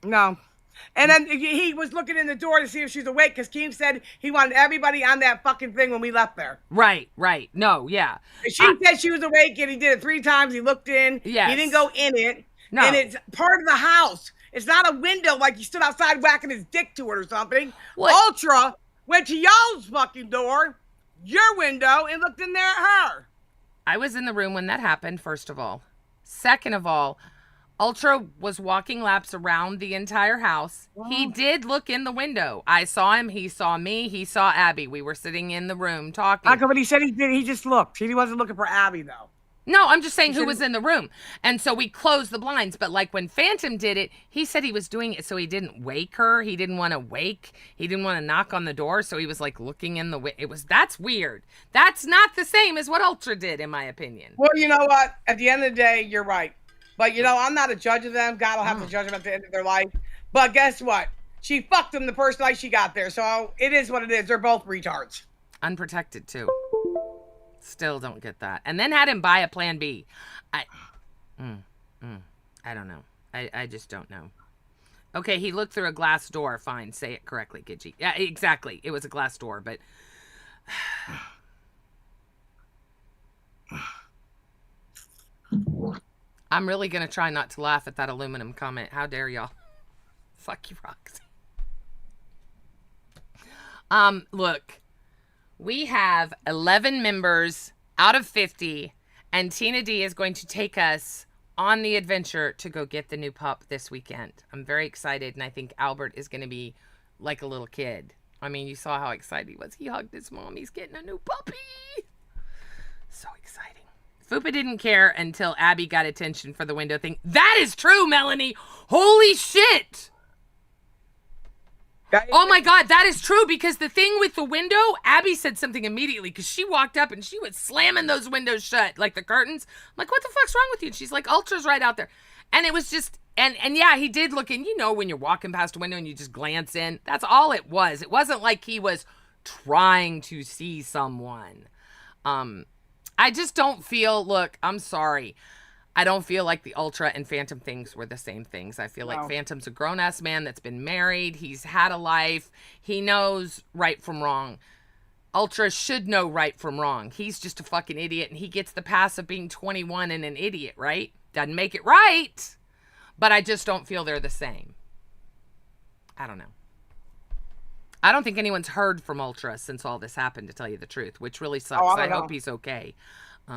No. And then he was looking in the door to see if she's awake because Keem said he wanted everybody on that fucking thing when we left there. Right. No, yeah. And she said she was awake and he did it 3 times. He looked in. Yes. He didn't go in it. No. And it's part of the house. It's not a window like he stood outside whacking his dick to it or something. What? Ultra went to y'all's fucking door, your window, and looked in there at her. I was in the room when that happened, first of all. Second of all, Ultra was walking laps around the entire house. He did look in the window. I saw him. He saw me. He saw Abby. We were sitting in the room talking. But he said he did. He just looked. He wasn't looking for Abby, though. No, I'm just saying who was in the room. And so we closed the blinds. But like when Phantom did it, he said he was doing it so he didn't wake her. He didn't want to wake. He didn't want to knock on the door. So he was like looking in the that's weird. That's not the same as what Ultra did, in my opinion. Well, you know what? At the end of the day, you're right. But, I'm not a judge of them. God will have to judge them at the end of their life. But guess what? She fucked them the first night she got there. So it is what it is. They're both retards. Unprotected, too. Still don't get that. And then had him buy a plan B. I don't know. I just don't know. Okay, he looked through a glass door. Fine. Say it correctly, Gidgey. Yeah, exactly. It was a glass door, but... I'm really going to try not to laugh at that aluminum comment. How dare y'all? Fuck you, Roxy. Look, we have 11 members out of 50, and Tina D is going to take us on the adventure to go get the new pup this weekend. I'm very excited, and I think Albert is going to be like a little kid. I mean, you saw how excited he was. He hugged his mom. He's getting a new puppy. So exciting. Fupa didn't care until Abby got attention for the window thing. That is true, Melanie. Holy shit. Oh my God, that is true, because the thing with the window, Abby said something immediately because she walked up and she was slamming those windows shut, like the curtains. I'm like, what the fuck's wrong with you? And she's like, Ultra's right out there. And it was just, and yeah, he did look in, when you're walking past a window and you just glance in. That's all it was. It wasn't like he was trying to see someone. I just don't feel, look, I'm sorry. I don't feel like the Ultra and Phantom things were the same things. I feel like Phantom's a grown-ass man that's been married. He's had a life. He knows right from wrong. Ultra should know right from wrong. He's just a fucking idiot, and he gets the pass of being 21 and an idiot, right? Doesn't make it right, but I just don't feel they're the same. I don't know. I don't think anyone's heard from Ultra since all this happened, to tell you the truth, which really sucks. I hope he's okay. I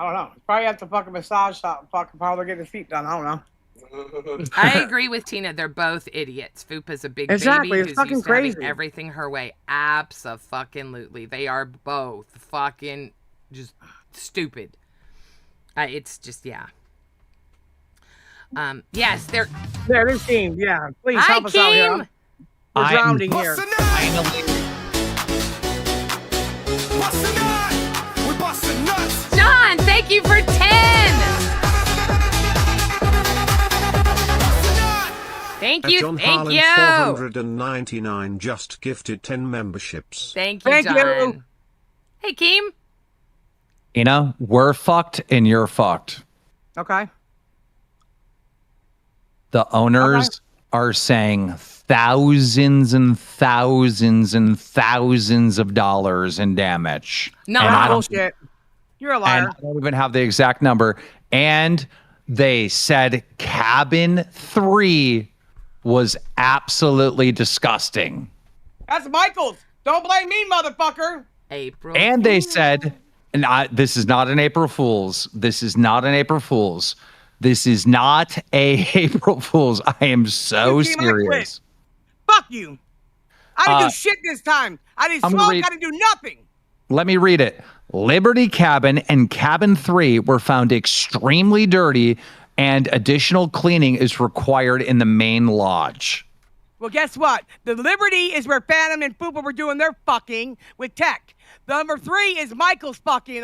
don't know. Probably have to fucking massage shop and fucking probably get his feet done. I don't know. I agree with Tina. They're both idiots. Fupa's a big Exactly. baby It's who's fucking used to having crazy. everything her way. Abso-fucking-lutely. They are both fucking just stupid. It's just, yeah. Yes, they're... There, there's Keem. Yeah. Please Hi, help us out here. Keem. We're drowning here. Finally, we thank you for 10. Thank you, John thank Harlan, you. 499 just gifted 10 memberships. Thank you, Thank John. you. Hey, Keem. We're fucked and you're fucked. Okay. The owners are saying thousands and thousands and thousands of dollars in damage. No, And I don't- bullshit. You're a liar. And I don't even have the exact number. And they said cabin 3 was absolutely disgusting. That's Michael's. Don't blame me, motherfucker. April. And they said, and this is not an April Fool's. This is not an April Fool's. This is not a April Fool's. I am so You came, I quit. serious. Fuck you. I didn't do shit this time. I didn't I'm gonna smoke. read- I didn't do nothing. Let me read it. Liberty Cabin and Cabin 3 were found extremely dirty, and additional cleaning is required in the main lodge. Well, guess what? The Liberty is where Phantom and Fupa were doing their fucking with Tech. The number 3 is Michael's fucking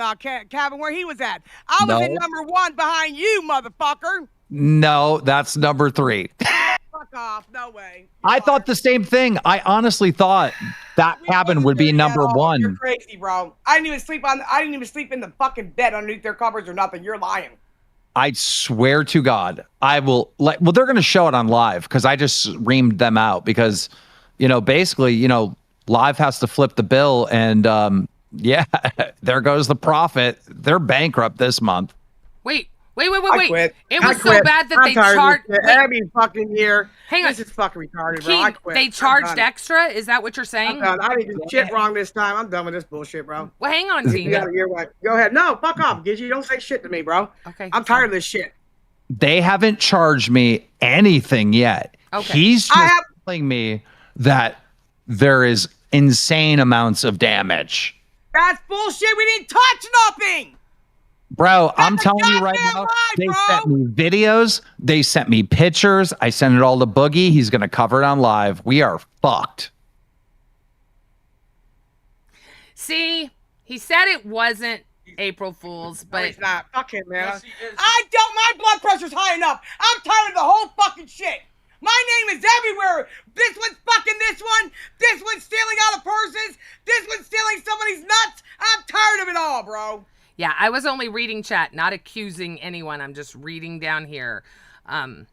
cabin where he was at. I was in No. number 1 behind you, motherfucker. No, that's number 3. Fuck off. No way. I thought the same thing. I honestly thought that cabin would be number You're 1. crazy, bro. I didn't even sleep in the fucking bed underneath their covers or nothing. You're lying. I swear to God, I will well, they're going to show it on live because I just reamed them out because, basically, live has to flip the bill and, yeah, there goes the profit. They're bankrupt this month. Wait. I quit. It I was so quit. bad that I'm they tired of charged. this shit. Every fucking year. Hang on. This is fucking retarded, bro. I quit. They I'm charged done. extra? Is that what you're saying? I'm done. I didn't do shit wrong this time. I'm done with this bullshit, bro. Well, hang on, You got Tina. it your way. Go ahead. No, fuck off, Gidgy. Don't say shit to me, bro. Okay. I'm tired of this shit. They haven't charged me anything yet. Okay. He's just telling me that there is insane amounts of damage. That's bullshit. We didn't touch nothing. Bro, I'm That's telling you right goddamn now, lie, they bro. sent me videos, they sent me pictures, I sent it all to Boogie, he's going to cover it on live. We are fucked. See, he said it wasn't April Fool's, No, but it's not. Fuck him, man. Yes, he is. My blood pressure's high enough. I'm tired of the whole fucking shit. My name is everywhere. This one's fucking this one. This one's stealing out of purses. This one's stealing somebody's nuts. I'm tired of it all, bro. yeah, I was only reading chat, not accusing anyone. I'm just reading down here. No,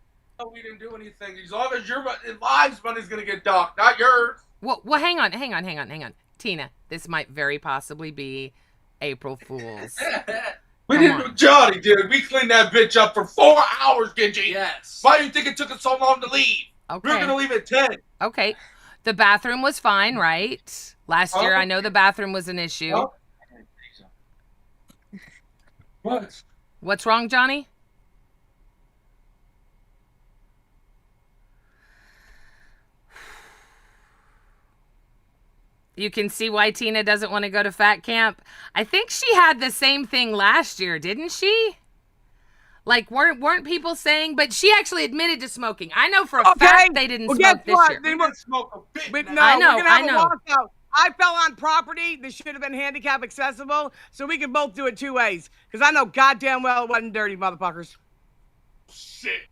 we didn't do anything. As long as your lives money's gonna get docked, not yours. Well, hang on. Tina, this might very possibly be April Fool's. We Come didn't on. do Johnny, dude. We cleaned that bitch up for 4 hours, Genji. Yes. Why do you think it took us so long to leave? Okay. We were gonna leave at 10. Okay. The bathroom was fine, right? Last year, I know the bathroom was an issue. Huh? What? What's wrong, Johnny? You can see why Tina doesn't want to go to fat camp. I think she had the same thing last year, didn't she? Like, weren't people saying? But she actually admitted to smoking. I know for a fact they didn't Well, smoke guess this what? year. They We were- didn't smoke a bit. But man. no, I know, we're gonna have I a know. walkout. I fell on property that should have been handicap accessible, so we can both do it 2 ways. Because I know goddamn well it wasn't dirty, motherfuckers. Shit.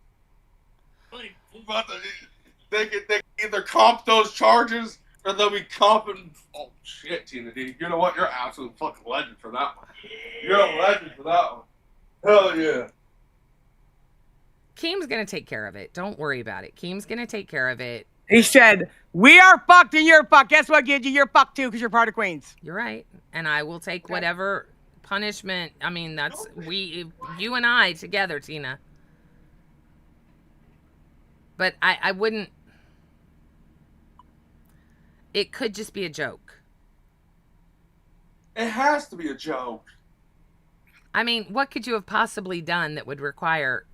They can either comp those charges or they'll be comping. Oh shit, Tina D. You know what? You're an absolute fucking legend for that one. You're a legend for that one. Hell yeah. Keem's gonna take care of it. Don't worry about it. Keem's gonna take care of it. He said, "We are fucked and you're fucked." Guess what, Gidgy? You're fucked too because you're part of Queens. You're right, and I will take whatever punishment. I mean, that's you and I together, Tina. But I wouldn't. It could just be a joke. It has to be a joke. I mean, what could you have possibly done that would require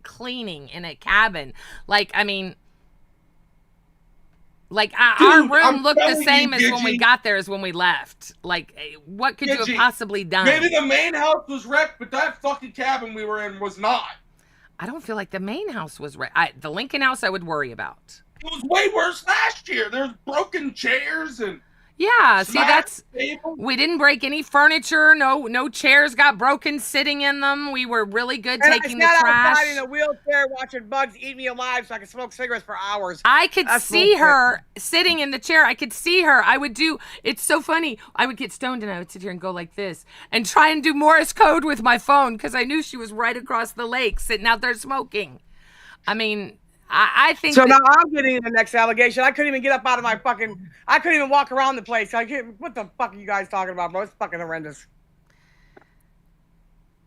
cleaning in a cabin? Like, I mean, like our Dude, room I'm looked the telling same you, as when we Gidgy. got there as when we left. Like, what could you have Gidgy, possibly done? Maybe the main house was wrecked, but that fucking cabin we were in was not. I don't feel like the main house was the Lincoln house I would worry about. It was way worse last year. There's broken chairs and Yeah, see, that's table? we didn't break any furniture. No chairs got broken sitting in them. We were really good taking the I sat trash. outside in a wheelchair watching bugs eat me alive so I could smoke cigarettes for hours. I could That's see bullshit. her sitting in the chair. I could see her. It's so funny. I would get stoned and I would sit here and go like this and try and do Morse code with my phone because I knew she was right across the lake sitting out there smoking. I mean, I think so. Now I'm getting the next allegation. I couldn't even get up out of my fucking. I couldn't even walk around the place. What the fuck are you guys talking about, bro? It's fucking horrendous.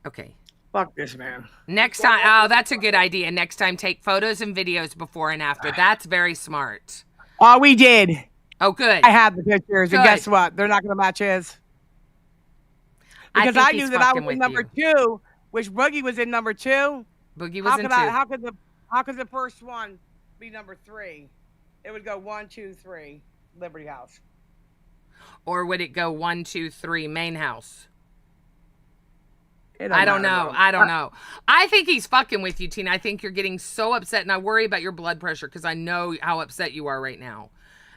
Okay. Fuck this, man. Next time, oh, that's a good idea. Next time, take photos and videos before and after. That's very smart. Oh, we did. Oh, good. I have the pictures, Good. and guess what? They're not going to match his. Because I knew that I was in number 2, which Boogie was in number 2. Boogie was in 2. How could the first one be number 3? It would go 1, 2, 3, Liberty House. Or would it go 1, 2, 3, main house? I don't know. I think he's fucking with you, Tina. I think you're getting so upset, and I worry about your blood pressure because I know how upset you are right now.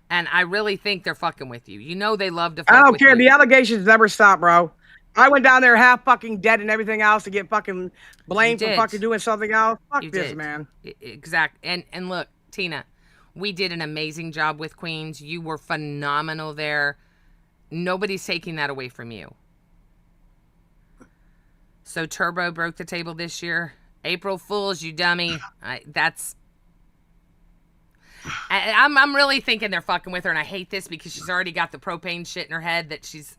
And I really think they're fucking with you. You know they love to fuck with you. I don't care. The allegations never stop, bro. I went down there half fucking dead and everything else to get fucking blamed for fucking doing something else. Fuck this, man. Exact. And look, Tina, we did an amazing job with Queens. You were phenomenal there. Nobody's taking that away from you. So Turbo broke the table this year. April Fools, you dummy. I'm really thinking they're fucking with her, and I hate this because she's already got the propane shit in her head that she's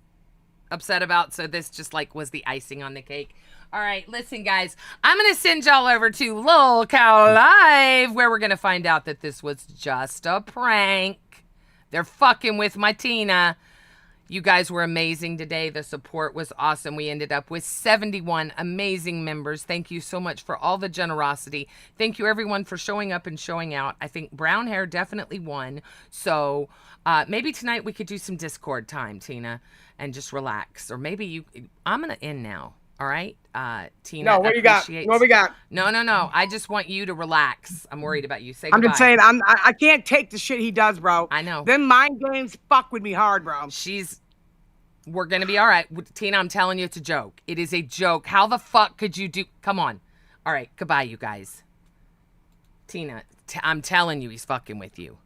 upset about. So this just like was the icing on the cake. All right, listen, guys. I'm going to send y'all over to LolCow Live, where we're going to find out that this was just a prank. They're fucking with my Tina. You guys were amazing today. The support was awesome. We ended up with 71 amazing members. Thank you so much for all the generosity. Thank you, everyone, for showing up and showing out. I think brown hair definitely won. So maybe tonight we could do some Discord time, Tina, and just relax. Or maybe I'm going to end now. All right, Tina. No, what you got? What we got? No. I just want you to relax. I'm worried about you. Say goodbye. I'm just saying, I can't take the shit he does, bro. I know. Them mind games fuck with me hard, bro. We're gonna be all right, Tina. I'm telling you, it's a joke. It is a joke. How the fuck could you do? Come on. All right, goodbye, you guys. Tina, I'm telling you, he's fucking with you.